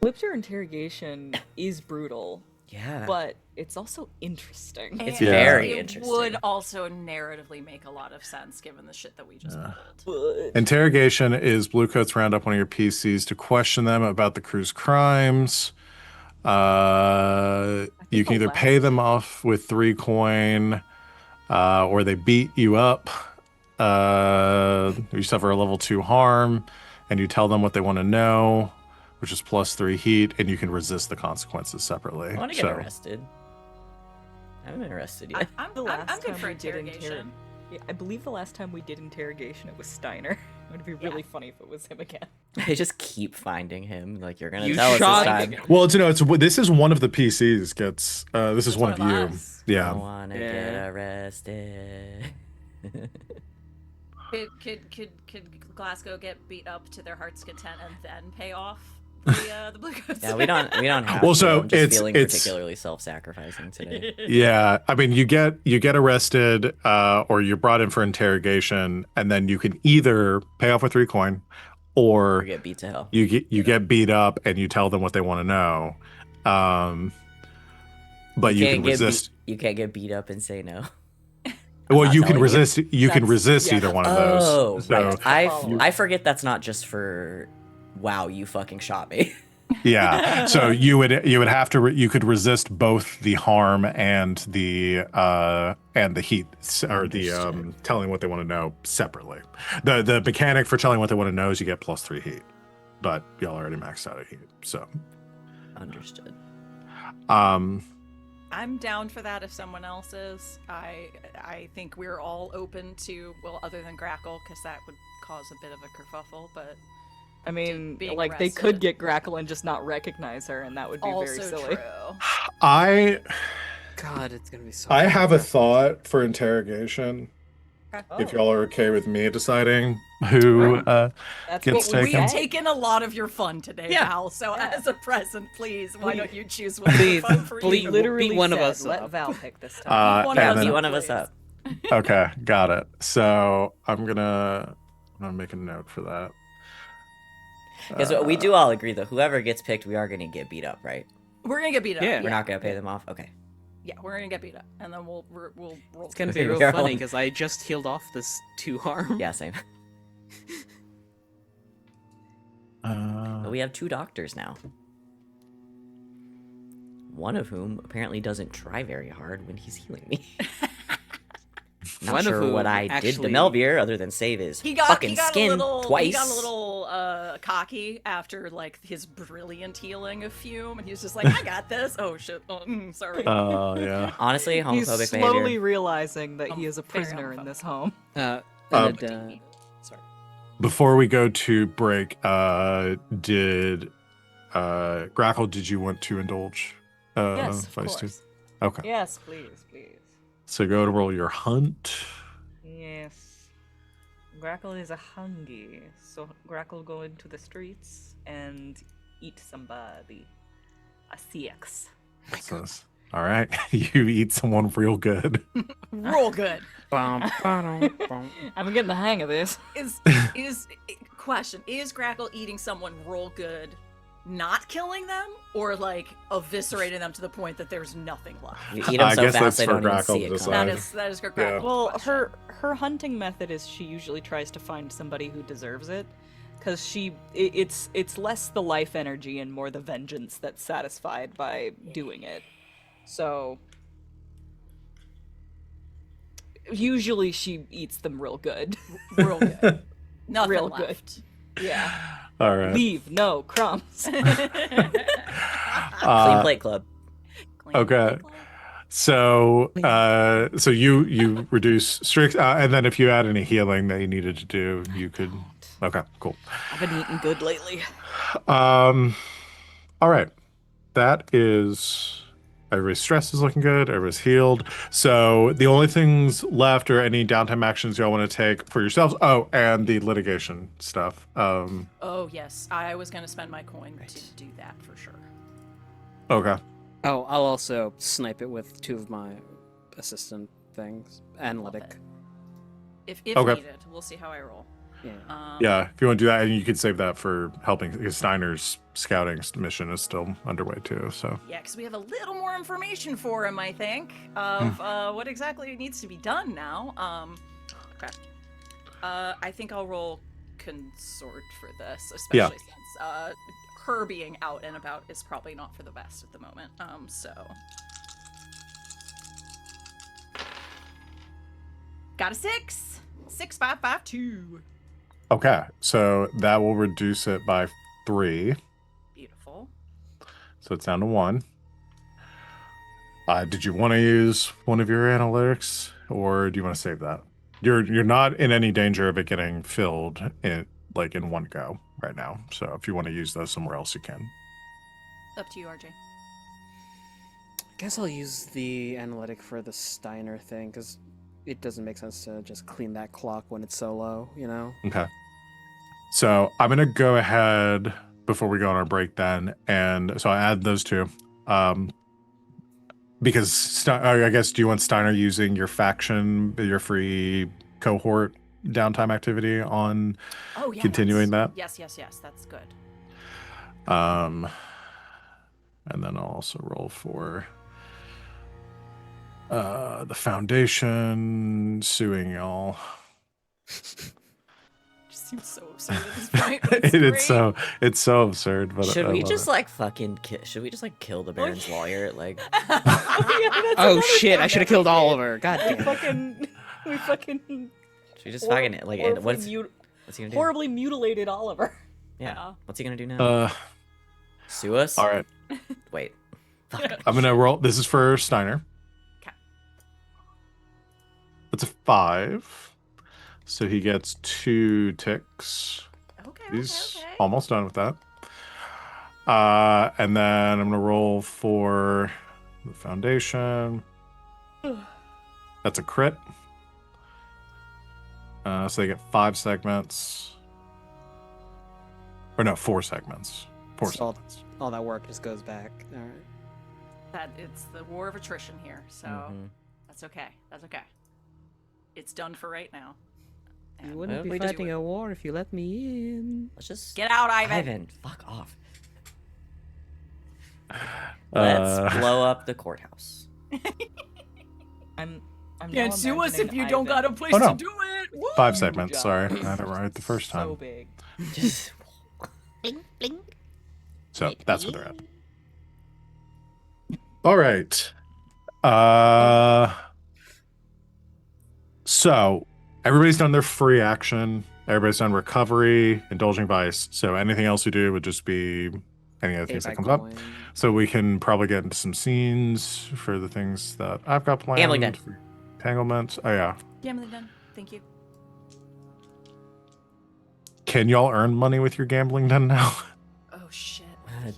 S5: Flipped or interrogation is brutal,
S2: Yeah.
S5: but it's also interesting.
S2: It's
S3: And
S2: very
S3: it
S2: interesting.
S3: would also narratively make a lot of sense given the shit that we just pulled.
S5: But
S1: Interrogation is Bluecoats round up one of your PCs to question them about the crew's crimes. You
S5: think
S1: can
S5: the
S1: either pay
S5: last-
S1: them off with 3 coin, or they beat you up. You suffer a level 2 harm, and you tell them what they want to know, which is +3 heat, and you can resist the consequences separately.
S2: I want to get arrested. I haven't been arrested yet.
S3: I'm
S5: the last
S3: good
S5: time
S3: for
S5: we did
S3: interrogation.
S5: Yeah, I believe the last time we did interrogation, it was Steiner. It would be really funny if it was him again.
S2: I just keep finding him. Like, you're gonna
S4: You
S2: tell us
S4: shot-
S2: this time.
S1: Well, this is one of the PCs gets. This is
S3: It's
S1: one
S3: one
S1: of
S3: of
S1: you.
S3: us.
S2: I
S1: Yeah.
S2: wanna
S4: Yeah.
S2: get arrested.
S3: Could Glasgow get beat up to their heart's content and then pay off the Bluecoats?
S2: Yeah, we don't have
S1: Well,
S2: to.
S1: so
S2: I'm just feeling
S1: it's-
S2: particularly self-sacrificing today.
S1: Yeah, I mean, you get arrested, or you're brought in for interrogation, and then you can either pay off with 3 coin,
S2: Or
S1: or
S2: get beat to hell.
S1: you get beat up, and you tell them what they want to know. But you can
S2: can't get
S1: resist.
S2: you can't get beat up and say no.
S1: Well,
S2: not
S1: you can
S2: telling you.
S1: resist. You can
S5: That's-
S1: resist
S5: yeah,
S1: either
S5: that's-
S1: one of
S2: Oh,
S1: those. So
S2: right.
S5: follow-up.
S2: I forget that's not just for. Wow, you fucking shot me.
S1: yeah, so you would have to you could resist both the harm and the heat, or the
S2: Understood.
S1: telling what they want to know separately. The mechanic for telling what they want to know is you get +3 heat, but y'all already maxed out at heat. So
S2: Understood.
S3: I'm down for that if someone else is. I think we're all open to, well, other than Grackle, because that would cause a bit of a kerfuffle, but
S5: I mean,
S3: being
S5: like, they could
S3: arrested.
S5: get Grackle and just not recognize her, and that would be
S3: also
S5: very silly.
S3: true.
S1: I
S4: God, it's gonna be so.
S1: I have a
S4: fun.
S1: thought for interrogation.
S5: Oh,
S1: If y'all are okay with me deciding who
S5: that's
S1: gets
S5: what we
S3: We've
S1: taken.
S5: said.
S3: taken a lot of your fun today,
S4: Yeah.
S3: Val, so
S5: Yeah.
S3: as a present, please, why
S5: We-
S3: don't you choose what's
S4: Please,
S3: fun for
S4: please,
S3: you?
S5: Literally
S4: beat one of
S5: said,
S4: us
S5: let
S4: up.
S5: Val pick this time.
S3: One
S2: Yeah,
S1: and
S2: beat
S1: then-
S2: one of us up.
S1: Okay, got it. So I'm gonna make a note for that.
S2: Because we do all agree that whoever gets picked, we are gonna get beat up, right?
S3: We're gonna get beat up.
S4: Yeah.
S2: We're not gonna pay them off. Okay.
S3: Yeah, we're gonna get beat up, and then we'll roll.
S4: It's gonna be real
S2: You're
S4: funny
S2: on-
S4: because I just healed off this 2 harm.
S2: Yeah, same. But we have 2 doctors now. One of whom apparently doesn't try very hard when he's healing me. Not
S4: One of
S2: sure what
S4: whom
S2: I did to
S4: actually-
S2: Melvier other than save his
S3: He got
S2: fucking skin
S3: a little.
S2: twice.
S3: He got a little cocky after like his brilliant healing of Fume, and he was just like, "I got this." Oh shit! Oh, sorry.
S1: Yeah.
S2: Honestly,
S5: He's
S2: homophobic
S5: slowly
S2: behavior.
S5: realizing that he is a
S3: Very
S5: prisoner in
S3: homophobic.
S5: this home.
S4: Sorry.
S1: Before we go to break, did Grackle? Did you want to indulge?
S5: Yes, of
S1: Vice
S5: course.
S1: Okay.
S5: Yes, please, please.
S1: So go to roll your hunt.
S5: Yes. Grackle is a hungry, so Grackle go into the streets and eat somebody. A CX.
S1: All right, you eat someone real good.
S3: Roll good.
S4: Bum, ba-dum, bum.
S5: I'm getting the hang of this.
S3: Is question? Is Grackle eating someone roll good, not killing them, or like eviscerating them to the point that there's nothing left?
S2: You eat them
S1: I
S2: so
S1: guess
S2: fast
S1: that's
S2: they
S1: for
S2: don't even
S1: Grackle
S2: see
S1: to
S2: it
S1: decide.
S2: coming.
S3: That is Grackle's
S1: Yeah.
S5: Well,
S3: question.
S5: her hunting method is she usually tries to find somebody who deserves it, because it's less the life energy and more the vengeance that's satisfied by doing it. So usually she eats them real good.
S3: real good. Nothing
S5: Real good.
S3: left.
S5: Yeah.
S1: All right.
S5: Leave, no crumbs.
S2: Clean
S1: Uh,
S2: plate club.
S3: Clean
S1: Okay.
S3: plate.
S1: So, so you reduce strict, and then if you add any healing that you needed to do, you could. Okay, cool.
S5: I've been eating good lately.
S1: All right, that is. Everybody's stress is looking good. Everybody's healed. So the only things left are any downtime actions y'all want to take for yourselves. Oh, and the litigation stuff.
S3: Oh yes, I was gonna spend my coin to do that for sure.
S1: Okay.
S4: Oh, I'll also snipe it with 2 of my assistant things.
S3: Love
S4: Analytic.
S3: it. If
S1: Okay.
S3: needed, we'll see how I roll.
S1: Yeah, if you want to do that, and you could save that for helping, because Steiner's scouting mission is still underway too. So
S3: Yeah, because we have a little more information for him, I think, of what exactly needs to be done now. Okay. I think I'll roll consort for this, especially since her being out and about is probably not for the best at the moment. So got a 6. 6552.
S1: okay, so that will reduce it by 3.
S3: Beautiful.
S1: So it's down to 1. Did you want to use one of your analytics, or do you want to save that? You're not in any danger of it getting filled in one go right now. So if you want to use those somewhere else, you can.
S3: Up to you, RJ.
S4: Guess I'll use the analytic for the Steiner thing, because it doesn't make sense to just clean that clock when it's so low, you know?
S1: Okay. So I'm gonna go ahead before we go on our break then, and so I add those two. Because I guess, do you want Steiner using your faction, your free cohort downtime activity on continuing that?
S3: Yes, that's good.
S1: And then I'll also roll for the Foundation suing y'all.
S3: Just seems so absurd at this point. But
S1: it's so absurd. But
S2: Should
S1: I
S2: we
S1: love
S2: just
S1: it.
S2: like fucking should we just like kill the Baron's lawyer? Like,
S4: Oh shit, I should have killed Oliver. God
S5: We
S4: damn.
S5: we fucking
S2: should we just fucking like what's he gonna do?
S5: horribly mutilated Oliver.
S2: Yeah. What's he gonna do now? Sue us?
S1: All right.
S2: Wait. Fuck.
S1: I'm gonna roll. This is for Steiner.
S3: Okay.
S1: That's a 5. So he gets 2 ticks.
S3: Okay.
S1: He's almost done with that. And then I'm gonna roll for the Foundation. That's a crit. So they get 5 segments. Or no, 4 segments. 4
S4: So
S1: segments.
S4: all that work just goes back. All right.
S3: That it's the war of attrition here, so that's okay. That's okay. It's done for right now.
S4: You
S3: And
S4: wouldn't
S2: we
S4: be
S2: just-
S4: fighting a war if you let me in.
S2: Let's just
S3: get out, Ivan.
S2: Ivan, fuck off. Let's blow up the courthouse.
S5: I'm
S3: Can't
S5: now
S3: sue us if
S5: imagining
S3: you don't got a
S5: Ivan
S3: place
S1: Oh, no.
S3: to do it. Woo!
S1: 5 segments.
S5: job.
S1: Sorry, I had it right the first time.
S5: so big.
S2: Just bling bling.
S1: So that's where they're at. All right. So everybody's done their free action. Everybody's done recovery, indulging vice. So anything else we do would just be any other things that comes up. So we can probably get into some scenes for the things that I've got planned.
S2: Gambling den.
S1: Entanglements. Oh yeah.
S3: Gambling done. Thank you.
S2: Can
S1: y'all earn money with your gambling den now?
S3: Oh shit.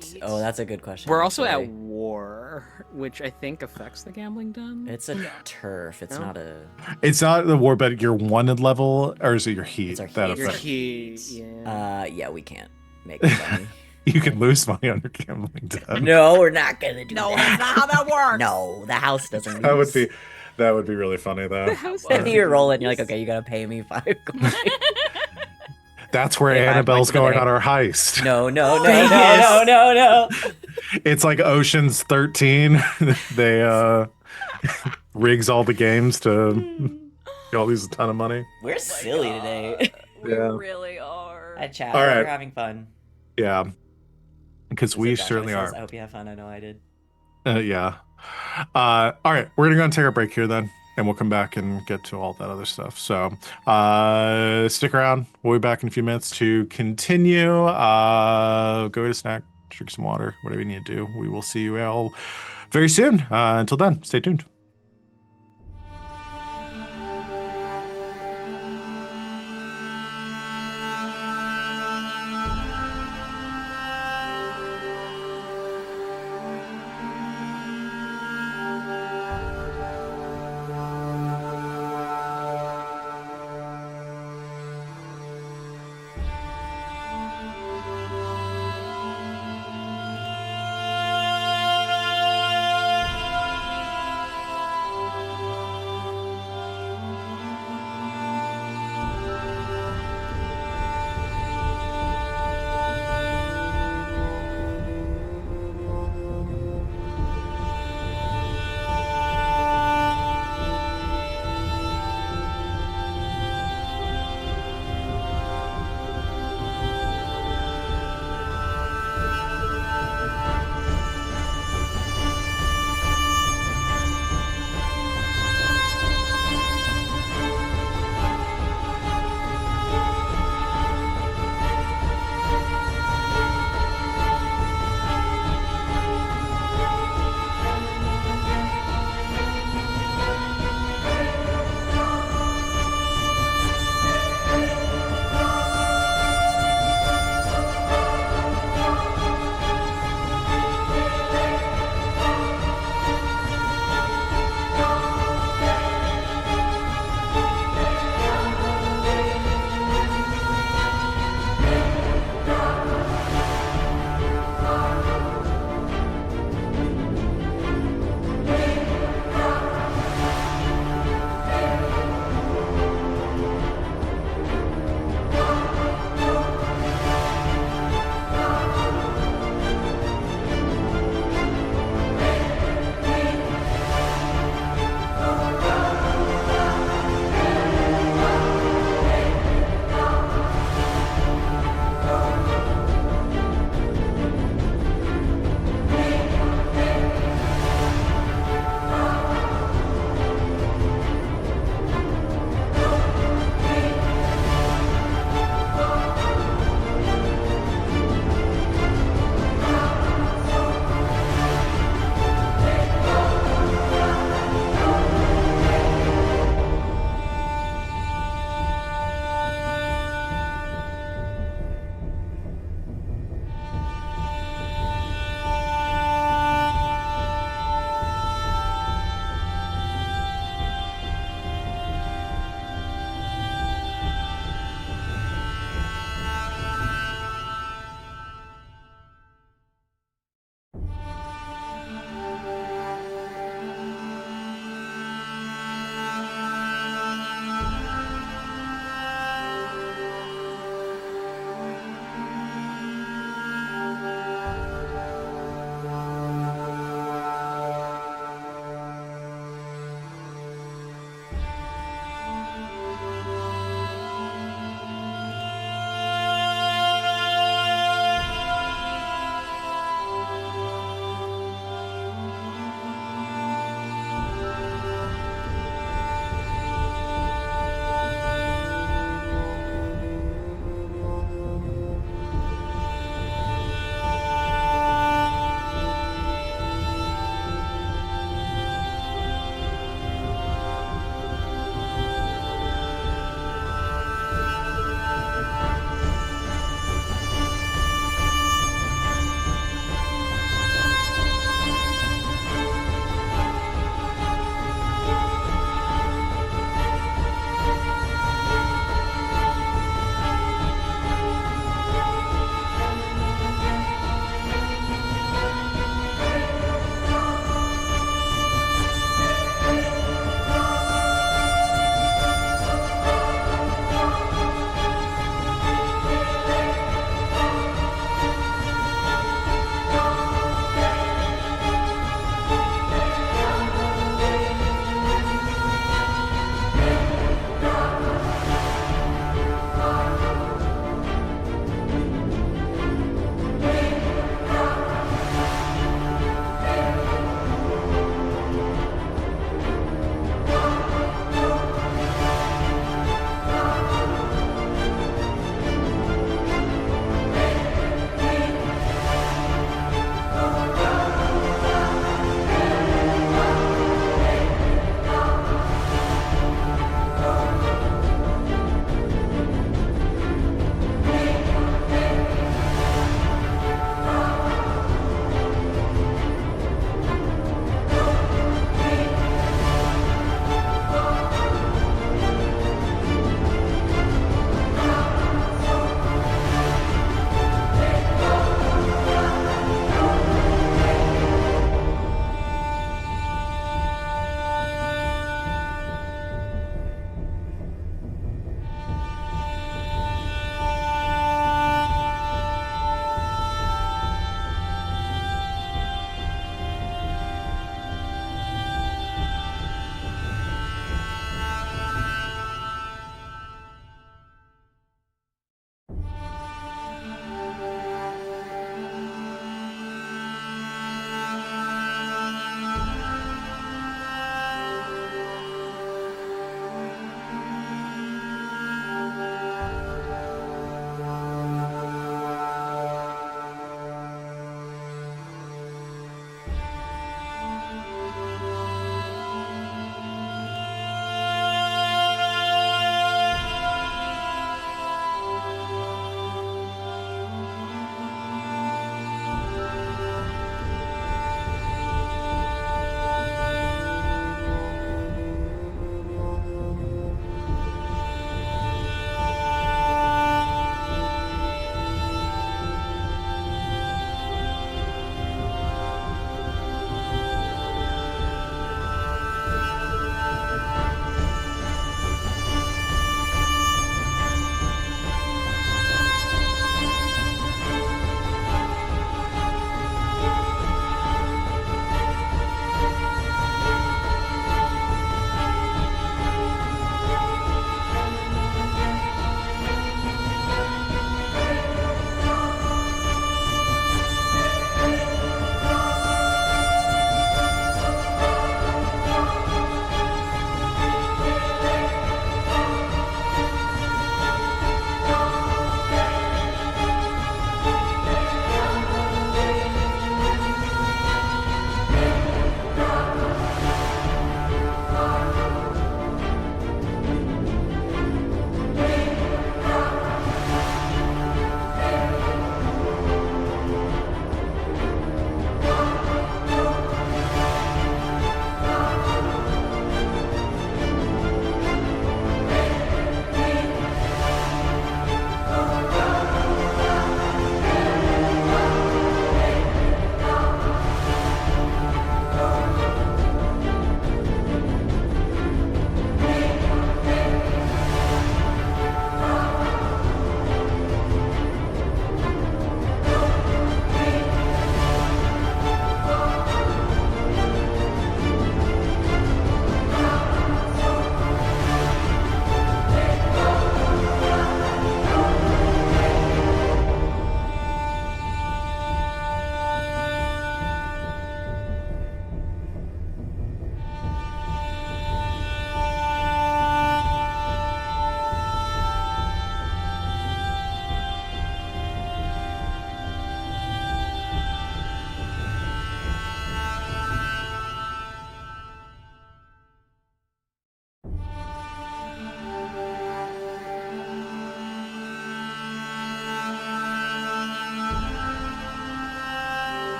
S3: Pete.
S2: Oh, that's a good question.
S4: We're also
S2: actually.
S4: at war, which I think affects the gambling den.
S2: It's a turf. It's
S4: No?
S2: not a.
S1: It's not the war, but your wanted level, or is it your heat?
S2: It's our
S1: that
S2: heat.
S4: Your
S1: affects-
S4: key, yeah.
S2: Yeah, we can't make money.
S1: You can lose money on your gambling den.
S2: No, we're not gonna do
S3: No,
S2: that.
S3: that's not how that works.
S2: No, the house doesn't.
S1: That would
S2: lose.
S1: be that would be really funny though.
S2: If you roll it, and you're like, okay, you gotta pay me 5 coins.
S1: That's where
S2: If I
S1: Annabelle's
S2: went
S1: going
S2: to
S1: on her heist.
S2: No. No.
S1: It's like Ocean's 13. They rigs all the games to y'all lose a ton of money.
S2: We're silly today.
S3: We
S1: Yeah.
S3: really are.
S2: At chat,
S1: All right.
S2: we're having fun.
S1: Yeah. Because
S2: So
S1: we
S2: Joshua
S1: certainly
S2: says,
S1: are.
S2: I hope you have fun. I know I did.
S1: Yeah. All right, we're gonna go and take our break here then, and we'll come back and get to all that other stuff. So stick around. We'll be back in a few minutes to continue. Go get a snack, drink some water, whatever you need to do. We will see you all very soon. Until then, stay tuned.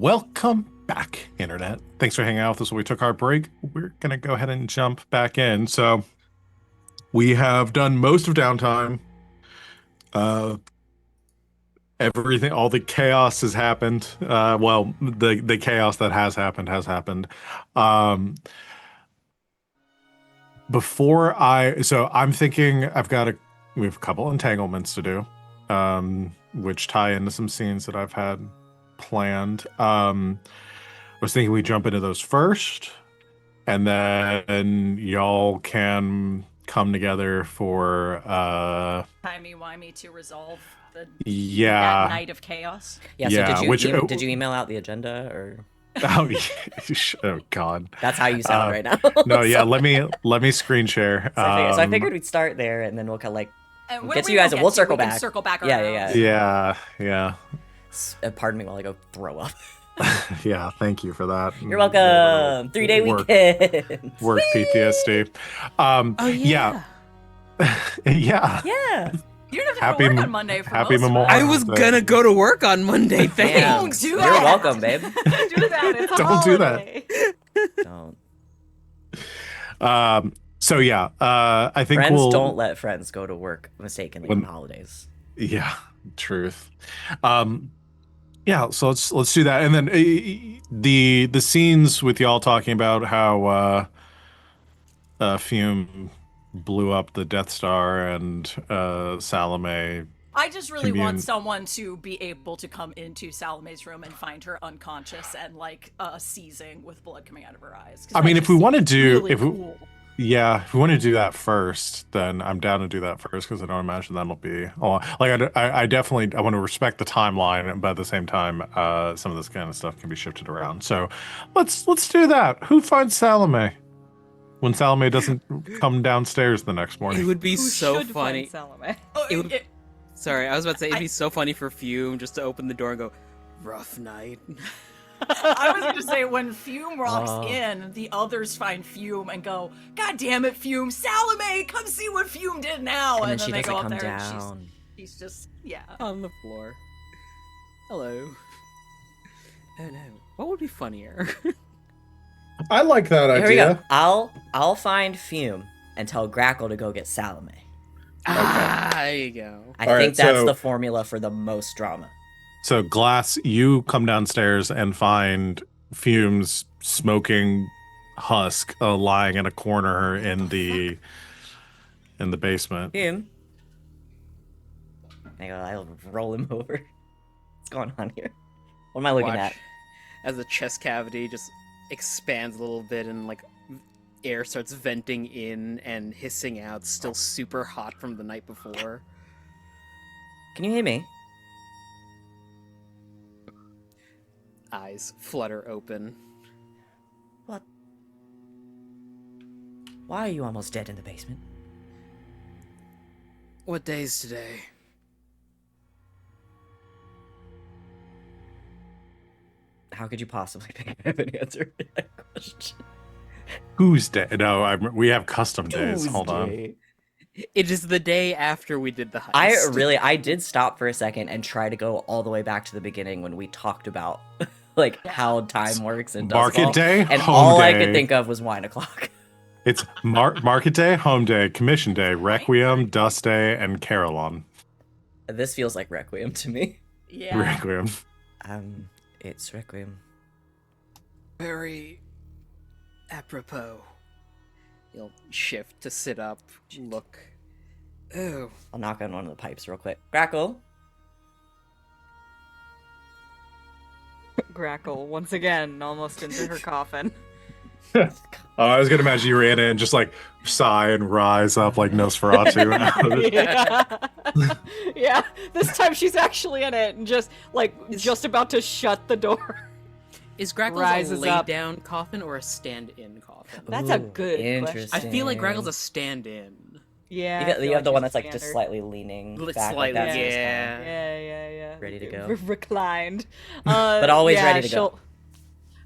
S1: welcome back, Internet. Thanks for hanging out with us while we took our break. We're going to go ahead and jump back in. So we have done most of downtime. Everything, all the chaos has happened. Well, the chaos that has happened has happened. Um, so I'm thinking we have a couple entanglements to do, which tie into some scenes that I've had planned. I was thinking we jump into those first, and then y'all can come together for
S3: Timey-wimey to resolve that
S1: yeah.
S3: night of chaos.
S2: Yeah, so
S1: Yeah,
S2: did you email out the agenda or
S1: Oh, oh God.
S2: that's how you sound right now?
S1: No, yeah,
S2: So-
S1: let me screen share.
S2: I figured we'd start there and then we'll kind of like
S3: And
S2: We'll get to you guys and we'll circle back.
S3: Circle back
S2: Yeah,
S3: around.
S1: Yeah.
S2: pardon me while I go throw up.
S1: Yeah, thank you for that.
S2: You're welcome. 3-day
S1: Work-
S2: weekend.
S1: Work PTSD.
S4: Oh
S1: Yeah. Yeah.
S2: Yeah.
S3: You don't have to
S1: Happy
S3: go to work
S1: m-
S3: on Monday for
S1: happy
S3: most of
S1: Memorial
S3: us.
S4: I was gonna go to work on Monday.
S2: Damn.
S4: Thanks.
S3: do
S2: You're
S3: that.
S2: welcome, babe.
S5: Don't do that. It's a
S1: Don't do that.
S5: holiday.
S2: Don't.
S1: So yeah, I think
S2: Friends
S1: we'll
S2: don't let friends go to work mistakenly on holidays.
S1: Yeah, truth. Yeah, so let's do that, and then the scenes with y'all talking about how Fume blew up the Death Star and Salome.
S3: I just really
S1: Can
S3: want
S1: be-
S3: someone to be able to come into Salome's room and find her unconscious and like seizing with blood coming out of her eyes. 'Cause
S1: I
S3: that
S1: mean, if
S3: just
S1: we want to
S3: seems
S1: do
S3: really cool.
S1: if we want to do that first, then I'm down to do that first because I don't imagine that'll be I definitely I want to respect the timeline, but at the same time, some of this kind of stuff can be shifted around. So let's do that. Who finds Salome when Salome doesn't come downstairs the next
S4: It
S1: morning?
S4: would be
S5: Who
S4: so
S5: should
S4: funny.
S5: find Salome?
S3: Oh,
S4: It would- Sorry, I was about to say it'd
S3: I-
S4: be so funny for Fume just to open the door and go, "Rough night."
S3: I was gonna say when Fume walks
S2: Oh.
S3: in, the others find Fume and go, "God damn it, Fume! Salome, come see what Fume did now!"
S2: And then she
S3: they
S2: doesn't
S3: go up
S2: come
S3: there and
S2: down.
S3: she's just
S4: On the floor. Hello. Oh no. What would be funnier?
S1: I like that
S2: Here we go. I'll find Fume and tell Grackle to go get Salome.
S4: There you go.
S2: I
S1: All right,
S2: think that's
S1: so-
S2: the formula for the most drama.
S1: So Glass, you come downstairs and find Fume's smoking husk lying in a corner in the basement.
S2: Fume. I'll roll him over. What's going on here? What am I looking
S4: Watch
S2: at?
S4: as the chest cavity just expands a little bit and like air starts venting in and hissing out, still super hot from the night before.
S2: Can you hear me?
S4: Eyes flutter open.
S2: What? Why are you almost dead in the basement?
S4: What day is today?
S2: How could you possibly have an answer to that question?
S1: Tuesday. No, we have custom days. Hold on.
S2: Tuesday.
S4: It is the day after we did the heist.
S2: I did stop for a second and try to go all the way back to the beginning when we talked about like how time works and
S1: Market day,
S2: and
S1: home
S2: all I
S1: day.
S2: could think of was wine o'clock.
S1: It's market day, home day, commission day, requiem, dust day, and carillon.
S2: This feels like Requiem to me.
S3: yeah.
S1: Requiem.
S2: It's Requiem.
S4: Very apropos. You'll shift to sit up, look. Oh,
S2: I'll knock on one of the pipes real quick. Grackle.
S5: Grackle once again, almost into her coffin.
S1: I was gonna imagine you ran in, just like sigh and rise up like Nosferatu.
S5: Yeah. Yeah. This time she's actually in it and just just about to shut the door.
S4: is Grackle's a
S5: Rises up.
S4: lay-down coffin or a stand-in coffin?
S5: That's a
S2: Ooh,
S5: good
S2: interesting.
S5: question.
S4: I feel like Grackle's a stand-in.
S5: Yeah. I
S2: You
S5: feel
S2: have the
S5: she's
S2: one
S5: a
S2: that's like just
S5: standard.
S2: slightly leaning
S4: Like
S2: back,
S4: slightly,
S2: like that's just
S4: yeah.
S2: kinda-
S5: Yeah.
S2: Ready to go.
S5: Reclined.
S2: But always
S5: yeah,
S2: ready to go.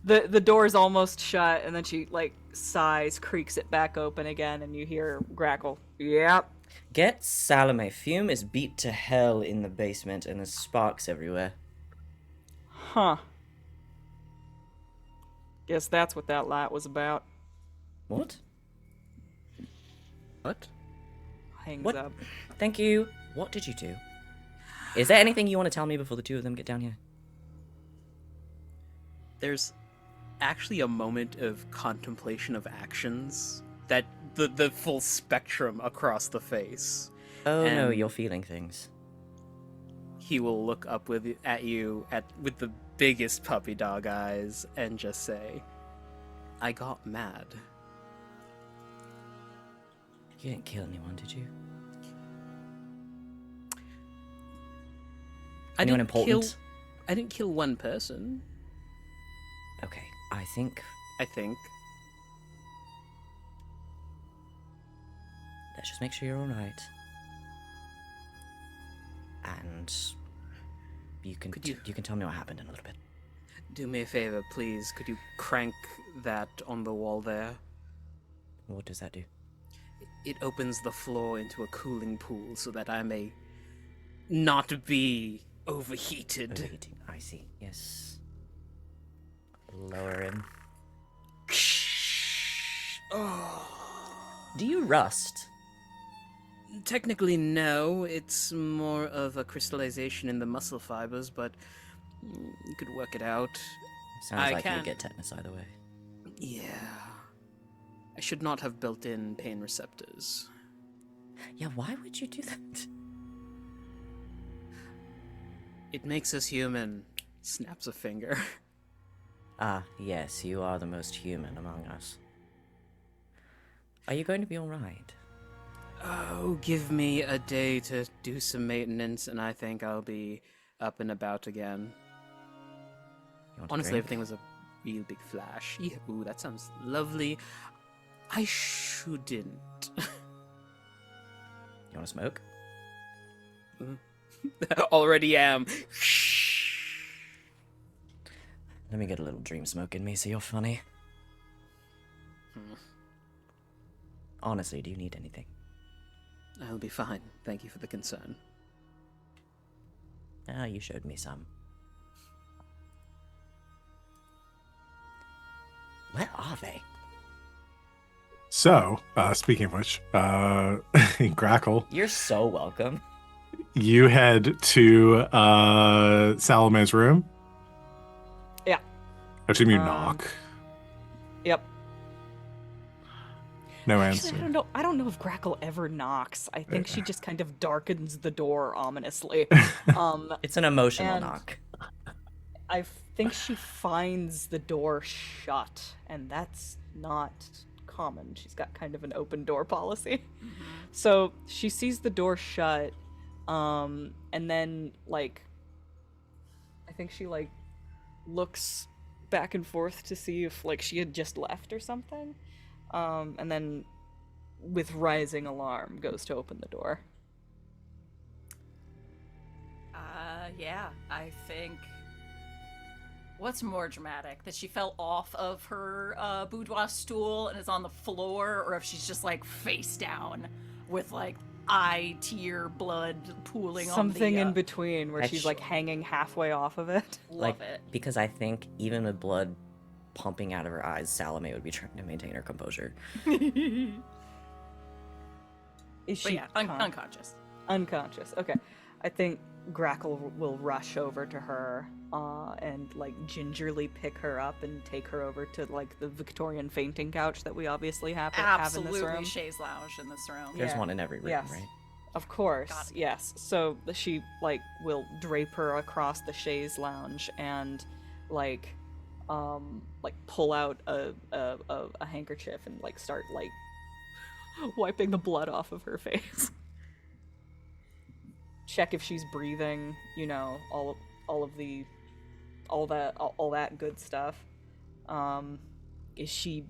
S5: The door's almost shut, and then she sighs, creaks it back open again, and you hear Grackle. Yep.
S2: Get Salome. Fume is beat to hell in the basement and there's sparks everywhere.
S5: Huh. Guess that's what that light was about.
S2: What?
S4: What?
S5: Hangs
S2: What?
S5: up.
S2: Thank you. What did you do? Is there anything you want to tell me before the two of them get down here?
S4: There's actually a moment of contemplation of actions that the full spectrum across the face.
S2: Oh no,
S4: And
S2: you're feeling things.
S4: he will look up at you with the biggest puppy dog eyes and just say, "I got mad."
S2: You didn't kill anyone, did you? Anyone important?
S4: I didn't kill one person.
S2: Okay, I think
S4: I think.
S2: let's just make sure you're all right. And you can
S4: Could you-
S2: you can tell me what happened in a little bit.
S4: Do me a favor, please. Could you crank that on the wall there?
S2: What does that do?
S4: It opens the floor into a cooling pool so that I may not be overheated.
S2: Overheating. I see. Yes. Lower him. Do you rust?
S4: Technically, no. It's more of a crystallization in the muscle fibers, but you could work it out.
S2: Sounds
S4: I
S2: like you
S4: can-
S2: would get tetanus either way.
S4: Yeah. I should not have built in pain receptors.
S2: Yeah, why would you do that?
S4: It makes us human. Snaps a finger.
S2: Ah, yes, you are the most human among us. Are you going to be alright?
S4: Oh, give me a day to do some maintenance, and I think I'll be up and about again.
S2: You want a
S4: Honestly,
S2: drink?
S4: everything was a real big flash. Yeah, ooh, that sounds lovely. I shouldn't.
S2: You want to smoke?
S4: Already am.
S2: Let me get a little dream smoke in me so you're funny. Honestly, do you need anything?
S4: I'll be fine. Thank you for the concern.
S2: Ah, you showed me some. Where are they?
S1: So, speaking of which, Grackle,
S2: You're so welcome.
S1: you head to Salome's room.
S5: Yeah.
S1: I assume you
S5: Um,
S1: knock.
S5: Yep.
S1: No
S5: Actually,
S1: answer.
S5: I don't know if Grackle ever knocks. I think she just kind of darkens the door ominously.
S2: It's an emotional
S5: And-
S2: knock.
S5: I think she finds the door shut, and that's not common. She's got kind of an open door policy. So she sees the door shut, and then like I think she like looks back and forth to see if like she had just left or something. And then with rising alarm goes to open the door.
S3: Yeah, I think. What's more dramatic? That she fell off of her boudoir stool and is on the floor, or if she's just like face down with like eye tear blood pooling
S5: Something
S3: on the,
S5: in between where she's like hanging halfway off of it.
S3: Love it.
S2: Because I think even with blood pumping out of her eyes, Salome would be trying to maintain her composure.
S5: Is
S3: But
S5: she
S3: yeah, unconscious.
S5: unconscious? Okay. I think Grackle will rush over to her and like gingerly pick her up and take her over to like the Victorian fainting couch that we obviously have in this
S3: Absolutely
S5: room.
S3: chaise lounge in this room.
S2: There's
S5: Yeah.
S2: one in every room,
S5: Yes.
S2: right?
S5: Of course,
S3: Got it.
S5: yes. So she like will drape her across the chaise lounge and like pull out a handkerchief and like start like wiping the blood off of her face. Check if she's breathing, you know, all that good stuff. Is she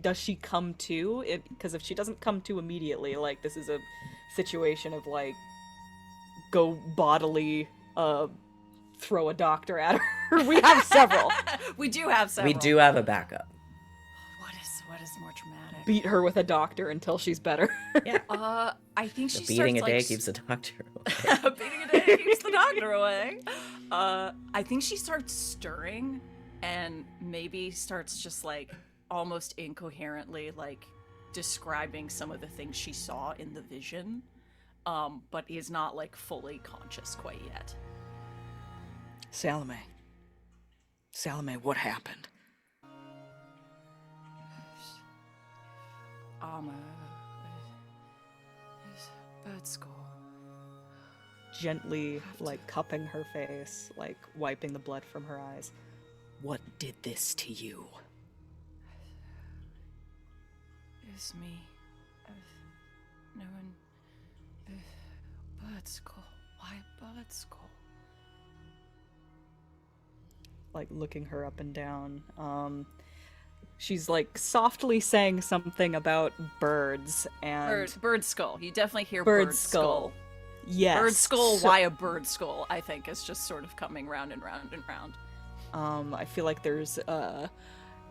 S5: does she come to it? Because if she doesn't come to immediately, like this is a situation of like go bodily throw a doctor at her. We have several.
S3: We do have several.
S2: We do have a backup.
S3: What is more dramatic?
S5: Beat her with a doctor until she's better.
S3: I think she
S2: The beating a
S3: starts,
S2: day
S3: like,
S2: keeps the doctor away.
S3: beating a day keeps the doctor away. I think she starts stirring and maybe starts just like almost incoherently like describing some of the things she saw in the vision, but is not like fully conscious quite yet.
S5: Salome. Salome, what happened?
S3: Bird skull.
S5: Gently, like, cupping her face, like, wiping the blood from her eyes. What did this to you?
S3: It's me. No one. Bird skull. Why bird skull?
S5: Like, looking her up and down. She's, like, softly saying something about birds, and...
S3: Bird skull. You definitely hear
S5: Bird skull. Yes.
S3: Bird skull, why a bird skull, I think, is just sort of coming round and round and round.
S5: I feel like there's a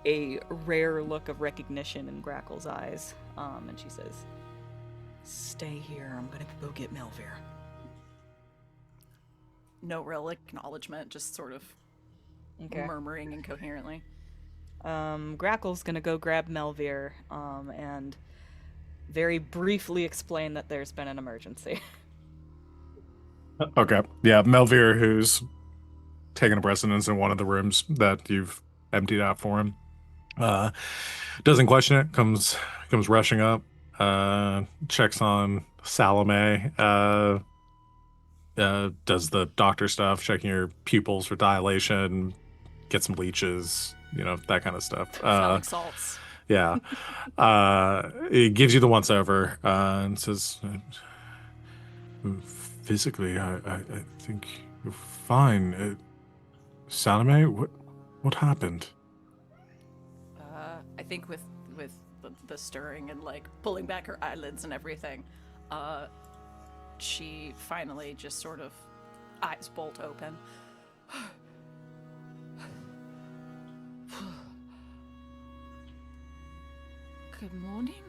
S5: rare look of recognition in Grackle's eyes. And she says, "Stay here, I'm gonna go get Melvir."
S3: No real acknowledgement, just sort of murmuring incoherently.
S5: Grackle's gonna go grab Melvir, and very briefly explain that there's been an emergency.
S1: Okay. Yeah, Melvir, who's taken up residence in one of the rooms that you've emptied out for him, doesn't question it, comes rushing up, checks on Salome, does the doctor stuff, checking your pupils for dilation, get some leeches, that kind of stuff.
S3: Smelling salts.
S1: Yeah. It gives you the once over, and says, physically, I think you're fine. Salome, what happened?
S3: I think with the stirring and like pulling back her eyelids and everything, she finally just sort of eyes bolt open. Good morning.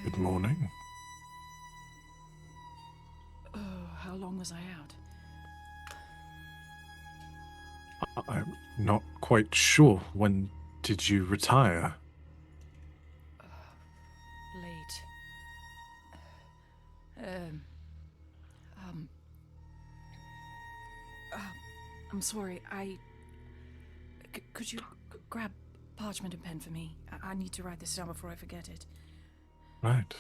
S1: Good morning.
S3: Oh, how long was I out?
S1: I'm not quite sure. When did you retire?
S3: Late. I'm sorry. Could you grab parchment and pen for me? I need to write this down before I forget it.
S1: Right.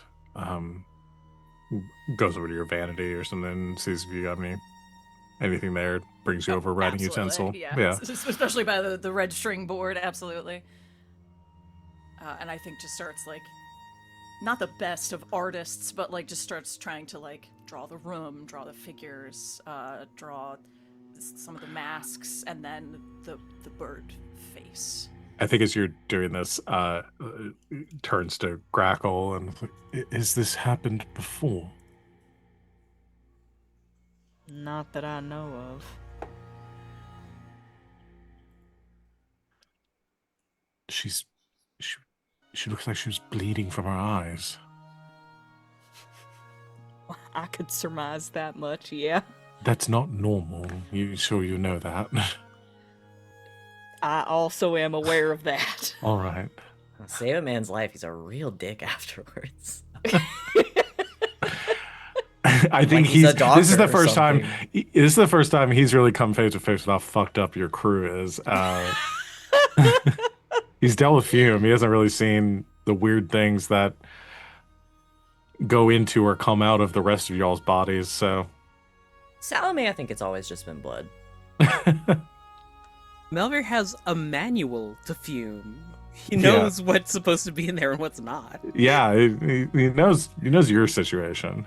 S1: Goes over to your vanity or something, sees if you got anything there, brings you over a writing utensil.
S3: Yeah. Especially by the red string board, absolutely. And I think just starts like, not the best of artists, but like just starts trying to like draw the room, draw the figures, draw some of the masks, and then the bird face.
S1: I think as you're doing this, turns to Grackle and, has this happened before?
S5: Not that I know of.
S1: She looks like she was bleeding from her eyes.
S5: I could surmise that much, yeah.
S1: That's not normal. You sure you know that?
S5: I also am aware of that.
S1: All right.
S2: Save a man's life. He's a real dick afterwards.
S1: I think
S2: Like he's a doctor
S1: this is the
S2: or
S1: first time.
S2: something.
S1: This is the first time he's really come face to face with how fucked up your crew is. He's dealt with Fume. He hasn't really seen the weird things that go into or come out of the rest of y'all's bodies. So,
S2: Salome, I think it's always just been blood.
S4: Melvir has a manual to Fume. He knows what's supposed to be in there and what's not.
S1: Yeah, he knows your situation.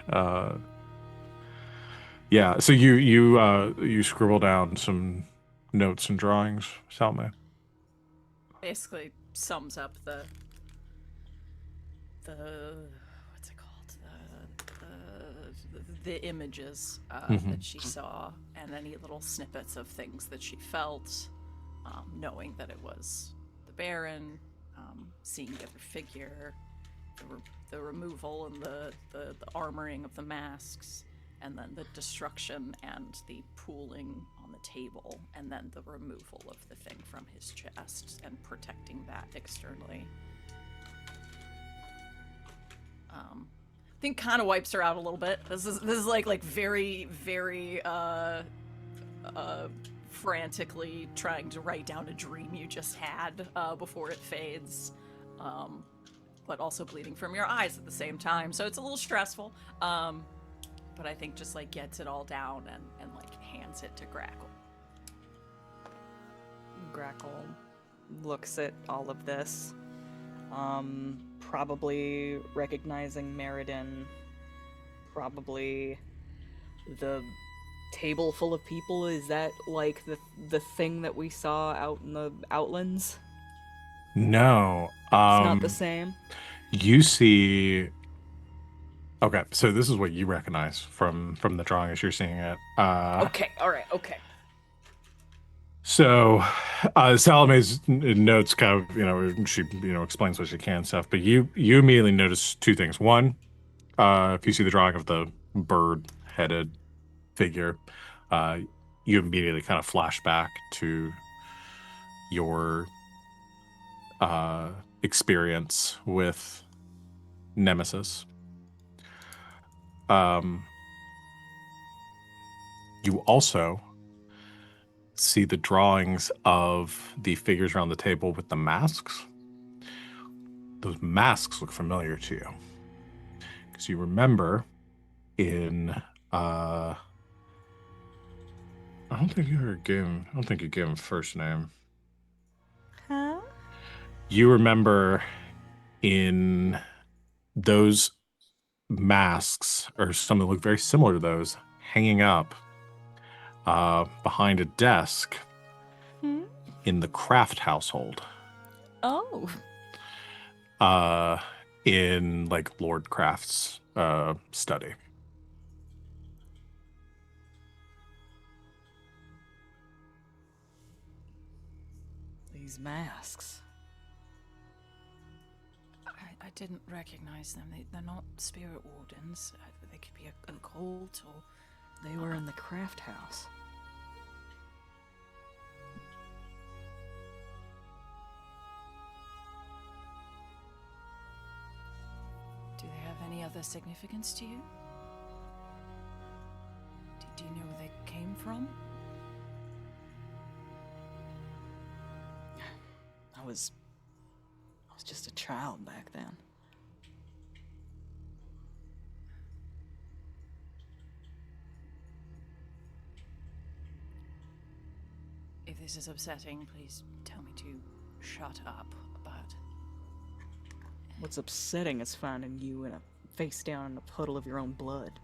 S1: Yeah, so you scribble down some notes and drawings, Salome.
S3: Basically sums up the what's it called, the images that she saw, and any little snippets of things that she felt, knowing that it was the Baron, seeing the other figure, the removal and the armoring of the masks, and then the destruction and the pooling on the table, and then the removal of the thing from his chest and protecting that externally. I think kind of wipes her out a little bit. This is like very, very frantically trying to write down a dream you just had before it fades, but also bleeding from your eyes at the same time. So it's a little stressful. But I think just like gets it all down and like hands it to Grackle.
S5: Grackle looks at all of this, probably recognizing Meriden, probably the table full of people. Is that like the thing that we saw out in the Outlands?
S1: No.
S5: It's not the same.
S1: You see. Okay, so this is what you recognize from the drawing as you're seeing it.
S5: Okay, all right, okay.
S1: So, Salome's notes kind of, she, explains what she can and stuff, but you immediately notice two things. One, if you see the drawing of the bird-headed figure, you immediately kind of flash back to your experience with Nemesis. You also see the drawings of the figures around the table with the masks. Those masks look familiar to you. Because you remember in I don't think you gave him first name.
S5: Huh?
S1: You remember in those masks, or some that look very similar to those, hanging up behind a desk in the Craft household.
S5: Oh.
S1: In like Lord Craft's study.
S5: These masks.
S3: I didn't recognize them. They're not spirit wardens. They could be a cult or...
S5: They were in the Craft house.
S3: Do they have any other significance to you? Do you know where they came from?
S5: I was just a child back then.
S3: If this is upsetting, please tell me to shut up, but...
S5: What's upsetting is finding you in a face down in a puddle of your own blood.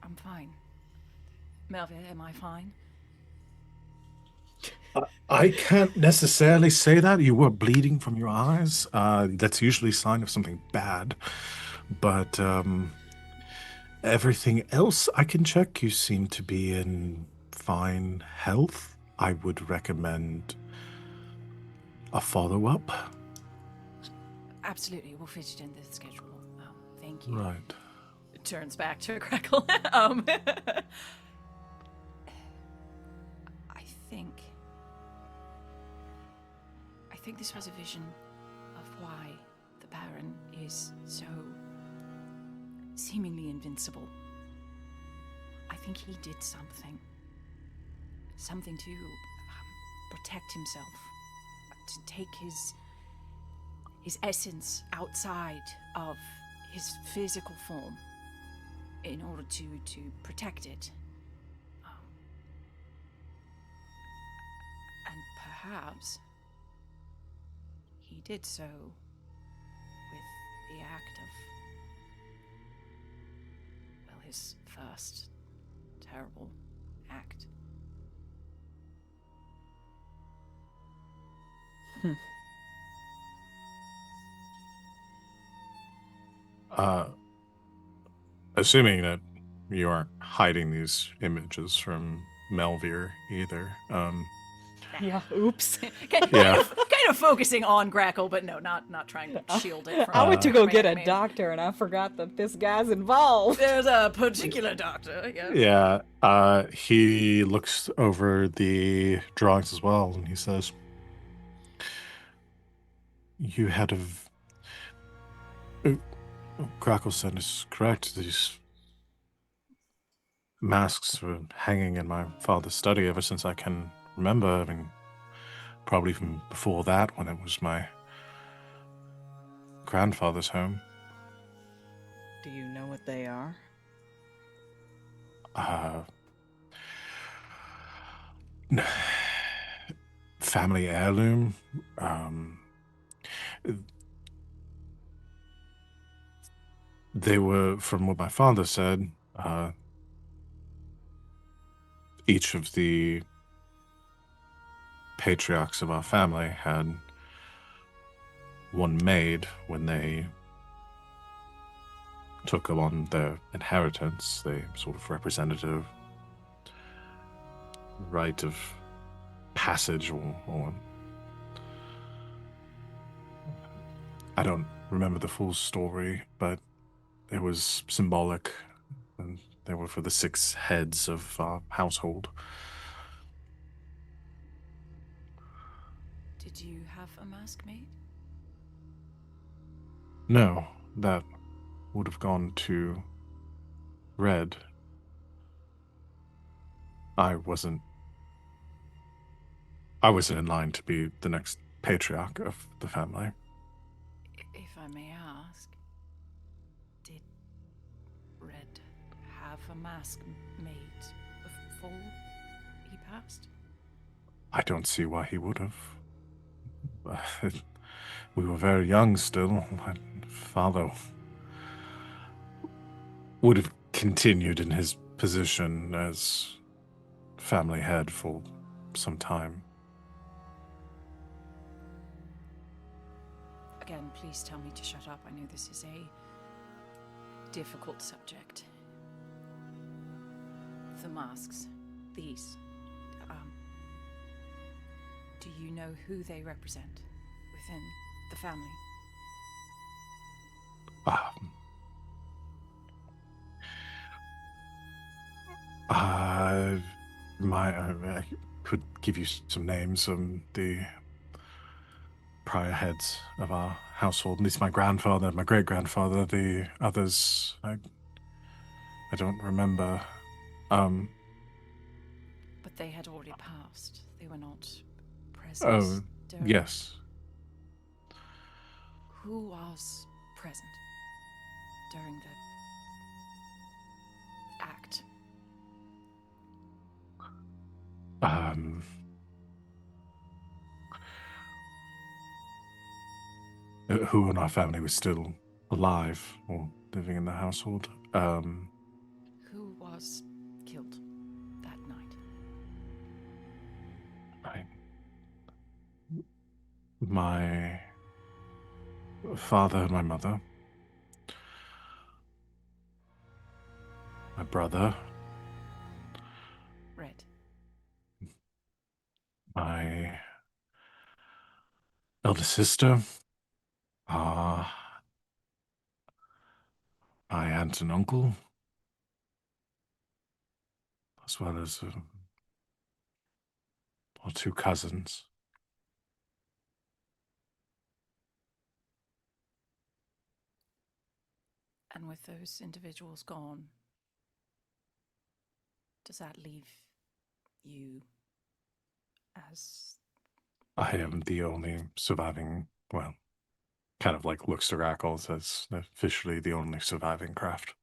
S3: I'm fine. Melvin, am I fine?
S1: I can't necessarily say that. You were bleeding from your eyes. That's usually a sign of something bad. But everything else I can check. You seem to be in fine health. I would recommend a follow-up.
S3: Absolutely, we'll fit it in the schedule. Thank you.
S1: Right.
S3: It turns back to Grackle. I think this was a vision of why the Baron is so seemingly invincible. I think he did something to protect himself, to take his essence outside of his physical form in order to protect it. And perhaps he did so with the act of, well, his first terrible act.
S1: Assuming that you aren't hiding these images from Melvir either,
S5: Yeah, oops.
S1: Yeah.
S3: kind of focusing on Grackle, but no, not trying to shield it from.
S5: I went to go
S3: from
S5: get a
S3: enemy.
S5: doctor and I forgot that this guy's involved.
S3: There's a particular doctor. Yes.
S1: Yeah. He looks over the drawings as well, and he says, "You had a Grackleson is correct. These masks were hanging in my father's study ever since I can remember. I mean, probably even before that, when it was my grandfather's home.
S5: Do you know what they are?
S1: Uh, family heirloom. They were, from what my father said, each of the patriarchs of our family had one made when they took on their inheritance. They sort of representative rite of passage, or I don't remember the full story, but it was symbolic, and they were for the 6 heads of our household.
S3: Did you have a mask made?
S1: No, that would have gone to Red. I wasn't in line to be the next patriarch of the family.
S3: If I may ask, did Red have a mask made before he passed?
S1: I don't see why he would have. We were very young still. My father would have continued in his position as family head for some time.
S3: Again, please tell me to shut up. I know this is a difficult subject. The masks, these, do you know who they represent within the family?
S1: I could give you some names of the prior heads of our household. At least my grandfather, my great-grandfather. The others, I don't remember.
S3: But they had already passed. They were not present.
S1: Oh,
S3: during...
S1: yes.
S3: Who was present during the act?
S1: Who in our family was still alive or living in the household?
S3: Who was killed that night?
S1: My father and my mother. My brother.
S3: Red.
S1: My elder sister. My aunt and uncle. As well as our 2 cousins.
S3: And with those individuals gone, does that leave you as...
S1: I am the only surviving, well, kind of like looks to Grackle, says officially the only surviving craft.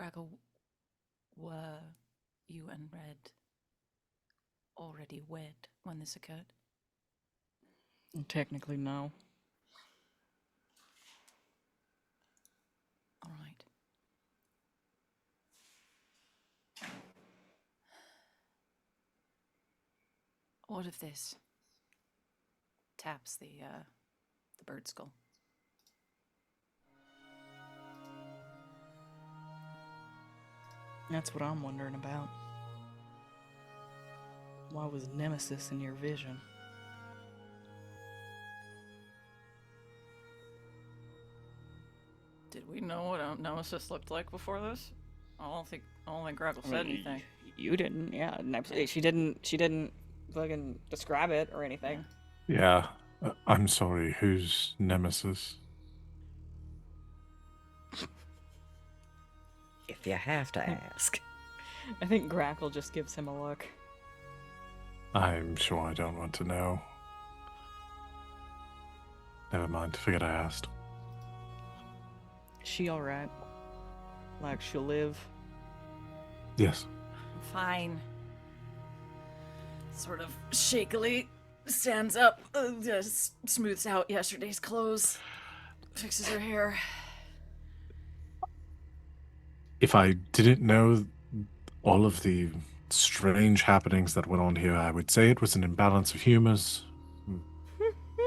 S3: Grackle, were you and Red already wed when this occurred?
S5: Technically, no.
S3: All right. What if this taps the bird skull?
S5: That's what I'm wondering about. Why was Nemesis in your vision?
S3: Did we know what a nemesis looked like before this? I don't think Grackle said anything.
S5: You didn't, yeah. She didn't fucking describe it or anything.
S1: Yeah. I'm sorry, who's Nemesis?
S2: If you have to ask.
S5: I think Grackle just gives him a look.
S1: I'm sure I don't want to know. Never mind, forget I asked.
S5: She alright? Like, she'll live?
S1: Yes.
S3: Fine. Sort of shakily stands up, just smooths out yesterday's clothes, fixes her hair.
S1: If I didn't know all of the strange happenings that went on here, I would say it was an imbalance of humors,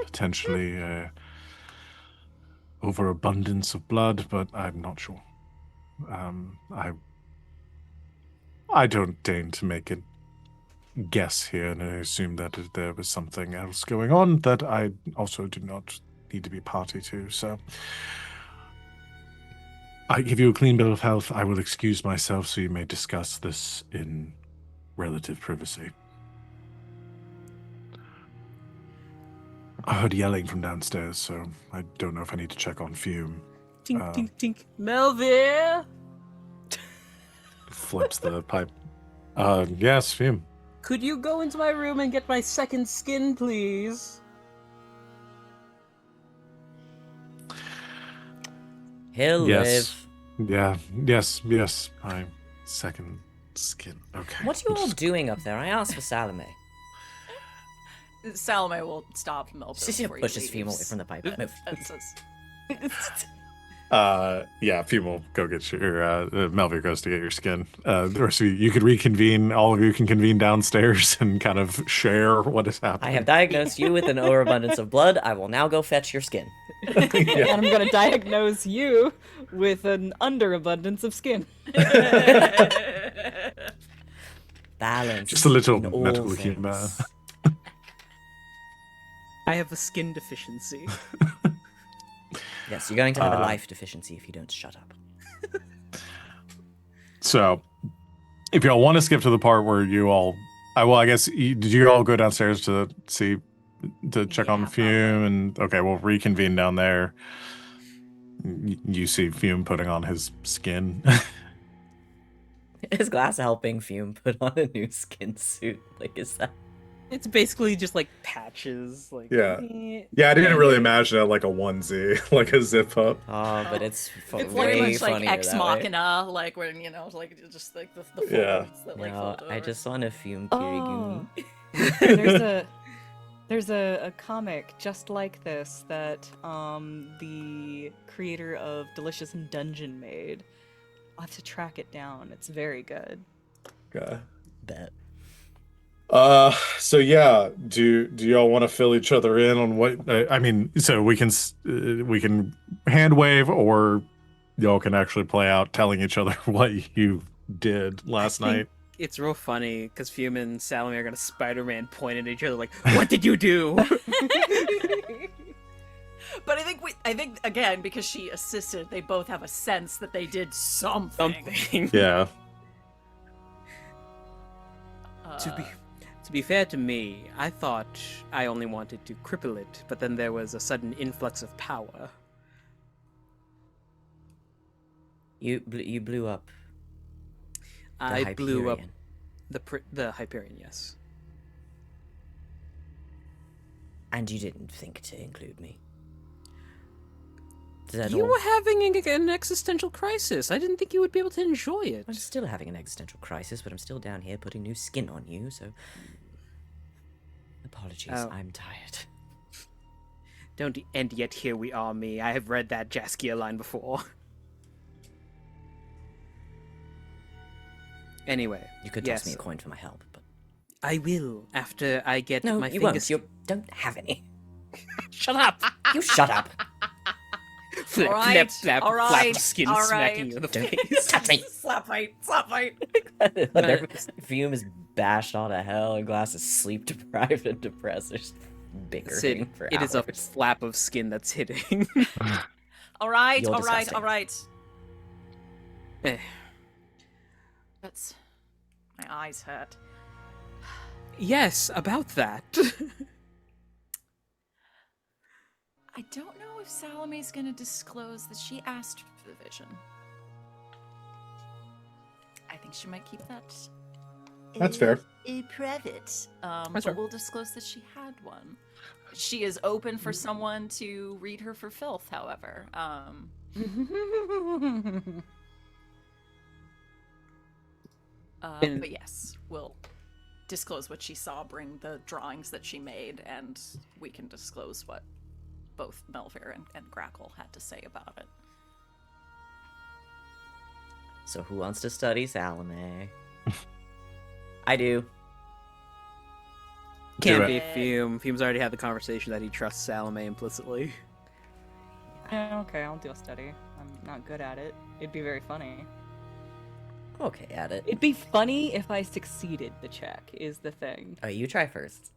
S1: potentially overabundance of blood, but I'm not sure. I don't deign to make a guess here, and I assume that there was something else going on that I also do not need to be party to, so I give you a clean bill of health. I will excuse myself so you may discuss this in relative privacy. I heard yelling from downstairs, so I don't know if I need to check on Fume.
S4: Tink, tink, tink. Melvin!
S1: Flips the pipe. Yes, Fume.
S4: Could you go into my room and get my second skin, please?
S2: He'll
S1: Yes.
S2: live.
S1: Yeah, yes, my second skin. Okay.
S2: What are you all doing up there? I asked for Salome.
S3: Salome will stop Melvin
S2: She
S3: before he
S2: pushes Fume away
S3: leaves.
S2: from the pipe. Move.
S3: And says,
S1: Yeah, Fume will go get your, Melvin goes to get your skin. The rest of you could reconvene, all of you can convene downstairs and kind of share what has happened.
S2: I have diagnosed you with an overabundance of blood. I will now go fetch your skin.
S5: And I'm gonna diagnose you with an underabundance of skin.
S2: Balance.
S1: Just a little
S2: in all
S1: medical
S2: things.
S1: humor.
S4: I have a skin deficiency.
S2: Yes, you're going to have a life deficiency if you don't shut up.
S1: So, if y'all want to skip to the part where you all, I guess, did you all go downstairs to check on
S3: Yeah,
S1: Fume? And okay, we'll reconvene down there. You see Fume putting on his skin.
S2: Is Glass helping Fume put on a new skin suit? Like, is that?
S4: It's basically just like patches. Like
S1: Yeah. Yeah, I didn't really imagine it like a onesie, like a zip up.
S2: Oh, but it's
S3: it's
S2: way
S3: very much like
S2: funnier
S3: Ex
S2: that way.
S3: Machina, like when, like just like the folds
S1: Yeah.
S3: that
S2: You
S3: like
S2: know,
S3: fold
S2: I
S3: over.
S2: just want a Fume
S5: Oh.
S2: Kirigumi.
S5: There's a comic just like this that the creator of Delicious and Dungeon made. I'll have to track it down. It's very good.
S1: Okay.
S2: Bet.
S1: So yeah, do y'all want to fill each other in on what? I mean, so we can hand wave, or y'all can actually play out telling each other what you did last night.
S4: It's real funny because Fume and Salome are gonna Spider-Man point at each other like, "What did you do?"
S3: But I think again, because she assisted, they both have a sense that they did something.
S4: Something.
S1: Yeah.
S4: To be fair to me, I thought I only wanted to cripple it, but then there was a sudden influx of power.
S2: You blew up. the
S4: I blew up
S2: Hyperion.
S4: the Hyperion, yes.
S2: And you didn't think to include me. Is that
S4: You
S2: all?
S4: were having an existential crisis. I didn't think you would be able to enjoy it.
S2: I'm still having an existential crisis, but I'm still down here putting new skin on you, so... Apologies,
S4: Oh.
S2: I'm tired.
S4: And yet here we are, me. I have read that Jaskia line before. Anyway,
S2: You could
S4: yes,
S2: toss me a coin for my help, but...
S4: I will after I get
S2: No,
S4: my
S2: you
S4: fingers.
S2: won't. You don't have any.
S4: Shut up!
S2: You shut up.
S4: Flap,
S3: All right,
S4: flap, flap,
S3: all
S4: flap
S3: right,
S4: of skin
S3: all
S4: smacking
S3: right.
S4: you in the face.
S2: Slap me.
S3: Slap fight, slap fight.
S2: Fume is bashed all to hell, and Glass is sleep deprived and depressed. They're just bickering
S4: Sid,
S2: for
S4: it
S2: hours.
S4: is a flap of skin that's hitting.
S3: All right,
S2: You're
S3: all right,
S2: disgusting.
S3: all right.
S4: Eh.
S3: That's my eyes hurt.
S4: Yes, about that.
S3: I don't know if Salome's gonna disclose that she asked for the vision. I think she might keep that.
S1: That's fair.
S3: Private.
S4: That's
S3: But
S4: fair.
S3: we'll disclose that she had one. She is open for someone to read her for filth, however.
S4: And-
S3: But yes, we'll disclose what she saw, bring the drawings that she made, and we can disclose what both Melvir and Grackle had to say about it.
S2: So who wants to study Salome? I do.
S4: Can't
S1: it.
S4: be Fume. Fume's already had the conversation that he trusts Salome implicitly.
S5: Yeah, okay, I'll do a study. I'm not good at it. It'd be very funny.
S2: I'm okay at it.
S5: It'd be funny if I succeeded the check, is the thing.
S2: Oh, you try first.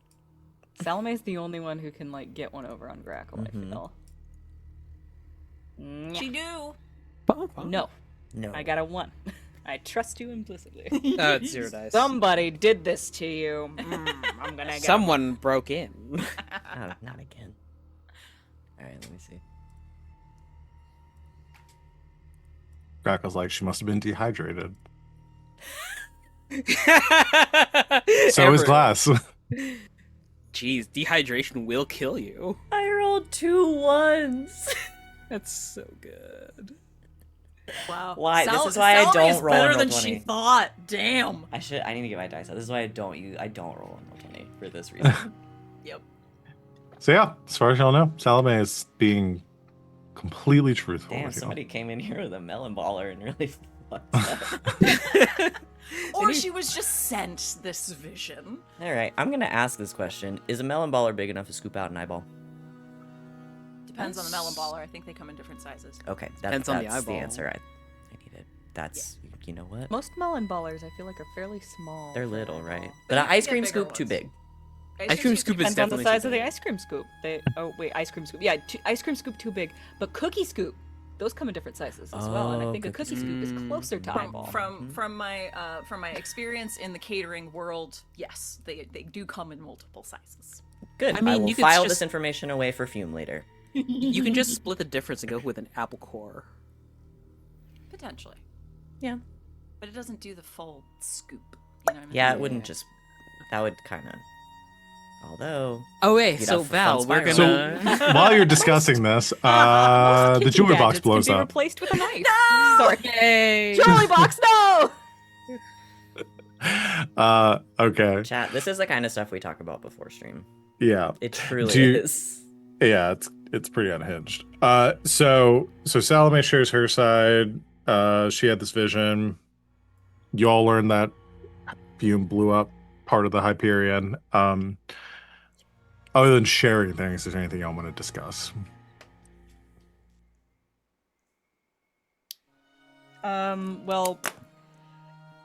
S5: Salome's the only one who can, like, get one over on Grackle, I feel.
S3: She do.
S5: No,
S2: No.
S5: I got a 1. I trust you implicitly.
S4: It's 0 dice.
S5: Somebody did this to you. I'm gonna get
S4: Someone broke in.
S2: Not again. Alright, let me see.
S1: Grackle's like, she must have been dehydrated. So is
S4: Everyone.
S1: Glass.
S4: Jeez, dehydration will kill you.
S2: I rolled 2 1s.
S4: That's so good.
S3: Wow.
S2: Why? This is why I
S3: Salome
S2: don't
S3: is
S2: roll
S3: better
S2: on
S3: than
S2: Roll20.
S3: she thought. Damn.
S2: I need to get my dice out. This is why I don't roll on Roll20 for this reason.
S3: Yep.
S1: So yeah, as far as y'all know, Salome is being completely truthful
S2: Damn,
S1: with you.
S2: somebody came in here with a melon baller and really fucked up.
S3: Or she was just sent this vision.
S2: Alright, I'm gonna ask this question. Is a melon baller big enough to scoop out an eyeball?
S3: Depends on the melon baller. I think they come in different sizes.
S2: Okay,
S4: Depends on the
S2: that's the
S4: eyeball.
S2: answer I needed. That's, you know what?
S5: Most melon ballers, I feel like, are fairly small.
S2: They're
S5: for
S2: little,
S5: eyeball.
S2: right?
S3: But
S2: But
S3: you
S2: an
S3: can
S2: ice
S3: get
S2: cream
S3: bigger
S2: scoop, too
S3: ones.
S2: big.
S4: Ice cream scoop is
S5: Depends on the
S4: definitely
S5: size
S4: too
S5: of the
S4: big.
S5: ice cream scoop. Oh wait, ice cream scoop. Yeah, ice cream scoop too big. But cookie scoop, those come in different sizes as well. And I
S2: Oh,
S5: think a
S2: cookie
S5: cookie scoop is closer to eyeball.
S3: From my experience in the catering world, yes, they do come in multiple sizes.
S2: Good.
S4: I
S2: I
S4: mean,
S2: will
S4: you could
S2: file
S4: just-
S2: this information away for Fume later.
S4: You can just split the difference and go with an apple core.
S3: Potentially.
S2: Yeah.
S3: But it doesn't do the full scoop. You know what I mean?
S2: Yeah, it wouldn't just... That would kind of... Although...
S4: Oh wait,
S2: You'd
S4: so
S2: have
S4: Val,
S2: fun
S4: we're
S2: spiraling.
S4: gonna.
S1: So while you're discussing this, the
S5: Kitchen
S1: jewelry box
S5: gadgets
S1: blows
S5: can be
S1: up.
S5: replaced with a knife.
S3: No!
S5: Sorry.
S4: Yay!
S5: Jewelry box, no!
S1: Okay.
S2: Chat, this is the kind of stuff we talk about before stream.
S1: Yeah.
S2: It truly
S1: Do you-
S2: is.
S1: Yeah, it's pretty unhinged. So Salome shares her side. She had this vision. You all learned that Fume blew up part of the Hyperion. Other than sharing things, is there anything y'all want to discuss?
S5: Well,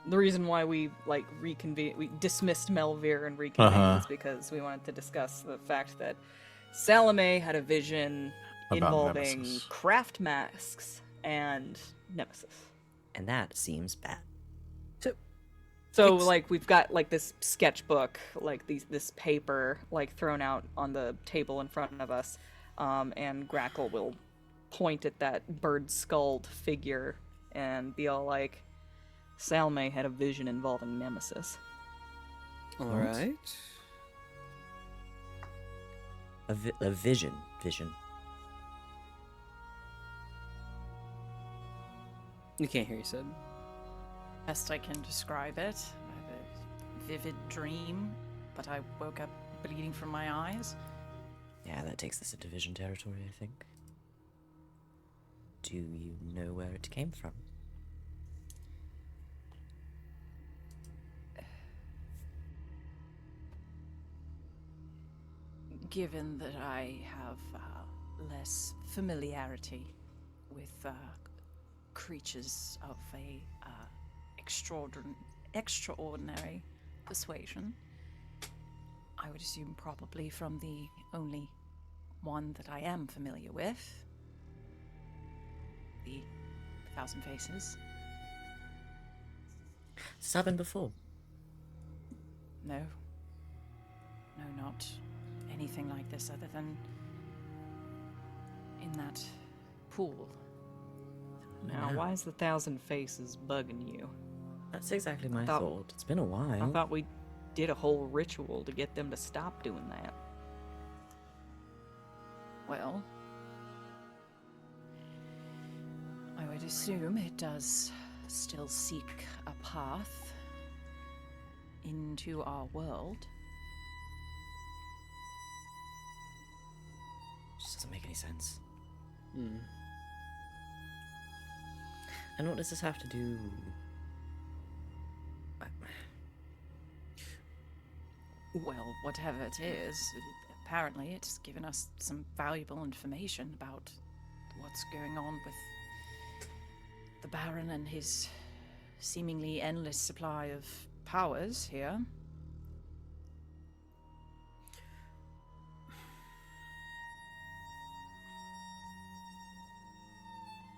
S5: the reason why we we dismissed Melvir and reconvened is because we wanted to discuss the fact that Salome had a vision
S1: About
S5: involving
S1: Nemesis.
S5: craft masks and Nemesis.
S2: And that seems bad.
S5: So
S4: It's-
S5: like we've got like this sketchbook, like this paper like thrown out on the table in front of us, and Grackle will point at that bird-skulled figure and be all like, Salome had a vision involving Nemesis.
S4: All right.
S2: A vision. Vision.
S4: You can't hear you, Sid.
S3: Best I can describe it. I had a vivid dream, but I woke up bleeding from my eyes.
S2: Yeah, that takes us into vision territory, I think. Do you know where it came from?
S3: Given that I have less familiarity with creatures of a extraordinary persuasion. I would assume probably from the only one that I am familiar with, the Thousand Faces.
S2: This happened before.
S3: No, not anything like this other than in that pool.
S5: Now, why is the Thousand Faces bugging you?
S2: That's exactly my
S5: thought-
S2: thought. It's been a while.
S5: I thought we did a whole ritual to get them to stop doing that.
S3: Well, I would assume it does still seek a path into our world.
S2: Just doesn't make any sense.
S4: Hmm.
S2: And what does this have to do?
S3: Well, whatever it is, apparently it's given us some valuable information about what's going on with the Baron and his seemingly endless supply of powers here.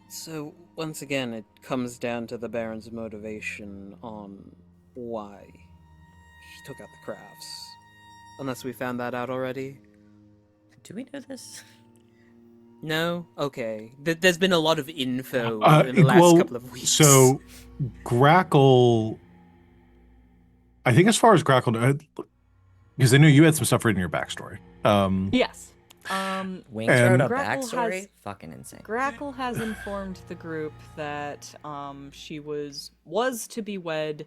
S4: So, once again, it comes down to the Baron's motivation on why he took out the crafts. Unless we found that out already?
S2: Do we know this?
S4: No? Okay. There's been a lot of info in the last couple of weeks.
S1: So, Grackle, I think as far as Grackle, because I know you had some stuff written in your backstory.
S5: Yes.
S2: Wings wrote a
S5: Grackle
S2: backstory?
S5: has-
S2: Fucking insane.
S5: Grackle has informed the group that she was to be wed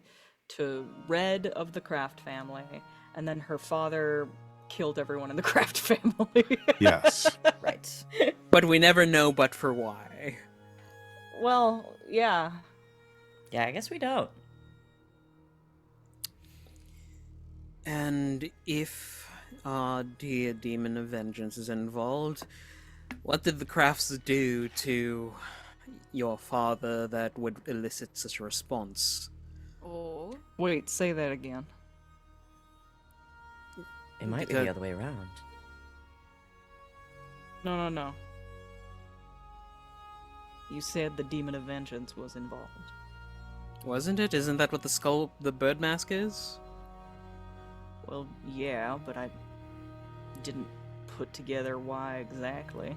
S5: to Red of the Craft family, and then her father killed everyone in the Craft family.
S1: Yes.
S2: Right.
S4: But we never know but for why.
S5: Well, yeah.
S2: Yeah, I guess we don't.
S4: And if dear Demon of Vengeance is involved, what did the crafts do to your father that would elicit such a response?
S3: Or
S5: Wait, say that again.
S2: It might be
S4: Because-
S2: the other way around.
S5: No. You said the Demon of Vengeance was involved.
S4: Wasn't it? Isn't that what the bird mask is?
S5: Well, yeah, but I didn't put together why exactly.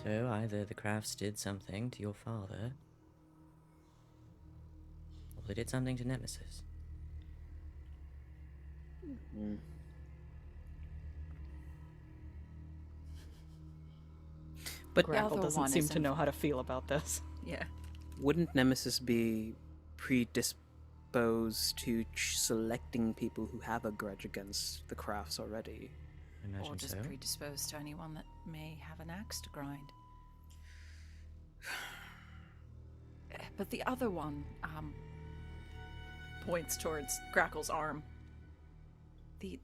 S2: So either the crafts did something to your father, or they did something to Nemesis.
S4: But
S3: The
S5: Grackle
S3: other
S5: doesn't
S3: one
S5: seem
S3: is
S5: to know how to feel about this.
S3: yeah.
S4: wouldn't Nemesis be predisposed to selecting people who have a grudge against the crafts already?
S2: I imagine
S3: Or just
S2: so.
S3: predisposed to anyone that may have an axe to grind. But the other one points towards Grackle's arm.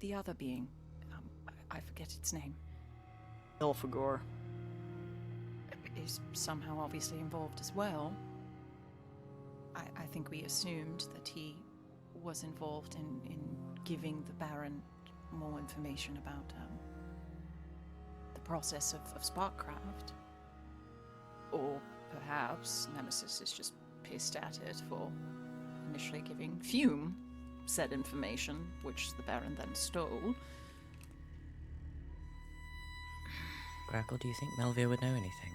S3: The other being, I forget its name,
S5: Elfagor.
S3: is somehow obviously involved as well. I think we assumed that he was involved in giving the Baron more information about the process of Sparkcraft. Or perhaps Nemesis is just pissed at it for initially giving Fume said information, which the Baron then stole.
S2: Grackle, do you think Melvia would know anything?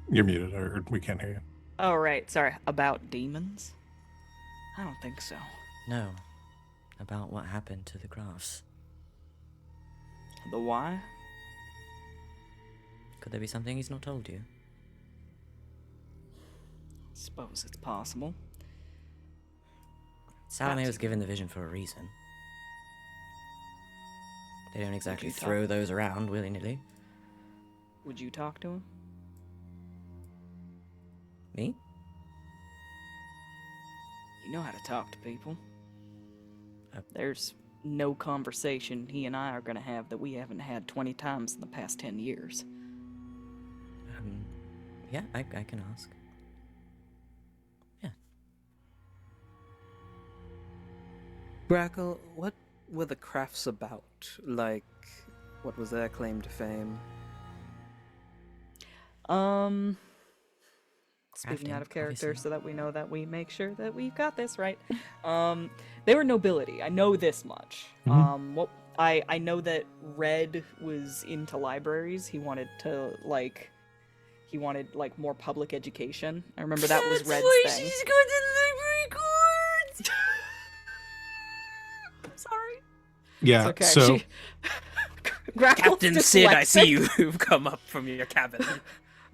S1: You're muted, or we can't hear you.
S5: Oh, right, sorry. About demons? I don't think so.
S2: No. About what happened to the crafts.
S5: The why?
S2: Could there be something he's not told you?
S5: Suppose it's possible.
S2: Salome
S5: That's
S2: was given the vision for a reason. They don't exactly
S5: you talk-
S2: throw those around willy-nilly.
S5: Would you talk to him?
S2: Me?
S5: You know how to talk to people.
S2: Uh,
S5: There's no conversation he and I are gonna have that we haven't had 20 times in the past 10 years.
S2: Yeah, I can ask. Yeah.
S4: Grackle, what were the crafts about? Like, what was their claim to fame?
S5: Speaking out
S2: Crafting,
S5: of character
S2: obviously.
S5: so that we know that we make sure that we've got this right. They were nobility. I know this much. What I know that Red was into libraries. He wanted more public education. I remember that was Red's thing.
S3: She's going to library cards. I'm sorry.
S1: Yeah.
S5: It's okay.
S1: So
S5: Grackle's
S4: Captain Sid, I see
S5: dyslexic.
S4: you've come up from your cabin.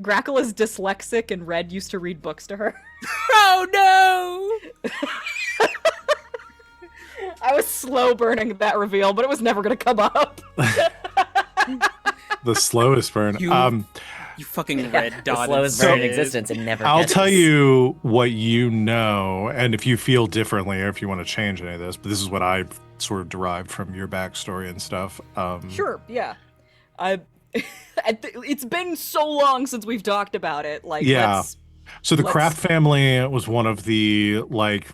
S5: Grackle is dyslexic, and Red used to read books to her.
S4: Oh no!
S5: I was slow burning that reveal, but it was never going to come up.
S1: the slowest burn.
S4: You fucking red
S2: The
S4: dot.
S2: slowest burn in existence and never
S1: I'll
S2: catches.
S1: tell you what you know, and if you feel differently or if you want to change any of this, but this is what I sort of derived from your backstory and stuff.
S5: Sure, yeah. It's been so long since we've talked about it. Like,
S1: Yeah. So the Kraft family was one of the, like,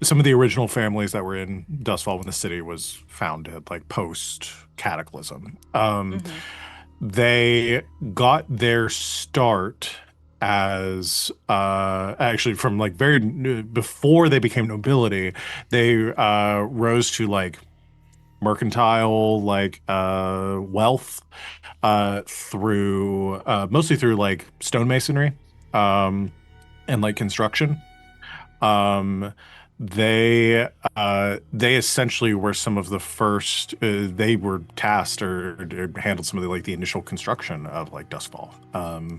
S1: some of the original families that were in Dustfall when the city was founded, like post-cataclysm. They got their start as actually from like before they became nobility. They rose to like mercantile wealth through mostly through like stonemasonry and like construction. They essentially were some of the first. They were tasked or handled some of the initial construction of like Dustfall.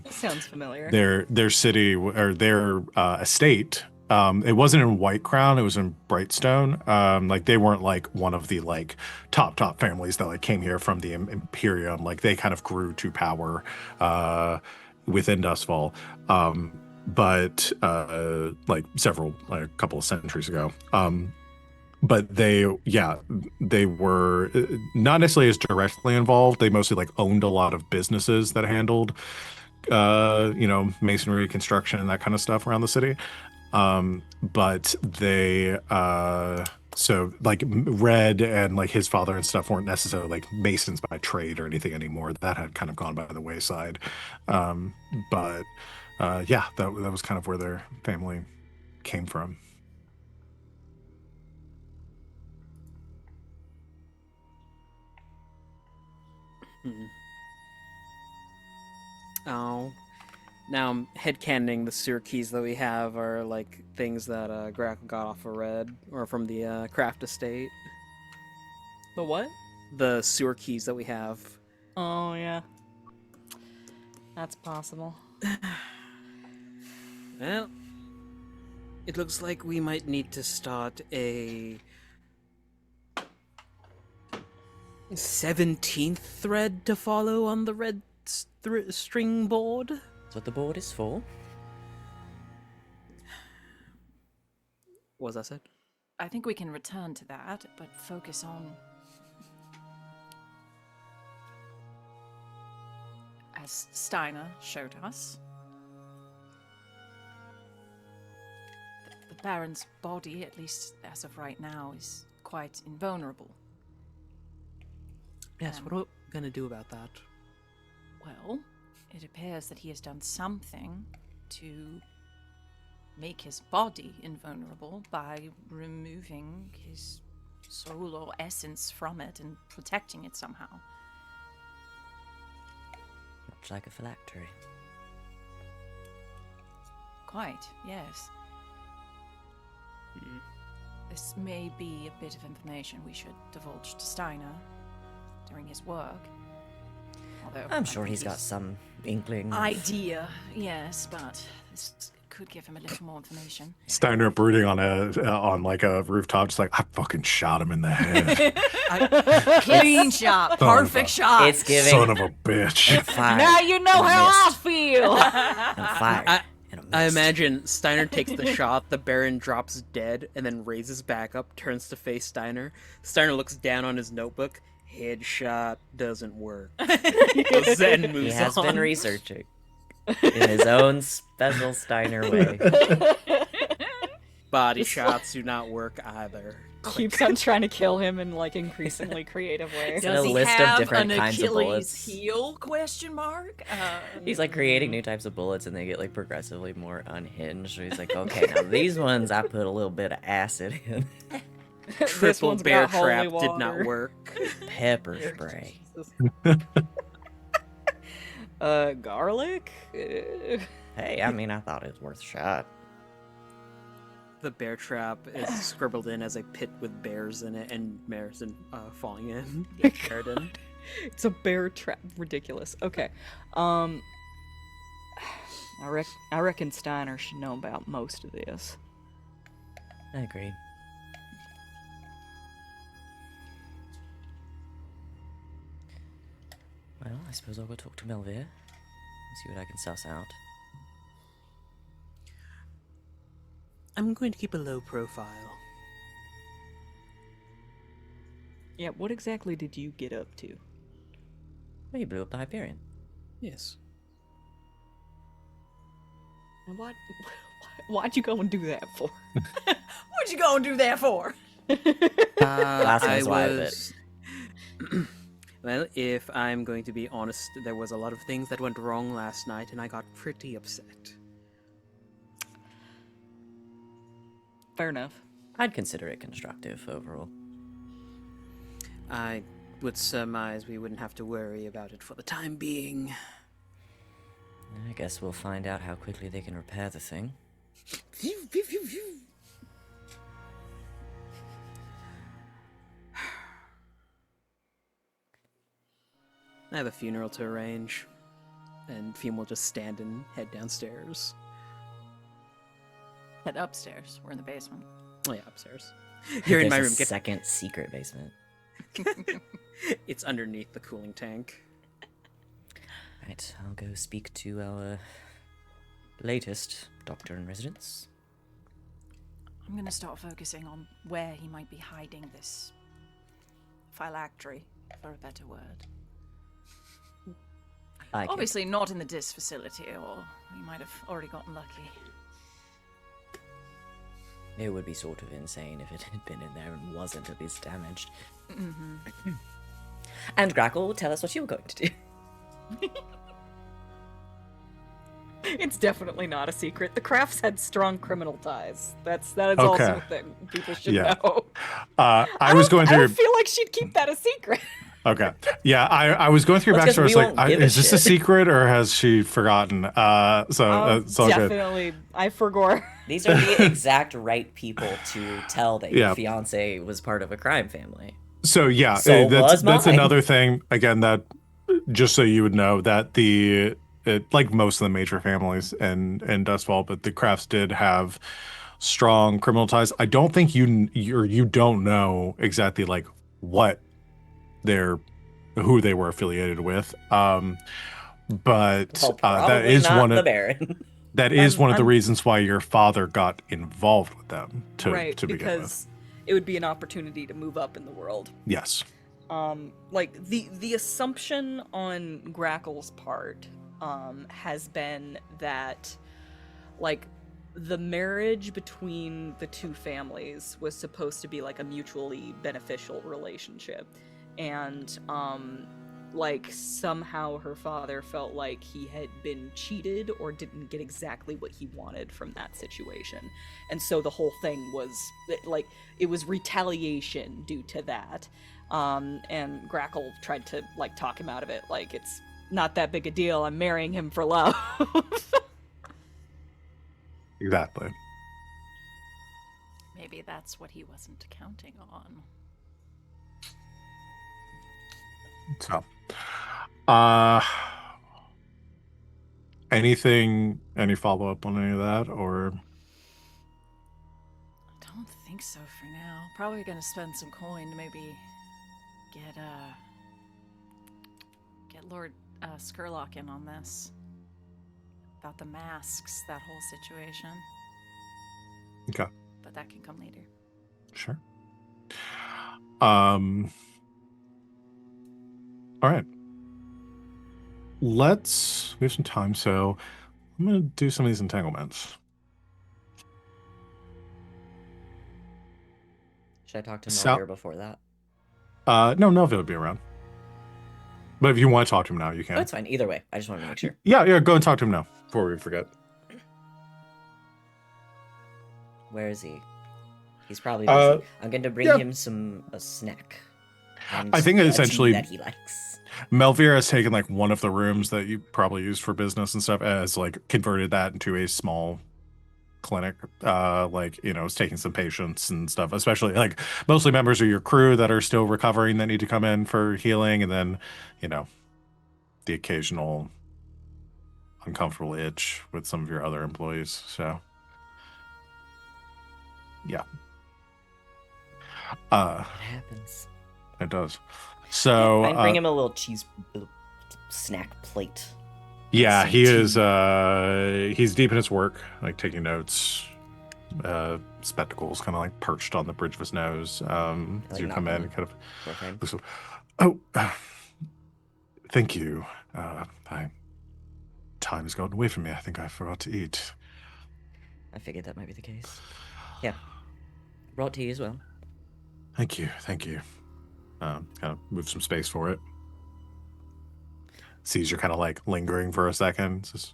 S5: Sounds familiar.
S1: Their city or their estate. It wasn't in White Crown. It was in Brightstone. Like they weren't like one of the like top families that like came here from the Imperium. Like they kind of grew to power within Dustfall. But like a couple of centuries ago. But they were not necessarily as directly involved. They mostly like owned a lot of businesses that handled, masonry, construction, and that kind of stuff around the city. But they, so like Red and like his father and stuff weren't necessarily like masons by trade or anything anymore. That had kind of gone by the wayside. But that was kind of where their family came from.
S4: Oh. Now I'm headcanoning the sewer keys that we have are like things that Grackle got off of Red or from the Craft Estate.
S5: The what?
S4: The sewer keys that we have.
S5: Oh, yeah. That's possible.
S4: Well, it looks like we might need to start a 17th thread to follow on the red string board.
S2: That's what the board is for.
S4: What was that said?
S3: I think we can return to that, but focus on... As Steiner showed us, the Baron's body, at least as of right now, is quite invulnerable.
S4: Yes, what are we gonna do about that?
S3: Well, it appears that he has done something to make his body invulnerable by removing his soul or essence from it and protecting it somehow.
S2: Much like a phylactery.
S3: Quite, yes. This may be a bit of information we should divulge to Steiner during his work. Although
S2: I'm sure he's got some inkling.
S3: idea, yes, but this could give him a little more information.
S1: Steiner brooding on a rooftop, just like I fucking shot him in the head.
S3: Clean shot, perfect shot.
S2: It's giving
S1: Son of a bitch.
S2: fire.
S5: Now you know
S2: and a
S5: how I
S2: mist,
S5: feel!
S2: and fire and a
S4: I imagine Steiner takes the shot, the Baron drops dead, and then raises back up, turns to face Steiner. Steiner looks down on his notebook. Headshot doesn't work. Then
S2: He
S4: moves
S2: has
S4: on.
S2: been researching in his own special Steiner way.
S4: Body shots do not work either.
S5: Keeps on trying to kill him in like increasingly creative ways.
S2: in a
S3: Does he
S2: list of
S3: have
S2: different
S3: an
S2: kinds of
S3: Achilles
S2: bullets.
S3: heel? Question mark.
S2: He's like creating new types of bullets, and they get like progressively more unhinged. So he's like, okay, now these ones I put a little bit of acid in.
S5: This
S4: Triple
S5: one's
S4: bear
S5: got holy
S4: trap did not
S5: water.
S4: work.
S2: Pepper spray.
S5: Garlic?
S2: Hey, I mean, I thought it was worth a shot.
S4: The bear trap is scribbled in as a pit with bears in it and Marison falling in. Garden.
S5: It's a bear trap. Ridiculous. Okay. I reckon Steiner should know about most of this.
S2: I agree. Well, I suppose I'll go talk to Melvir and see what I can suss out.
S4: I'm going to keep a low profile.
S5: Yeah, what exactly did you get up to?
S2: Well, you blew up the Hyperion.
S4: Yes.
S5: And why'd you go and do that for?
S3: What'd you go and do that for?
S2: Last
S4: I
S2: one's why of
S4: was. Well, if I'm going to be honest, there was a lot of things that went wrong last night, and I got pretty upset.
S5: Fair enough.
S2: I'd consider it constructive overall.
S4: I would surmise we wouldn't have to worry about it for the time being.
S2: I guess we'll find out how quickly they can repair the thing.
S4: I have a funeral to arrange, and Fume will just stand and head downstairs.
S3: Head upstairs. We're in the basement.
S4: Oh yeah, upstairs. You're in my
S2: There's
S4: room.
S2: a
S4: Get...
S2: second secret basement.
S4: It's underneath the cooling tank.
S2: Right, I'll go speak to our latest doctor in residence.
S3: I'm gonna start focusing on where he might be hiding this phylactery, for a better word.
S2: I can-
S3: Obviously not in the DIS facility, or we might have already gotten lucky.
S2: It would be sort of insane if it had been in there and wasn't at least damaged.
S3: Mm-hmm.
S2: And Grackle will tell us what you were going to do.
S5: It's definitely not a secret. The Crafts had strong criminal ties. That is
S1: Okay.
S5: also a thing people should
S1: Yeah.
S5: know.
S1: I was going
S5: I
S1: through.
S5: don't feel like she'd keep that a secret.
S1: Okay. Yeah, I was going through your
S2: Well, it's 'cause
S1: backstory. I was
S2: we
S1: like,
S2: won't give a
S1: is this a
S2: shit.
S1: secret or has she forgotten? It's all good.
S5: Definitely, I forgot.
S2: These are the exact right people to tell that
S1: Yeah.
S2: your fiance was part of a crime family.
S1: So yeah,
S2: So was
S1: that's
S2: mine.
S1: another thing. Again, that just so you would know that like most of the major families in Dustfall, but the Crafts did have strong criminal ties. I don't think you don't know exactly like who they were affiliated with. But
S2: Well,
S1: that
S2: probably
S1: is
S2: not
S1: one
S2: the
S1: of
S2: Baron.
S1: that is one of the
S5: I'm-
S1: reasons why your father got involved with them to
S5: Right,
S1: begin with.
S5: because it would be an opportunity to move up in the world.
S1: Yes.
S5: Like the assumption on Grackle's part has been that like the marriage between the two families was supposed to be like a mutually beneficial relationship, and like somehow her father felt like he had been cheated or didn't get exactly what he wanted from that situation, and so the whole thing was like it was retaliation due to that. And Grackle tried to like talk him out of it, like it's not that big a deal, I'm marrying him for love.
S1: Exactly.
S3: Maybe that's what he wasn't counting on.
S1: So, any follow up on any of that, or
S3: I don't think so for now. Probably gonna spend some coin to maybe get Lord Skurlock in on this. about the masks, that whole situation.
S1: Okay.
S3: But that can come later.
S1: Sure. All right. We have some time, so I'm gonna do some of these entanglements.
S2: Should I talk to
S1: Sal-
S2: Melvira before that?
S1: No, Melville would be around. But if you want to talk to him now, you can.
S2: Oh, it's fine. Either way, I just wanted to make sure.
S1: Yeah, go and talk to him now before we forget.
S2: Where is he? He's probably busy. I'm going to bring
S1: yeah.
S2: him a snack. And
S1: I think
S2: a
S1: essentially
S2: tea that he likes.
S1: Melvira has taken like one of the rooms that you probably used for business and stuff, as like converted that into a small clinic. It's taking some patients and stuff, especially like mostly members of your crew that are still recovering that need to come in for healing, and then the occasional uncomfortable itch with some of your other employees. So yeah.
S2: It happens.
S1: It does. So
S2: I bring him a little snack plate.
S1: Yeah,
S2: Some
S1: he
S2: tea.
S1: is he's deep in his work, like taking notes. Spectacles kind of like perched on the bridge of his nose. As you come in, kind of looks up. Oh, thank you. Time has gotten away from me. I think I forgot to eat.
S2: I figured that might be the case. Yeah. Brought tea as well.
S1: Thank you. Kind of move some space for it. Sees you're kind of like lingering for a second. Says,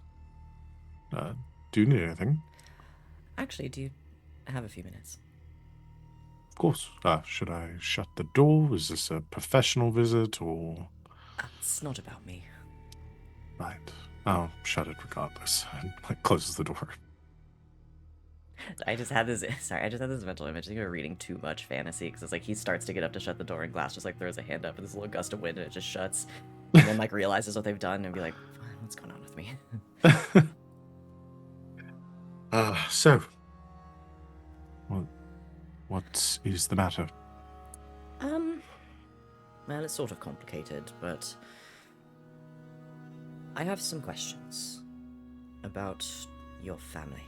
S1: do you need anything?
S2: Actually, do you have a few minutes?
S1: Of course. Should I shut the door? Is this a professional visit or?
S2: It's not about me.
S1: Right. I'll shut it regardless. And like closes the door.
S2: I just had this mental image. I think we're reading too much fantasy because it's like he starts to get up to shut the door and Glass just like throws a hand up and there's a little gust of wind and it just shuts. And then like realizes what they've done and be like, what's going on with me?
S1: So what is the matter?
S2: Well, it's sort of complicated, but I have some questions about your family.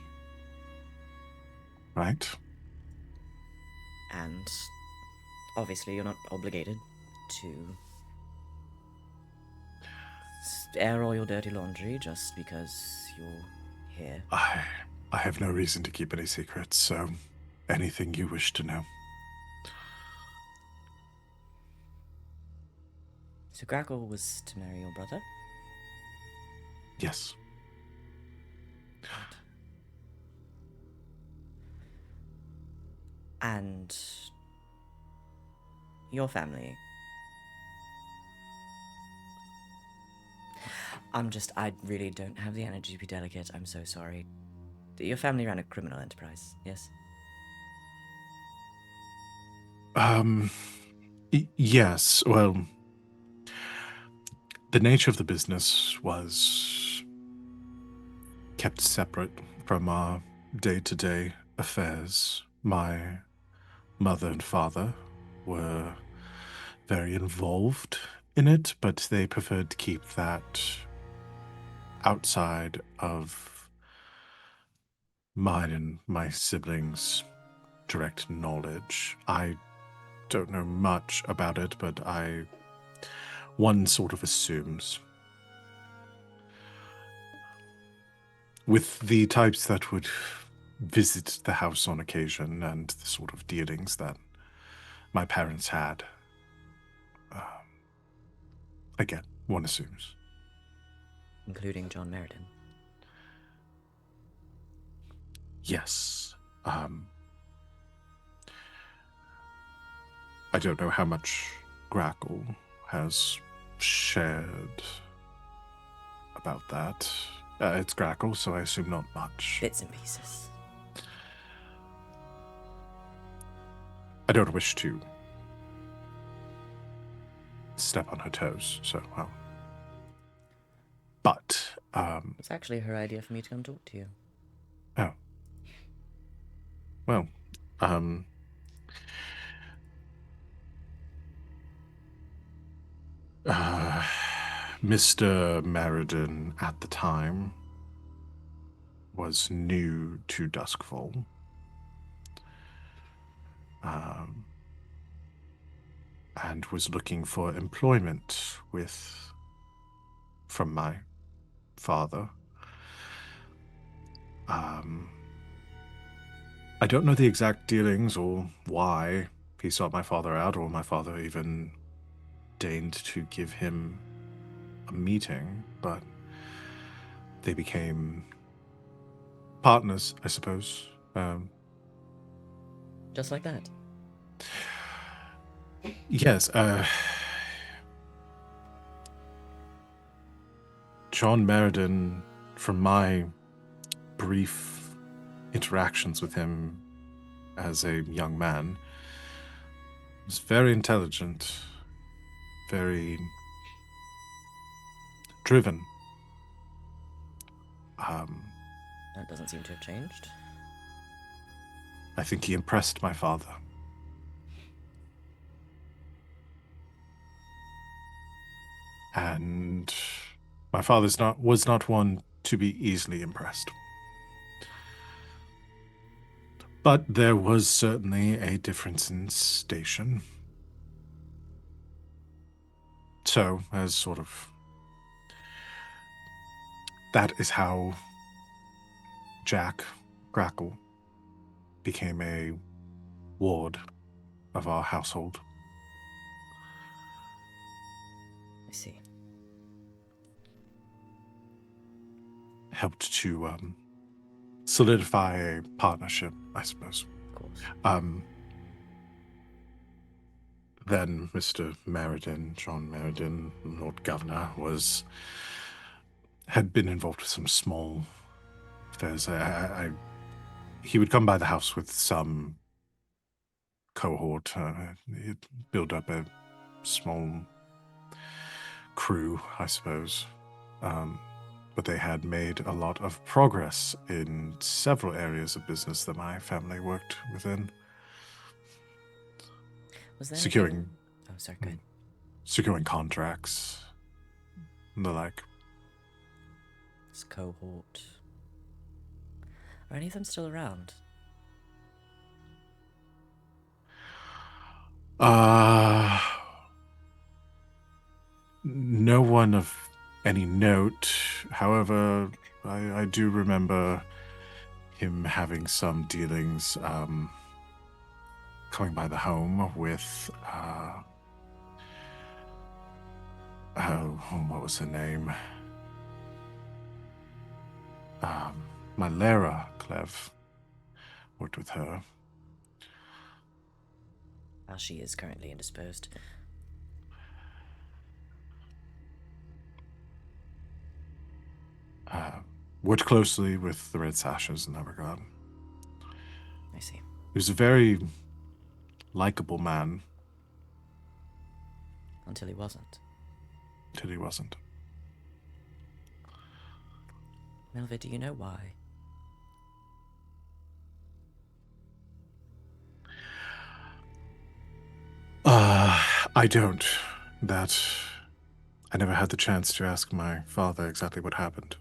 S1: Right.
S2: And obviously you're not obligated to air all your dirty laundry just because you're here.
S1: I have no reason to keep any secrets, so anything you wish to know.
S2: So Grackle was to marry your brother?
S1: Yes.
S2: Right. And your family. I really don't have the energy to be delicate. I'm so sorry. Your family ran a criminal enterprise, yes?
S1: Yes. Well, the nature of the business was kept separate from our day-to-day affairs. My mother and father were very involved in it, but they preferred to keep that outside of mine and my siblings' direct knowledge. I don't know much about it, but one sort of assumes. With the types that would visit the house on occasion and the sort of dealings that my parents had, again, one assumes.
S2: Including John Meriden.
S1: Yes. I don't know how much Grackle has shared about that. It's Grackle, so I assume not much.
S2: Bits and pieces.
S1: I don't wish to step on her toes, so well. But,
S2: It's actually her idea for me to come talk to you.
S1: Oh. Well, Mr. Meriden at the time was new to Duskfall. And was looking for employment from my father. I don't know the exact dealings or why he sought my father out, or my father even deigned to give him a meeting, but they became partners, I suppose.
S2: Just like that.
S1: Yes, John Meriden, from my brief interactions with him as a young man, was very intelligent, very driven.
S2: That doesn't seem to have changed.
S1: I think he impressed my father. And my father was not one to be easily impressed. But there was certainly a difference in station. So, as sort of... that is how Jack Grackle became a ward of our household.
S2: I see.
S1: Helped to solidify a partnership, I suppose.
S2: Of course.
S1: Then Mr. Meriden, John Meriden, Lord Governor, had been involved with some small affairs. He would come by the house with some cohort. He'd build up a small crew, I suppose. But they had made a lot of progress in several areas of business that my family worked within.
S2: Was there
S1: Securing...
S2: anything... Oh, sorry, go ahead.
S1: Securing contracts and the like.
S2: This cohort. Are any of them still around?
S1: No one of any note. However, I do remember him having some dealings, coming by the home with, what was her name? My Lara, Clev. Worked with her.
S2: Well, she is currently indisposed.
S1: Worked closely with the Red Sashes in that regard.
S2: I see.
S1: He was a very likable man.
S2: Until he wasn't.
S1: Till he wasn't.
S2: Melva, do you know why?
S1: I don't. I never had the chance to ask my father exactly what happened.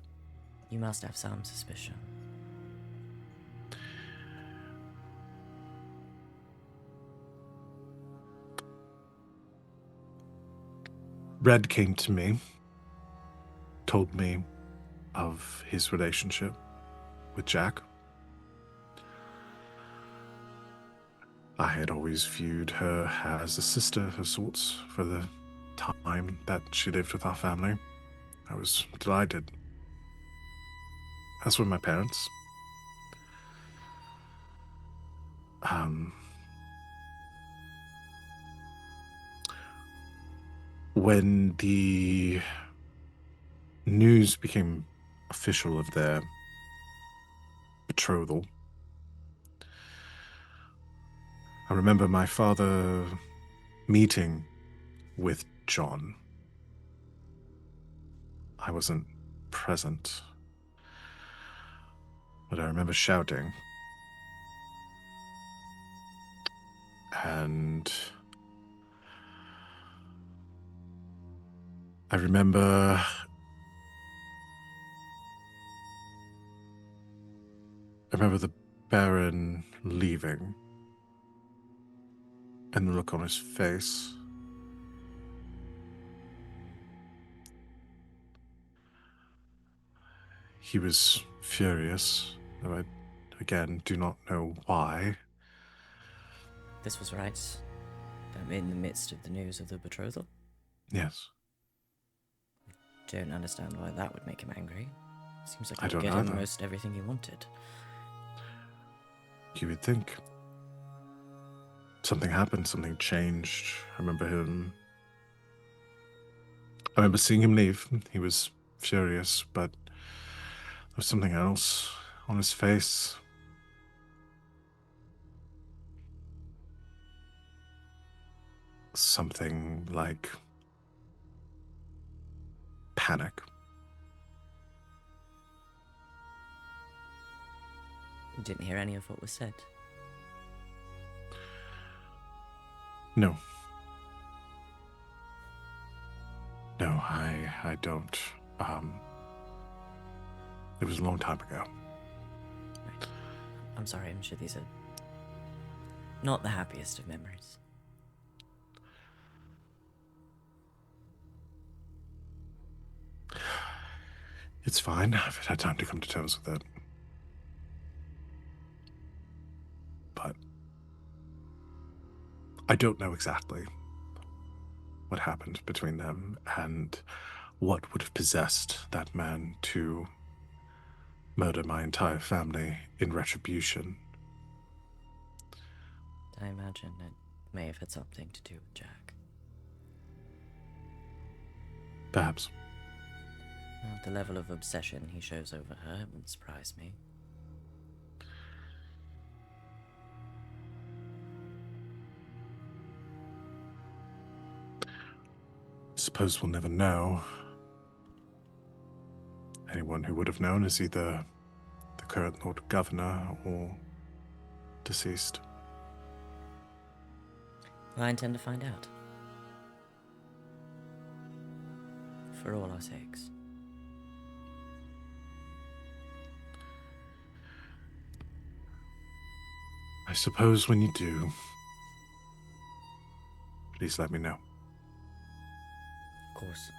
S2: You must have some suspicion.
S1: Red came to me, told me of his relationship with Jack. I had always viewed her as a sister of sorts for the time that she lived with our family. I was delighted. As were my parents. When the news became official of their betrothal, I remember my father meeting with John. I wasn't present, but I remember shouting. And I remember remember the Baron leaving and the look on his face. He was furious, though I, again, do not know why.
S2: This was right. In the midst of the news of the betrothal.
S1: Yes.
S2: Don't understand why that would make him angry. Seems like
S1: I
S2: you
S1: don't
S2: were getting
S1: either.
S2: most everything you wanted.
S1: You would think. Something happened, something changed. I remember seeing him leave. He was furious, but there was something else on his face. Something like panic.
S2: Didn't hear any of what was said.
S1: No. No, I don't. It was a long time ago.
S2: Right. I'm sorry, I'm sure these are not the happiest of memories.
S1: It's fine. I've had time to come to terms with it. But I don't know exactly what happened between them and what would have possessed that man to murder my entire family in retribution.
S2: I imagine it may have had something to do with Jack.
S1: Perhaps.
S2: Well, the level of obsession he shows over her wouldn't surprise me.
S1: Suppose we'll never know. Anyone who would have known is either the current Lord Governor or deceased.
S2: Well, I intend to find out. For all our sakes.
S1: I suppose when you do, please let me know.
S2: Of course.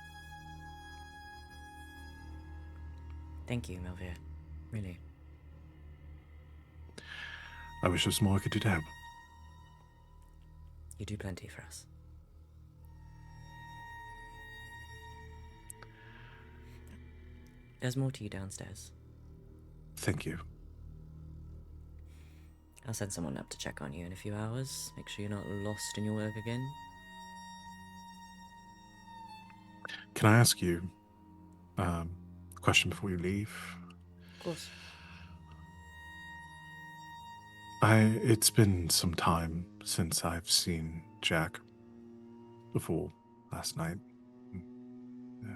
S2: Thank you, Melvia. Really.
S1: I wish there was more I could do to help.
S2: You do plenty for us. There's more to you downstairs.
S1: Thank you.
S2: I'll send someone up to check on you in a few hours. Make sure you're not lost in your work again.
S1: Can I ask you a question before you leave?
S2: Of course.
S1: It's been some time since I've seen Jack. Before last night. Yeah.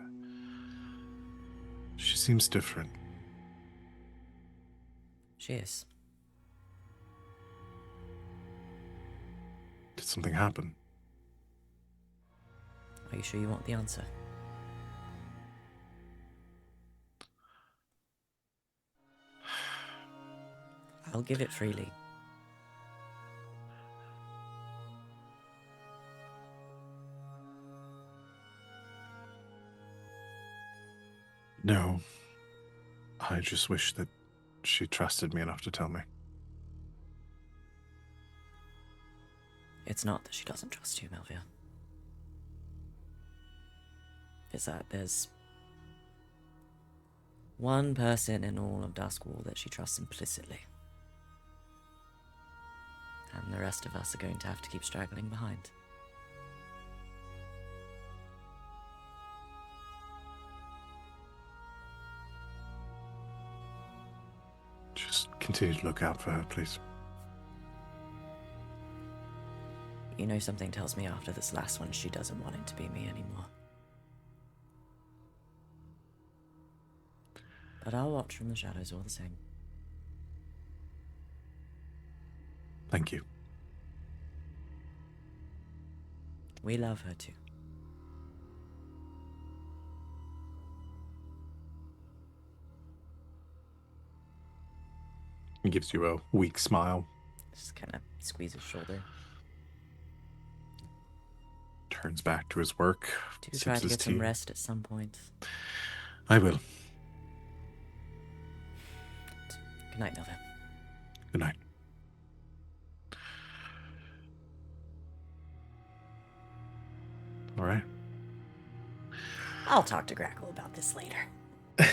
S1: She seems different.
S2: She is.
S1: Did something happen?
S2: Are you sure you want the answer? I'll give it freely.
S1: No. I just wish that she trusted me enough to tell me.
S2: It's not that she doesn't trust you, Melvia. It's that there's one person in all of Duskwall that she trusts implicitly. And the rest of us are going to have to keep straggling behind.
S1: Just continue to look out for her, please.
S2: You know, something tells me after this last one she doesn't want it to be me anymore. But I'll watch from the shadows all the same.
S1: Thank you.
S2: We love her too.
S1: He gives you a weak smile.
S2: Just kind of squeeze his shoulder.
S1: Turns back to his work.
S2: Do
S1: sips
S2: try to
S1: his
S2: get
S1: tea.
S2: some rest at some point.
S1: I will.
S2: Good night, Nova.
S1: Good night. All right.
S2: I'll talk to Grackle about this later. I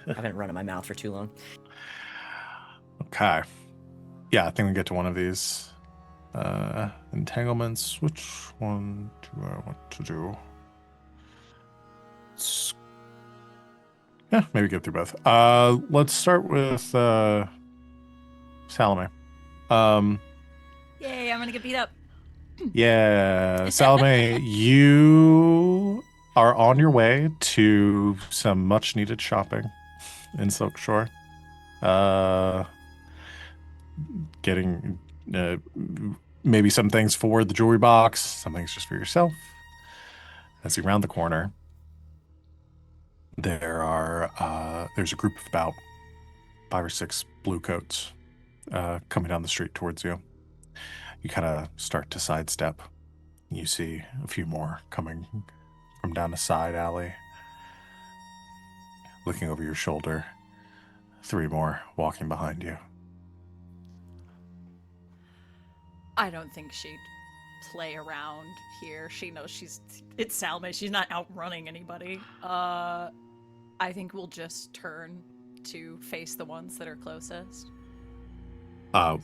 S2: haven't run in my mouth for too long.
S1: Okay. Yeah, I think we get to one of these entanglements. Which one do I want to do? Yeah, maybe get through both. Let's start with Salome.
S3: Yay, I'm gonna get beat up.
S1: Yeah, Salome, you are on your way to some much needed shopping in Silk Shore. Getting maybe some things for the jewelry box, some things just for yourself. As you round the corner, there's a group of about 5 or 6 blue coats coming down the street towards you. You kind of start to sidestep. You see a few more coming from down a side alley. Looking over your shoulder, 3 more walking behind you.
S3: I don't think she'd play around here. She knows it's Salome. She's not outrunning anybody. I think we'll just turn to face the ones that are closest.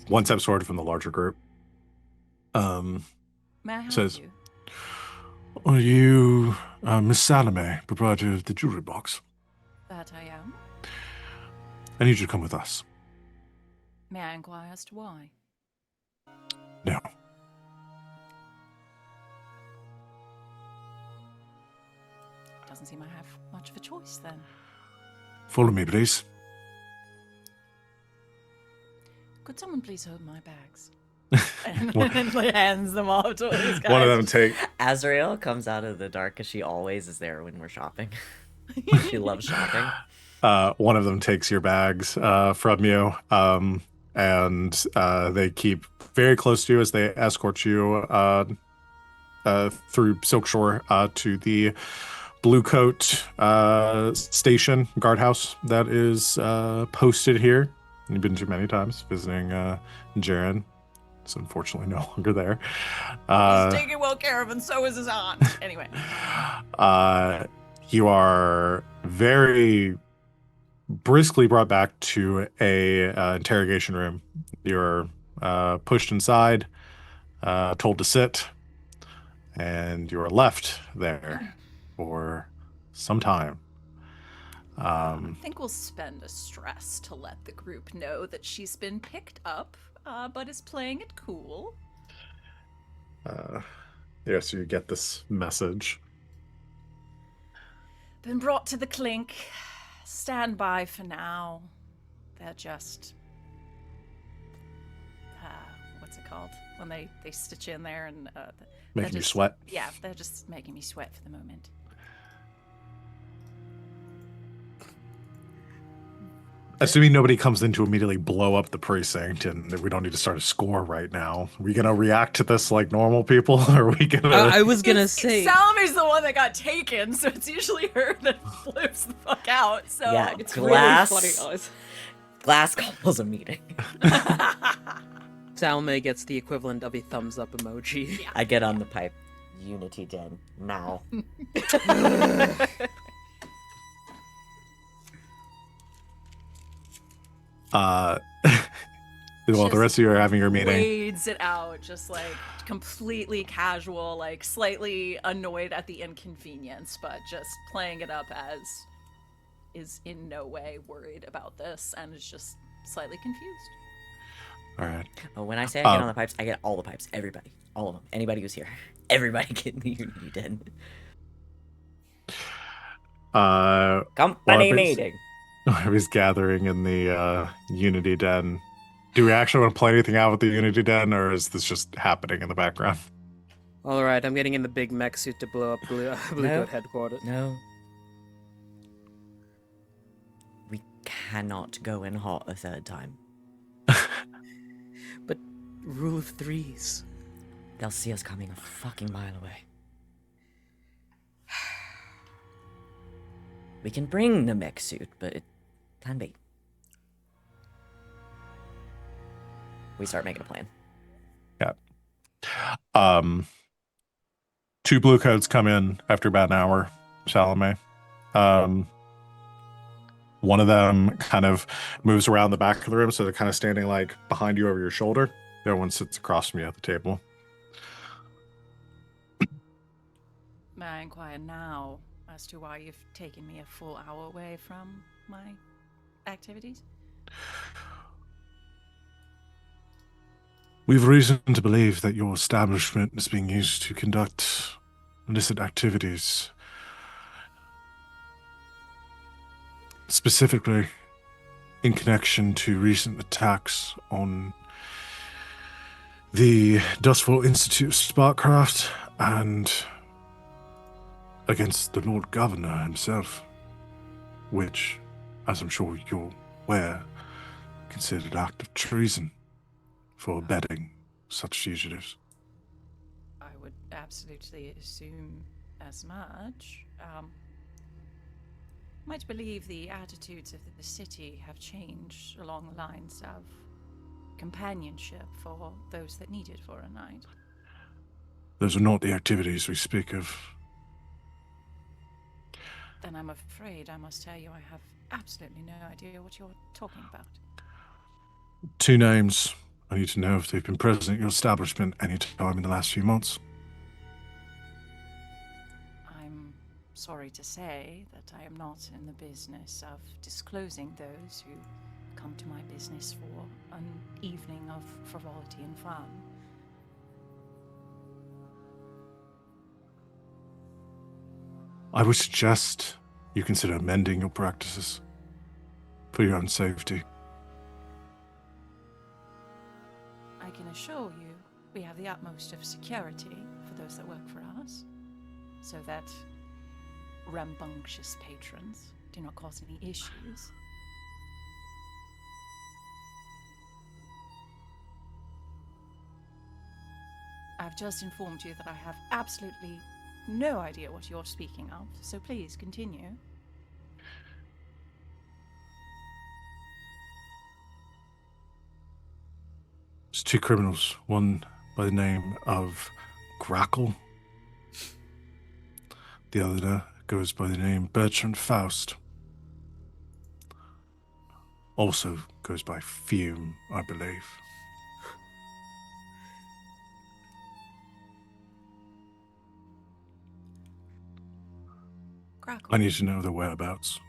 S1: One step forward from the larger group.
S3: May I help
S1: Says,
S3: you?
S1: "Are you Miss Salome, proprietor of the jewelry box?
S3: That I am.
S1: I need you to come with us."
S3: May I inquire as to why?
S1: No.
S3: Doesn't seem I have much of a choice then.
S1: Follow me, please.
S3: Could someone please hold my bags? And hands them off to these guys.
S1: One of them take.
S2: Azrael comes out of the dark because she always is there when we're shopping. She loves shopping.
S1: One of them takes your bags from you, and they keep very close to you as they escort you through Silk Shore to the Blue Coat station guardhouse that is posted here. You've been to many times visiting Jaren. It's unfortunately no longer there.
S3: He's taking well care of, and so is his aunt. Anyway.
S1: You are very briskly brought back to a interrogation room. You're pushed inside, told to sit, and you're left there for some time.
S3: I think we'll spend a stress to let the group know that she's been picked up, but is playing it cool.
S1: Yeah, so you get this message.
S3: Been brought to the clink. Stand by for now. They're just... what's it called? When they stitch in there and...
S1: Making you
S3: just,
S1: sweat?
S3: Yeah, they're just making me sweat for the moment.
S1: Assuming nobody comes in to immediately blow up the precinct and we don't need to start a score right now. Are we going to react to this like normal people? Or are we going to...
S4: I was gonna say...
S3: Salome's the one that got taken, so it's usually her that flips the fuck out. So
S2: Yeah,
S3: it's
S2: Glass.
S5: Really funny, guys.
S2: Glass calls a meeting.
S4: Salome gets the equivalent of a thumbs up emoji.
S2: I get on the pipe. Unity Den. Now.
S1: Well, the rest of you are having your meeting.
S3: Wades it out, just like completely casual, like slightly annoyed at the inconvenience, but just playing it up as is in no way worried about this and is just slightly confused.
S1: All right.
S2: But when I say I get on the pipes, I get all the pipes. Everybody. All of them. Anybody who's here. Everybody get in the Unity Den. Company meeting.
S1: I was gathering in the Unity Den. Do we actually want to play anything out with the Unity Den, or is this just happening in the background?
S4: All right, I'm getting in the big mech suit to blow up Blue
S2: No.
S4: Coat headquarters.
S2: No. We cannot go in hot a third time.
S4: But rule of threes.
S2: They'll see us coming a fucking mile away. We can bring the mech suit, but it can be. We start making a plan.
S1: Yeah. 2 blue coats come in after about an hour, Salome. One of them kind of moves around the back of the room, so they're kind of standing like behind you over your shoulder. The other one sits across from you at the table.
S3: May I inquire now as to why you've taken me a full hour away from my activities?
S1: We've reason to believe that your establishment is being used to conduct illicit activities. Specifically, in connection to recent attacks on the Dustfall Institute of Sparkcraft and against the Lord Governor himself, which, as I'm sure you're aware, considered an act of treason for abetting such fugitives.
S3: I would absolutely assume as much. Might believe the attitudes of the city have changed along the lines of companionship for those that need it for a night.
S1: Those are not the activities we speak of.
S3: Then I'm afraid I must tell you I have absolutely no idea what you're talking about.
S1: 2 names. I need to know if they've been present at your establishment any time in the last few months.
S3: I'm sorry to say that I am not in the business of disclosing those who come to my business for an evening of frivolity and fun.
S1: I would suggest you consider amending your practices for your own safety.
S3: I can assure you we have the utmost of security for those that work for us, so that rambunctious patrons do not cause any issues. I've just informed you that I have absolutely no idea what you're speaking of, so please continue.
S1: There's 2 criminals, one by the name of Grackle. The other goes by the name Bertrand Faust. Also goes by Fume, I believe.
S3: Grackle.
S1: I need to know their whereabouts.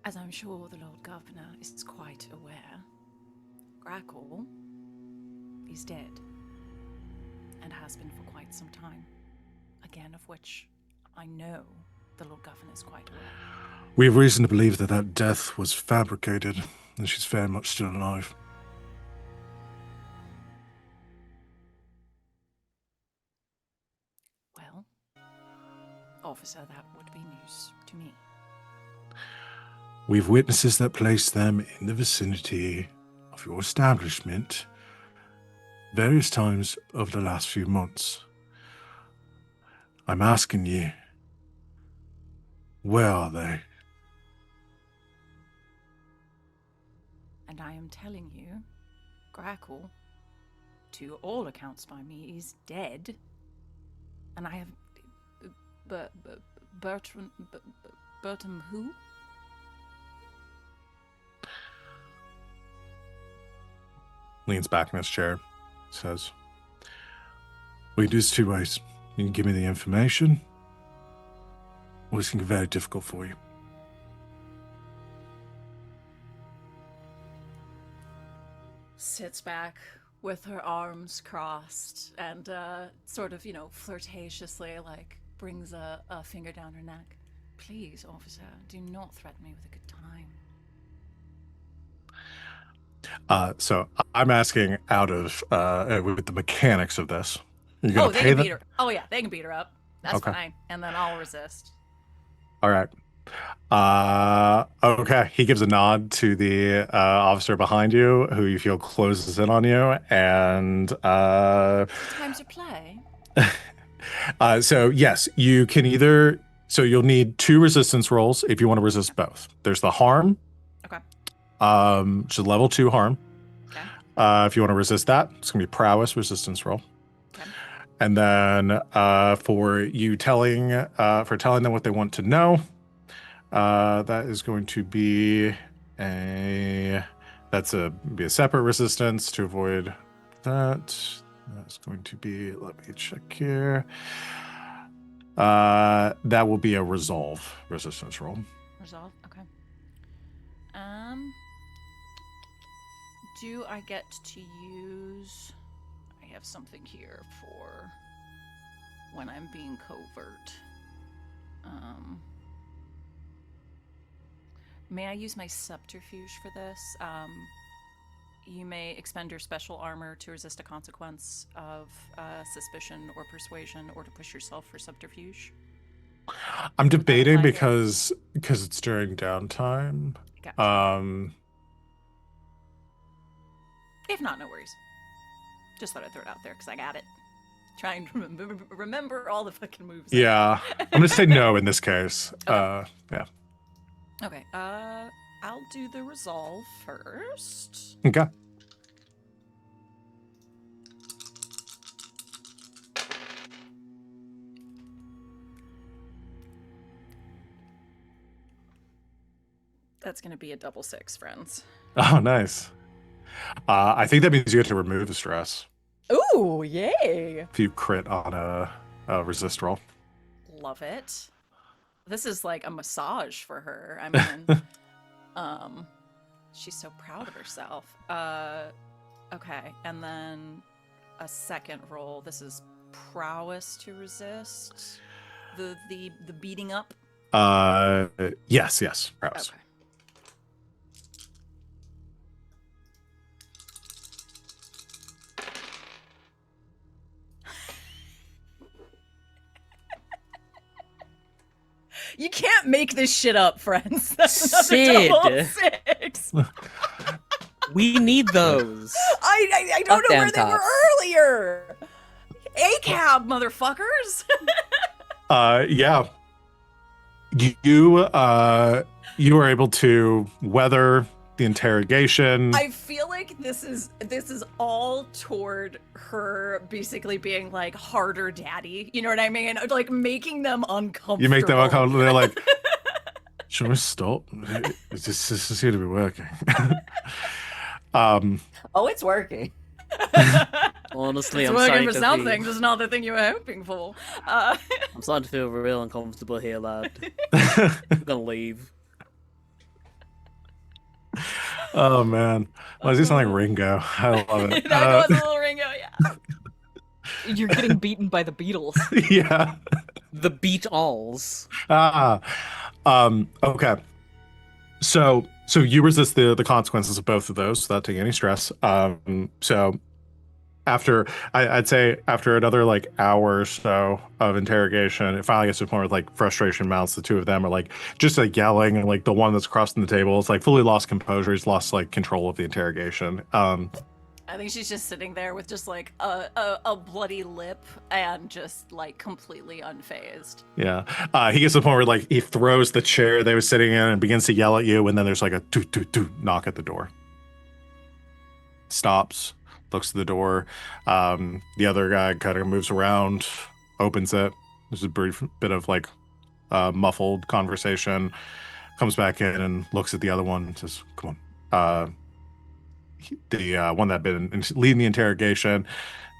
S3: As I'm sure the Lord Governor is quite aware, Grackle is dead, and has been for quite some time. Again, of which I know the Lord Governor is quite aware.
S1: We have reason to believe that that death was fabricated, and she's very much still alive.
S3: Well, officer, that would be news to me.
S1: We've witnesses that place them in the vicinity of your establishment various times over the last few months. I'm asking you, where are they?
S3: And I am telling you, Grackle, to all accounts by me, is dead. And I have... Bertram who?
S1: Leans back in his chair, says, we can do this 2 ways. You can give me the information, or this can be very difficult for you.
S3: Sits back with her arms crossed and sort of, flirtatiously, like, brings a finger down her neck. Please, officer, do not threaten me with a good time.
S1: So I'm asking out of with the mechanics of this. You're gonna
S3: they
S1: pay
S3: can
S1: them?
S3: beat her. Oh yeah, they can beat her up. That's
S1: Okay.
S3: fine. And then I'll resist.
S1: All right. Okay. He gives a nod to the officer behind you, who you feel closes in on you, and
S3: Time to play.
S1: so yes, you can either. So you'll need two resistance rolls if you want to resist both. There's the harm,
S3: Okay.
S1: which is level 2 harm.
S3: Okay.
S1: If you want to resist that, it's gonna be prowess resistance roll.
S3: Okay.
S1: And then for you telling them what they want to know, that is going to be a separate resistance to avoid that. That's going to be, let me check here. That will be a resolve resistance roll.
S3: Resolve. Okay. Do I get to use? I have something here for when I'm being covert. May I use my subterfuge for this? You may expend your special armor to resist a consequence of suspicion or persuasion, or to push yourself for subterfuge.
S1: I'm debating
S3: apply here?
S1: because it's during downtime.
S3: Gotcha. If not, no worries. Just thought I'd throw it out there because I got it. Trying to remember all the fucking moves.
S1: Yeah, I'm gonna say no in this case.
S3: Okay.
S1: Yeah.
S3: Okay. I'll do the resolve first.
S1: Okay.
S3: That's gonna be a double 6, friends.
S1: Oh, nice. I think that means you get to remove the stress
S3: Ooh, yay!
S1: if you crit on a resist roll.
S3: Love it. This is like a massage for her. I mean, she's so proud of herself. Okay, and then a second roll. This is prowess to resist the beating up.
S1: Yes, prowess.
S3: Okay. You can't make this shit up, friends. That's another
S4: Sid.
S3: double 6.
S4: We need those.
S3: I don't know where they were
S4: Tops.
S3: earlier. A-cab, motherfuckers.
S1: Yeah. You were able to weather the interrogation.
S3: I feel like this is all toward her basically being like harder daddy. You know what I mean? Like making them uncomfortable.
S1: You make them uncomfortable. They're like, should we stop? This is here to be working.
S2: Oh, it's working.
S4: Honestly,
S3: It's
S4: I'm
S3: working
S4: starting
S3: for
S4: to
S3: something,
S4: feel,
S3: just not the thing you were hoping for.
S4: I'm starting to feel real uncomfortable here, lad. I'm gonna leave.
S1: Oh man, why does he sound like Ringo? I love it.
S3: That goes a little Ringo, yeah.
S5: You're getting beaten by the Beatles.
S1: Yeah.
S4: The beat alls.
S1: Okay. So you resist the consequences of both of those without taking any stress. So after I'd say after another like hour or so of interrogation, it finally gets to a point where like frustration mounts. The two of them are like just like yelling, and like the one that's across from the table is like fully lost composure. He's lost like control of the interrogation.
S3: I think she's just sitting there with just like a bloody lip and just like completely unfazed.
S1: Yeah. He gets to the point where like he throws the chair they were sitting in and begins to yell at you, and then there's like a toot toot toot knock at the door. Stops, looks at the door. The other guy kind of moves around, opens it. There's a brief bit of like muffled conversation. Comes back in and looks at the other one and says, "Come on." The one that had been leading the interrogation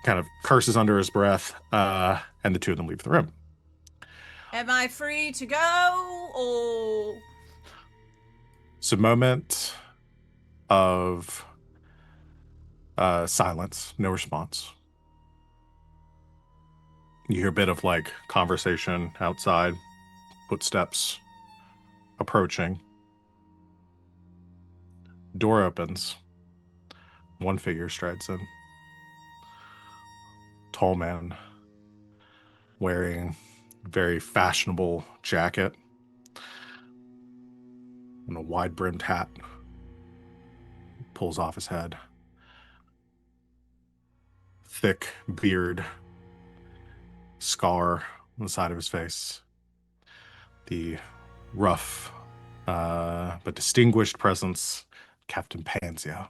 S1: kind of curses under his breath, and the two of them leave the room.
S3: Am I free to go? Or
S1: It's a moment of silence, no response. You hear a bit of like conversation outside, footsteps approaching. Door opens. One figure strides in. Tall man, wearing a very fashionable jacket, and a wide-brimmed hat. Pulls off his head. Thick beard. Scar on the side of his face. The rough but distinguished presence, Captain Panzio.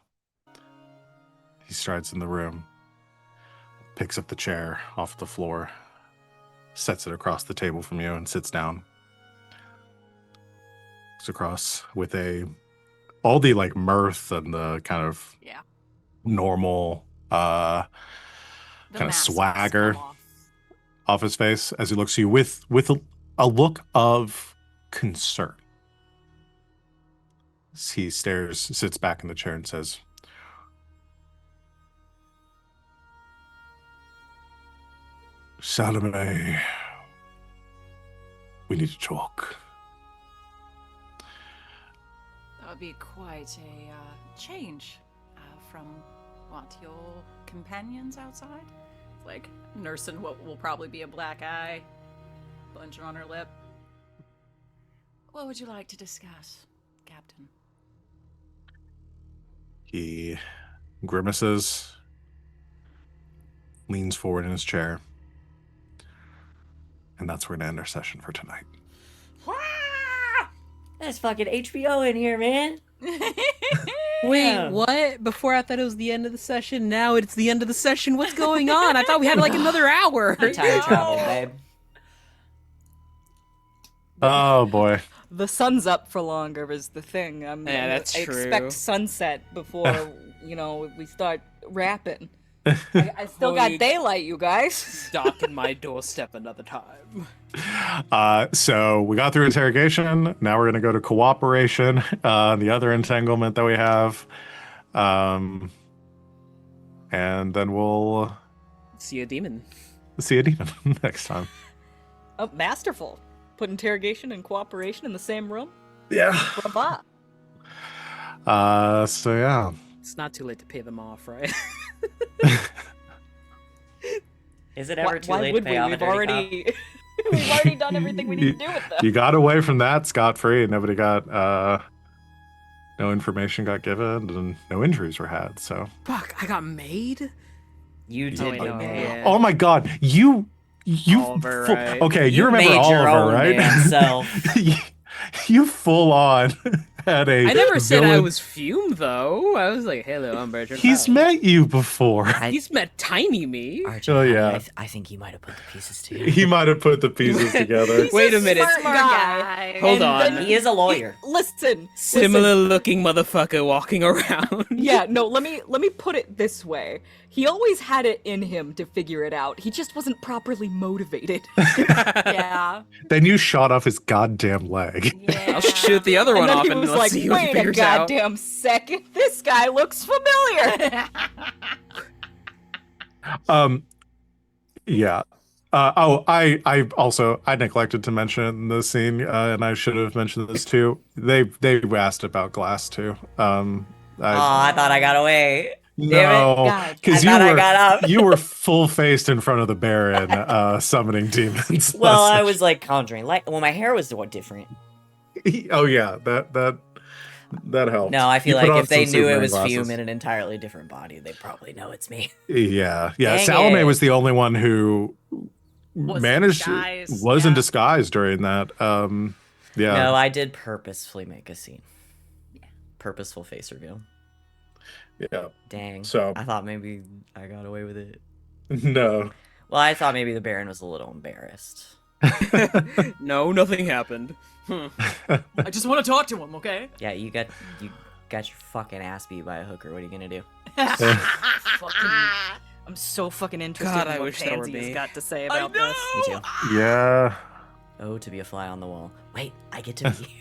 S1: He strides in the room, picks up the chair off the floor, sets it across the table from you, and sits down. Looks across with all the like mirth and the kind of
S3: Yeah.
S1: normal
S3: The
S1: kind of
S3: mask has
S1: swagger
S3: come off.
S1: off his face as he looks at you with a look of concern. He sits back in the chair and says, Salome, we need to talk.
S3: That would be quite a change from what, your companions outside? Like nursing what will probably be a black eye, bunch on her lip. What would you like to discuss, Captain?
S1: He grimaces, leans forward in his chair, and that's where we're going to end our session for tonight.
S2: That's fucking HBO in here, man.
S4: Wait,
S2: Yeah.
S4: what? Before I thought it was the end of the session. Now it's the end of the session. What's going on? I thought we had like another hour.
S2: Time travel, babe.
S1: Oh boy.
S5: The sun's up for longer is the thing.
S4: Yeah, that's
S5: I
S4: true.
S5: expect sunset before, we start rapping. I still got
S4: Holy-
S5: daylight, you guys.
S4: Docking my doorstep another time.
S1: So we got through interrogation. Now we're going to go to cooperation, the other entanglement that we have. And then we'll
S4: See a demon.
S1: see a demon next time.
S5: Oh, masterful. Put interrogation and cooperation in the same room.
S1: Yeah.
S5: Brava.
S1: So yeah.
S4: It's not too late to pay them off, right?
S2: Is it ever too
S5: Why
S2: late
S5: would
S2: to
S5: we?
S2: pay off a
S5: We've
S2: dirty cop?
S5: already we've already done everything we need to do with them.
S1: You got away from that scot-free. Nobody got no information got given and no injuries were had. So
S4: Fuck, I got made?
S2: You did
S4: Oh,
S2: get
S4: I know,
S2: made.
S4: yeah.
S1: oh my god, you
S4: Oliver,
S1: full-
S4: right?
S1: okay, you
S2: You
S1: remember
S2: made your
S1: Oliver,
S2: own
S1: right?
S2: damn self.
S1: you full on had a
S4: I never said I
S1: villain-
S4: was Fume, though. I was like, hello, I'm Bertrand.
S1: He's
S4: Hi.
S1: met you before.
S4: He's met Tiny Me.
S2: Archie,
S1: Oh,
S2: honey,
S1: yeah.
S2: I think you might have put the pieces together.
S1: He might have put the pieces together.
S5: He's
S4: Wait a minute.
S5: Smart guy.
S4: Hold
S5: And
S4: on.
S5: then
S2: He is a lawyer.
S5: Listen.
S4: Similar looking motherfucker walking around.
S5: Yeah, no, let me put it this way. He always had it in him to figure it out. He just wasn't properly motivated.
S3: Yeah.
S1: Then you shot off his goddamn leg.
S3: Yeah.
S4: I'll shoot the other
S5: And
S4: one
S5: then
S4: off
S5: he
S4: and
S5: was
S4: let's
S5: like,
S4: see what he
S5: wait a
S4: figures out.
S5: goddamn second, this guy looks familiar.
S1: Yeah. I also I neglected to mention the scene, and I should have mentioned this too. They asked about Glass too.
S2: I thought I got away. Damn it.
S1: No,
S5: God.
S1: because
S2: I
S1: you
S2: thought I
S1: were
S2: got up.
S1: you were full faced in front of the Baron, summoning demons.
S2: Well, I was like conjuring light. Well, my hair was what different.
S1: Oh yeah, that helped.
S2: No, I feel
S1: You put
S2: like
S1: on
S2: if they
S1: some
S2: knew it
S1: Superman
S2: was
S1: glasses.
S2: Fume in an entirely different body, they probably know it's me.
S1: Yeah.
S2: Dang
S1: Salome
S2: it.
S1: was the only one who
S3: Was in
S1: managed
S3: disguise,
S1: was in
S3: yeah.
S1: disguise during that. Yeah.
S2: No, I did purposefully make a scene. Purposeful face reveal.
S1: Yeah.
S2: Dang.
S1: So-
S2: I thought maybe I got away with it.
S1: No.
S2: Well, I thought maybe the Baron was a little embarrassed.
S4: No, nothing happened.
S3: I just want to talk to him, okay?
S2: Yeah, you got your fucking ass beat by a hooker. What are you gonna do?
S5: I'm so fucking interested
S4: God,
S5: in
S4: I
S5: what
S4: wish that were
S5: Pansy's
S4: me.
S5: got to say
S3: I
S5: about
S3: know!
S5: this.
S2: Me too.
S1: Yeah.
S2: Oh, to be a fly on the wall. Wait, I get to be.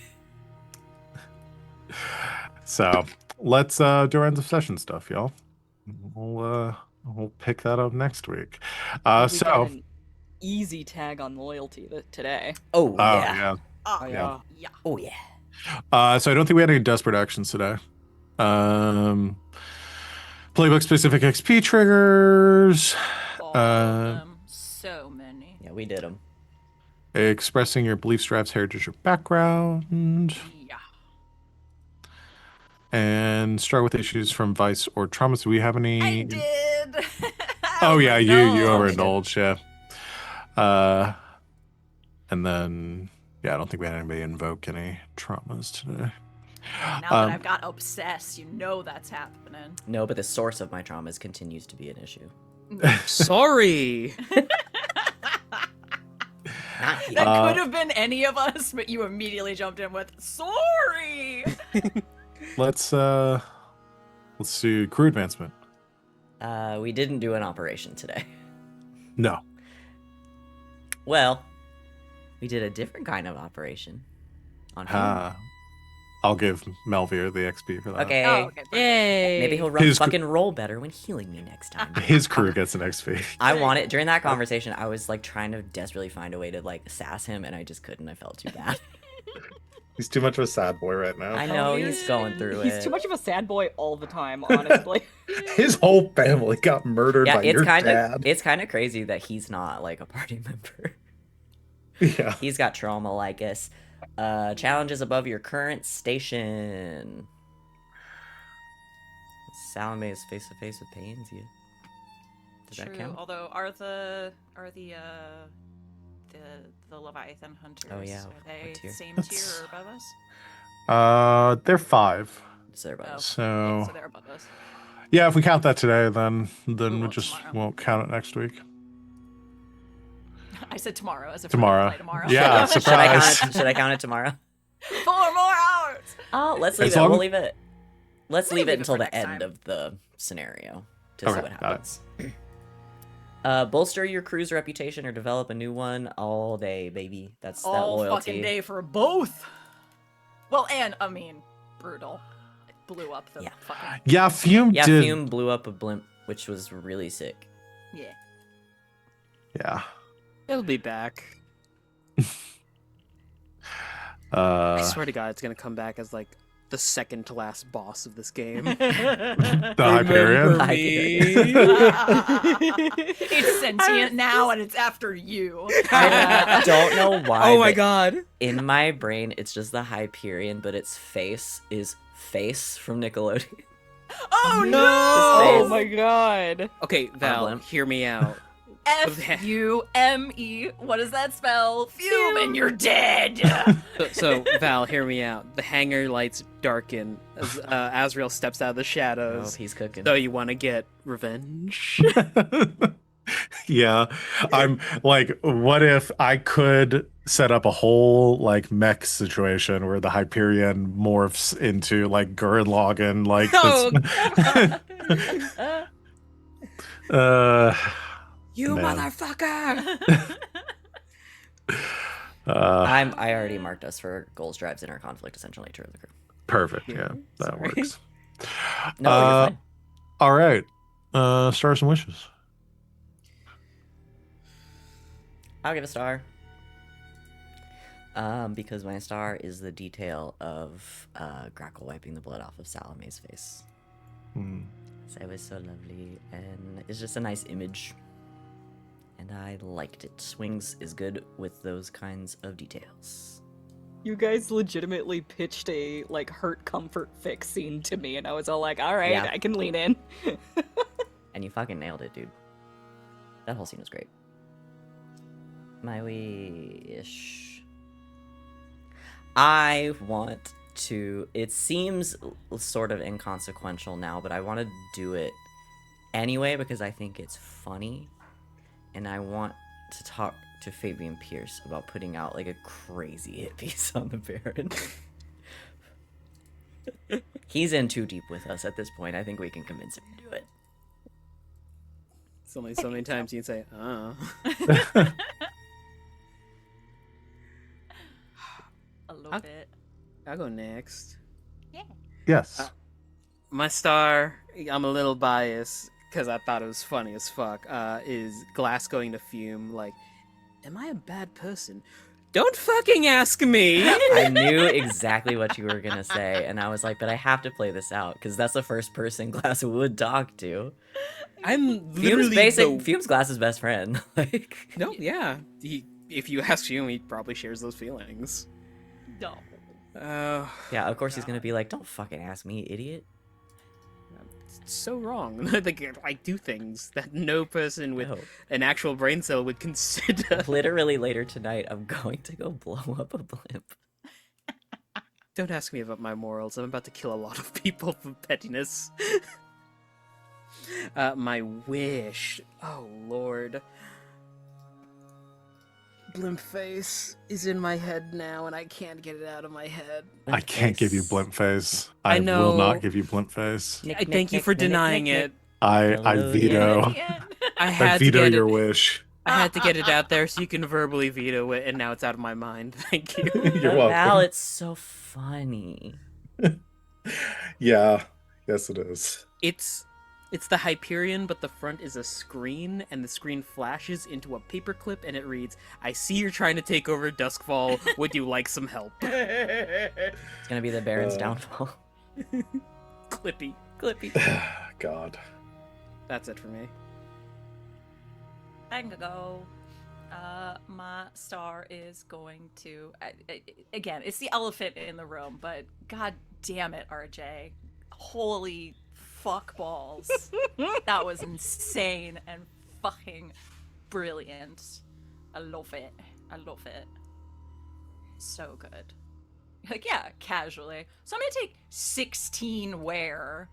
S1: So let's do our end of session stuff, y'all. We'll pick that up next week.
S5: We got
S1: So
S5: an easy tag on loyalty today.
S2: Oh
S1: oh
S2: yeah.
S1: yeah.
S5: Oh
S1: yeah.
S3: Yeah.
S2: Oh yeah.
S1: So I don't think we had any desperate actions today. Playbook specific XP triggers.
S3: All
S1: Uh,
S3: of them. So many.
S2: Yeah, we did them.
S1: Expressing your beliefs, drives, heritage, or background.
S3: Yeah.
S1: and struggle with issues from vice or trauma. Do we have any?
S3: I did.
S1: Oh yeah, you
S3: Overindulged.
S1: overindulged, yeah. Uh, and then yeah, I don't think we had anybody invoke any traumas today.
S3: Now that
S1: Um,
S3: I've got obsessed, you know that's happening.
S2: No, but the source of my traumas continues to be an issue.
S4: Sorry.
S2: Not here.
S3: That could have been any of us, but you immediately jumped in with sorry.
S1: let's do crew advancement.
S2: We didn't do an operation today.
S1: No.
S2: Well, we did a different kind of operation. On Fume.
S1: I'll give Melvier the XP for that.
S2: Okay.
S3: Oh, okay. perfect.
S4: Yay.
S2: Maybe he'll run
S1: His cr-
S2: fucking roll better when healing me next time.
S1: His crew gets an XP.
S2: I want it. During that conversation, I was like trying to desperately find a way to like sass him, and I just couldn't. I felt too bad.
S1: He's too much of a sad boy right now.
S2: I know he's going through it.
S5: He's too much of a sad boy all the time, honestly.
S1: His whole family got murdered
S2: Yeah,
S1: by
S2: it's
S1: your
S2: kind
S1: dad.
S2: of it's crazy that he's not like a party member.
S1: Yeah.
S2: He's got trauma like us. Challenges above your current station. Salome is face to face with Pansy. Does that
S3: True.
S2: count?
S3: Although the Leviathan hunters,
S2: Oh, yeah.
S3: are they
S2: What tier?
S3: same
S1: That's-
S3: tier or above us?
S1: They're 5.
S2: Is there above
S3: Oh.
S2: us?
S1: So
S3: Yeah, so they're above us.
S1: yeah, if we count that today, then we
S3: Well,
S1: just
S3: tomorrow.
S1: won't count it next week.
S3: I said tomorrow as if
S1: Tomorrow.
S3: we're gonna play tomorrow.
S1: Yeah,
S2: Should I count
S1: surprise.
S2: it? Should I count it tomorrow?
S3: 4 more hours.
S2: Oh, let's leave
S1: As
S2: it.
S1: long-
S2: We'll leave it. Let's
S3: We'll
S2: leave it
S3: leave it
S2: until
S3: for
S2: the
S3: next
S2: end
S3: time.
S2: of the scenario to
S1: Okay,
S2: see what
S1: got it.
S2: happens. Bolster your crew's reputation or develop a new one all day, baby. That's that
S3: All
S2: loyalty.
S3: fucking day for both. Well, and I mean, brutal. It blew up the
S2: Yeah.
S3: fucking
S1: Yeah, Fume
S2: Yeah,
S1: did.
S2: Fume blew up a blimp, which was really sick.
S3: yeah.
S1: Yeah.
S4: It'll be back. I
S1: Uh,
S4: swear to God, it's gonna come back as like the second to last boss of this game.
S1: the Hyperion.
S4: Remember me?
S3: It's sentient now, and it's after you.
S2: I don't know why.
S4: Oh my
S2: but
S4: God.
S2: In my brain, it's just the Hyperion, but its face is Face from Nickelodeon.
S3: Oh
S2: His
S3: no!
S5: Oh
S2: face.
S5: my god.
S4: Okay, Val,
S2: blimp.
S4: hear me out.
S3: Fume. What does that spell? Fume, and you're dead.
S4: So, Val, hear me out. The hangar lights darken as Azrael steps out of the
S2: Oh,
S4: shadows.
S2: he's cooking.
S4: So you want to get revenge?
S1: Yeah, I'm like, what if I could set up a whole like mech situation where the Hyperion morphs into like Gurren Lagann, like
S4: Oh,
S1: this- uh,
S4: you
S1: Man.
S4: motherfucker!
S2: I already marked us for goals, drives, and our conflict essential nature of the crew.
S1: perfect. Yeah, that
S4: Sorry.
S1: works.
S2: No, you're
S1: Uh,
S2: fine.
S1: All right, stars and wishes.
S2: I'll give a star. Because my star is the detail of Grackle wiping the blood off of Salome's face.
S1: Hmm.
S2: So it was so lovely, and it's just a nice image. And I liked it. Wings is good with those kinds of details.
S5: You guys legitimately pitched a like hurt comfort fix scene to me, and I was all like, all right,
S2: Yeah.
S5: I can lean in.
S2: And you fucking nailed it, dude. That whole scene was great. My wish. I want to. It seems sort of inconsequential now, but I want to do it anyway because I think it's funny. And I want to talk to Fabian Pierce about putting out like a crazy hit piece on the Baron. He's in too deep with us at this point. I think we can convince him to do it.
S4: It's only so many times you can say,
S3: A little
S4: I'll-
S3: bit.
S4: I'll go next.
S1: Yes.
S4: My star, I'm a little biased because I thought it was funny as fuck, is Glass going to Fume like, am I a bad person? Don't fucking ask me!
S2: I knew exactly what you were gonna say, and I was like, but I have to play this out because that's the first person Glass would talk to.
S4: I'm
S2: Fume's
S4: literally
S2: Fume's Glass's best friend. Like,
S4: No, yeah. If you ask Fume, he probably shares those feelings.
S3: No.
S4: Oh,
S2: Yeah, of course he's gonna be like, "Don't fucking ask me, idiot."
S4: it's so wrong. Like, I do things that no person with
S2: No.
S4: an actual brain cell would consider.
S2: Literally later tonight, I'm going to go blow up a blimp.
S4: Don't ask me about my morals. I'm about to kill a lot of people for pettiness. My wish. Oh, Lord. Blimp face is in my head now, and I can't get it out of my head.
S1: I can't give you blimp face.
S4: I
S1: will not
S4: know.
S1: give you blimp face.
S4: I thank you for denying it.
S1: I
S2: Hello,
S1: veto.
S3: Yeah.
S4: I
S1: I
S4: had to
S1: veto
S4: get
S1: your
S4: it.
S1: wish.
S4: I had to get it out there so you can verbally veto it, and now it's out of my mind. Thank you.
S1: You're
S2: Val,
S1: welcome.
S2: it's so funny.
S1: Yeah. Yes, it is.
S4: It's the Hyperion, but the front is a screen, and the screen flashes into a paperclip, and it reads, "I see you're trying to take over Duskfall. Would you like some help?"
S2: It's gonna be the Baron's downfall.
S4: Clippy.
S2: Clippy.
S1: God.
S4: That's it for me.
S3: I can go. My star is going to. Again, it's the elephant in the room, but god damn it, RJ. Holy fuck balls. That was insane and fucking brilliant. I love it. I love it. So good. Like, yeah, casually. So I'm gonna take 16 wear.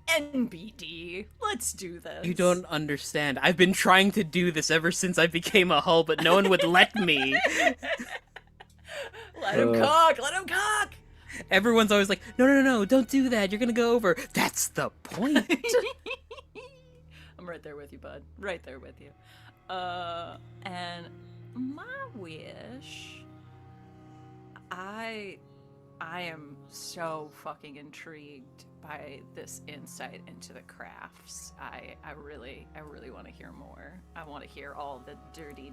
S3: NBD. Let's do this.
S4: You don't understand. I've been trying to do this ever since I became a hull, but no one would let me.
S3: Let him cook! Let him cook!
S4: Everyone's always like, no, don't do that. You're gonna go over. That's the point.
S3: I'm right there with you, bud. Right there with you. And my wish, I am so fucking intrigued by this insight into the crafts. I really want to hear more. I want to hear all the dirty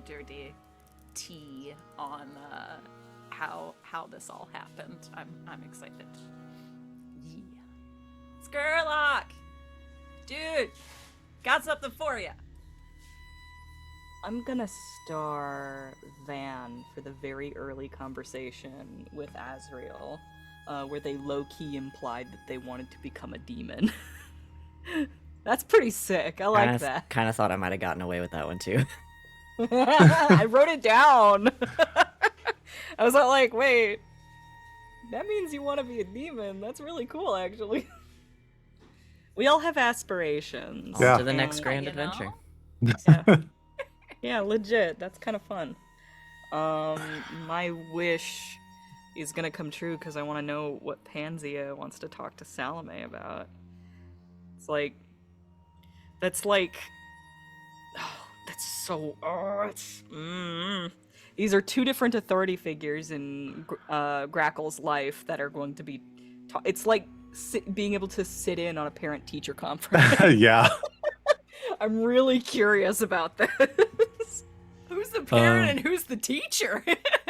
S3: tea on how this all happened. I'm excited. Yeah. Skurlock! Dude, got something for you.
S5: I'm gonna star Van for the very early conversation with Azrael, where they low-key implied that they wanted to become a demon. That's pretty sick. I like that.
S2: Kind of thought I might have gotten away with that one too.
S5: I wrote it down. I was like, wait, that means you want to be a demon. That's really cool, actually. We all have aspirations.
S1: Yeah.
S2: To the next
S3: And,
S2: grand
S3: you know,
S2: adventure.
S5: Yeah. Yeah, legit. That's kind of fun. My wish is gonna come true because I want to know what Panzea wants to talk to Salome about. It's like, that's like, oh, that's so. Oh, it's. These are two different authority figures in Grackle's life that are going to be. It's like being able to sit in on a parent-teacher conference.
S1: Yeah.
S5: I'm really curious about this.
S3: Who's the parent and who's the teacher?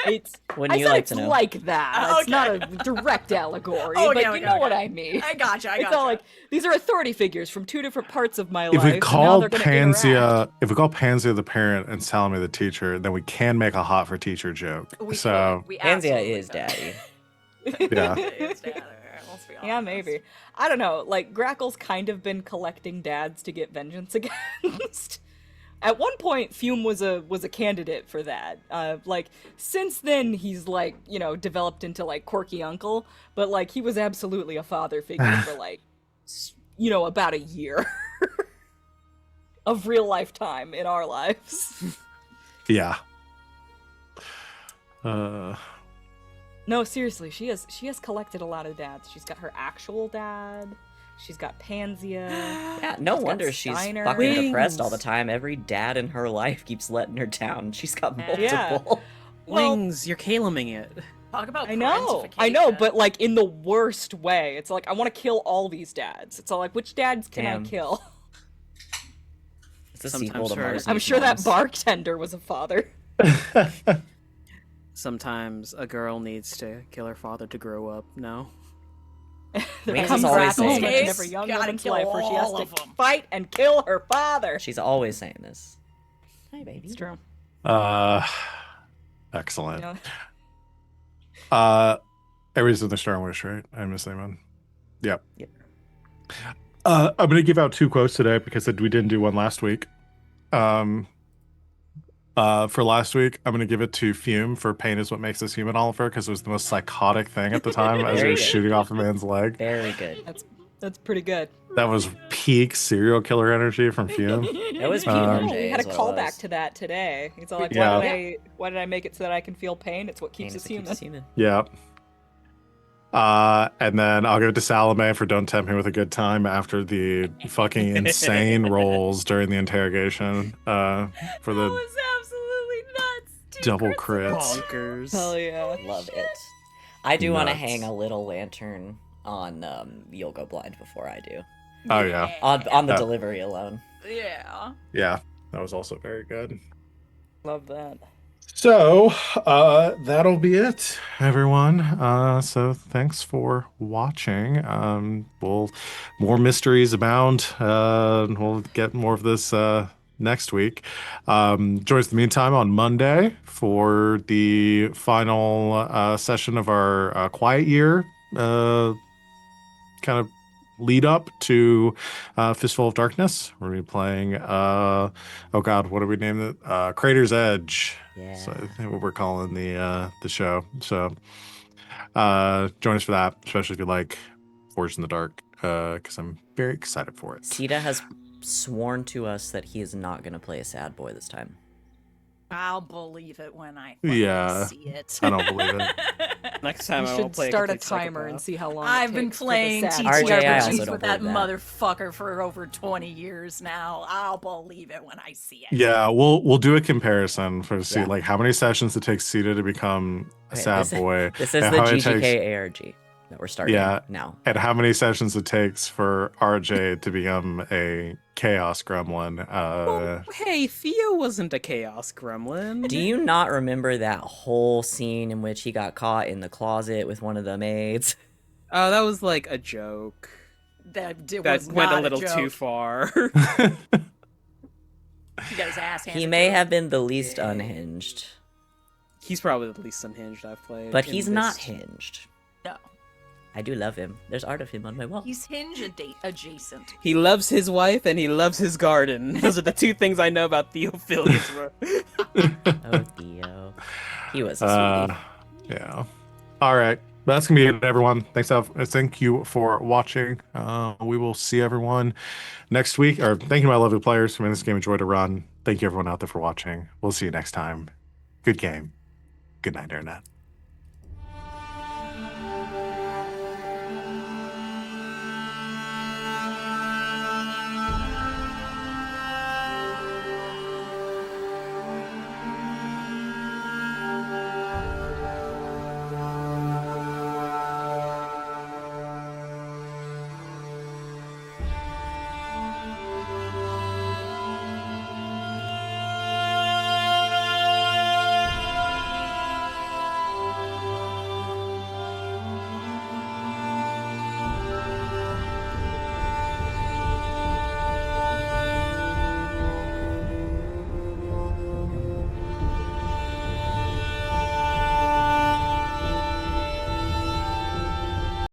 S5: It's
S2: Wouldn't
S5: I
S2: you
S5: said
S2: like
S5: it's
S2: to know?
S5: like that.
S3: Oh,
S5: It's not
S3: okay.
S5: a direct allegory,
S3: Oh,
S5: but
S3: okay,
S5: you know
S3: okay,
S5: what
S3: okay.
S5: I mean.
S3: I gotcha.
S5: It's all like these are authority figures from two different parts of my life.
S1: If we
S5: and now
S1: call
S5: they're gonna interact.
S1: Panzea the parent and Salome the teacher, then we can make a hot for teacher joke.
S3: We
S1: So
S3: could. We
S2: Panzea
S3: absolutely
S2: is
S3: could.
S2: daddy.
S1: Yeah.
S3: Panzea is daddy. Let's be honest.
S5: Yeah, maybe. I don't know. Like Grackle's kind of been collecting dads to get vengeance against. At one point, Fume was a candidate for that. Like since then, he's like developed into like quirky uncle, but like he was absolutely a father figure for like about a year of real life time in our lives.
S1: Yeah.
S5: No, seriously, she has collected a lot of dads. She's got her actual dad. She's got Panzea.
S2: Yeah, no
S5: She's got
S2: wonder she's
S5: Steiner.
S2: fucking depressed all the
S4: Wings.
S2: time. Every dad in her life keeps letting her down. She's got multiple.
S5: Yeah. Well-
S4: Wings, you're Kaleming it.
S3: Talk about
S5: I know, but like in the worst way. It's like I want to kill all these dads. It's all like which dads can
S2: Damn.
S5: I kill?
S2: It's a
S4: Sometimes
S2: sequel to
S4: her-
S2: Mars.
S5: I'm
S2: Needs
S5: sure that
S2: Moms.
S5: bartender was a father.
S4: Sometimes a girl needs to kill her father to grow up. No.
S5: There
S2: Wings
S5: comes
S2: is
S5: a
S2: always
S5: moment
S2: saying
S5: in
S2: this.
S5: every young
S3: Gotta
S5: woman's
S3: kill
S5: life where she has
S3: all
S5: to
S3: of 'em.
S5: fight and kill her father.
S2: She's always saying this. Hi, baby.
S5: It's true.
S1: Excellent.
S5: You know?
S1: Aries of the Strong Wish, right? I'm missing one. Yep.
S2: Yep.
S1: I'm gonna give out 2 quotes today because we didn't do one last week. Um, for last week, I'm gonna give it to Fume for "Pain is what makes us human," Oliver, because it was the most psychotic thing at the time as he
S2: Very
S1: was
S2: good.
S1: shooting off a man's leg.
S2: Very good.
S5: That's pretty good.
S1: That was peak serial killer energy from Fume.
S2: That was peak
S1: Um,
S2: RJ.
S5: We had a
S2: is what it
S5: callback
S2: was.
S5: to that today. He's all like,
S1: Yeah.
S5: why did I make it so that I can feel pain? It's what
S2: Pain
S5: keeps
S2: is
S5: us
S2: what
S5: human.
S2: keeps us human.
S1: Yeah. And then I'll give it to Salome for "Don't Tempt Me with a Good Time" after the fucking insane rolls during the interrogation. For
S3: That
S1: the
S3: was absolutely nuts. Two
S1: double
S3: crits.
S1: crits.
S4: Bonkers.
S5: Hell yeah.
S2: Love it. I do want to
S1: Nuts.
S2: hang a little lantern on You'll Go Blind before I do.
S1: Oh, yeah.
S2: On the
S1: Yeah.
S2: delivery alone.
S3: Yeah.
S1: Yeah, that was also very good.
S5: Love that.
S1: So, that'll be it, everyone. So thanks for watching. More mysteries abound. We'll get more of this next week. Join us in the meantime on Monday for the final session of our quiet year kind of lead up to Fistful of Darkness. We're gonna be playing oh god, what do we name it? Crater's Edge.
S2: Yeah.
S1: So I think what we're calling the show. So join us for that, especially if you like Forged in the Dark, because I'm very excited for it.
S2: Sita has sworn to us that he is not going to play a sad boy this time.
S3: I'll believe it when I
S1: Yeah,
S3: see it.
S1: I don't believe it.
S4: Next time
S5: You
S4: I will
S5: should
S4: play
S5: start a
S4: complete
S5: timer and
S4: psychopath.
S5: see how long it
S3: I've been
S5: takes for the
S3: playing
S5: sad
S2: RJ, I also
S3: TTRPGs
S2: don't
S3: with that
S2: believe that.
S3: motherfucker for over 20 years now. I'll believe it when I see it.
S1: Yeah, we'll do a comparison for see
S2: Yeah.
S1: like how many sessions it takes Sita to become a
S2: Okay,
S1: sad boy.
S2: This is
S1: and
S2: the
S1: how it
S2: GGK
S1: takes-
S2: ARG that we're starting
S1: Yeah.
S2: now.
S1: and how many sessions it takes for RJ to become a chaos gremlin.
S4: Well, hey, Theo wasn't a chaos gremlin.
S2: Do you not remember that whole scene in which he got caught in the closet with one of the maids?
S4: Oh, that was like a joke.
S3: That
S4: That
S3: was
S4: went
S3: not
S4: a little
S3: joke.
S4: too far.
S3: He got his ass handed
S2: He
S3: to
S2: may
S3: him.
S2: have been the least unhinged,
S4: He's probably the least unhinged I've played.
S2: but
S4: in
S2: he's
S4: this-
S2: not hinged.
S3: No.
S2: I do love him. There's art of him on my wall.
S3: He's hinge adjacent.
S4: He loves his wife and he loves his garden. Those are the two things I know about Theophilus.
S2: Oh, Theo. He was a sweetie.
S1: Yeah. All right. That's gonna be it, everyone. Thank you for watching. We will see everyone next week. Or thank you, my lovely players who made this game a joy to run. Thank you, everyone out there, for watching. We'll see you next time. Good game. Good night, Internet.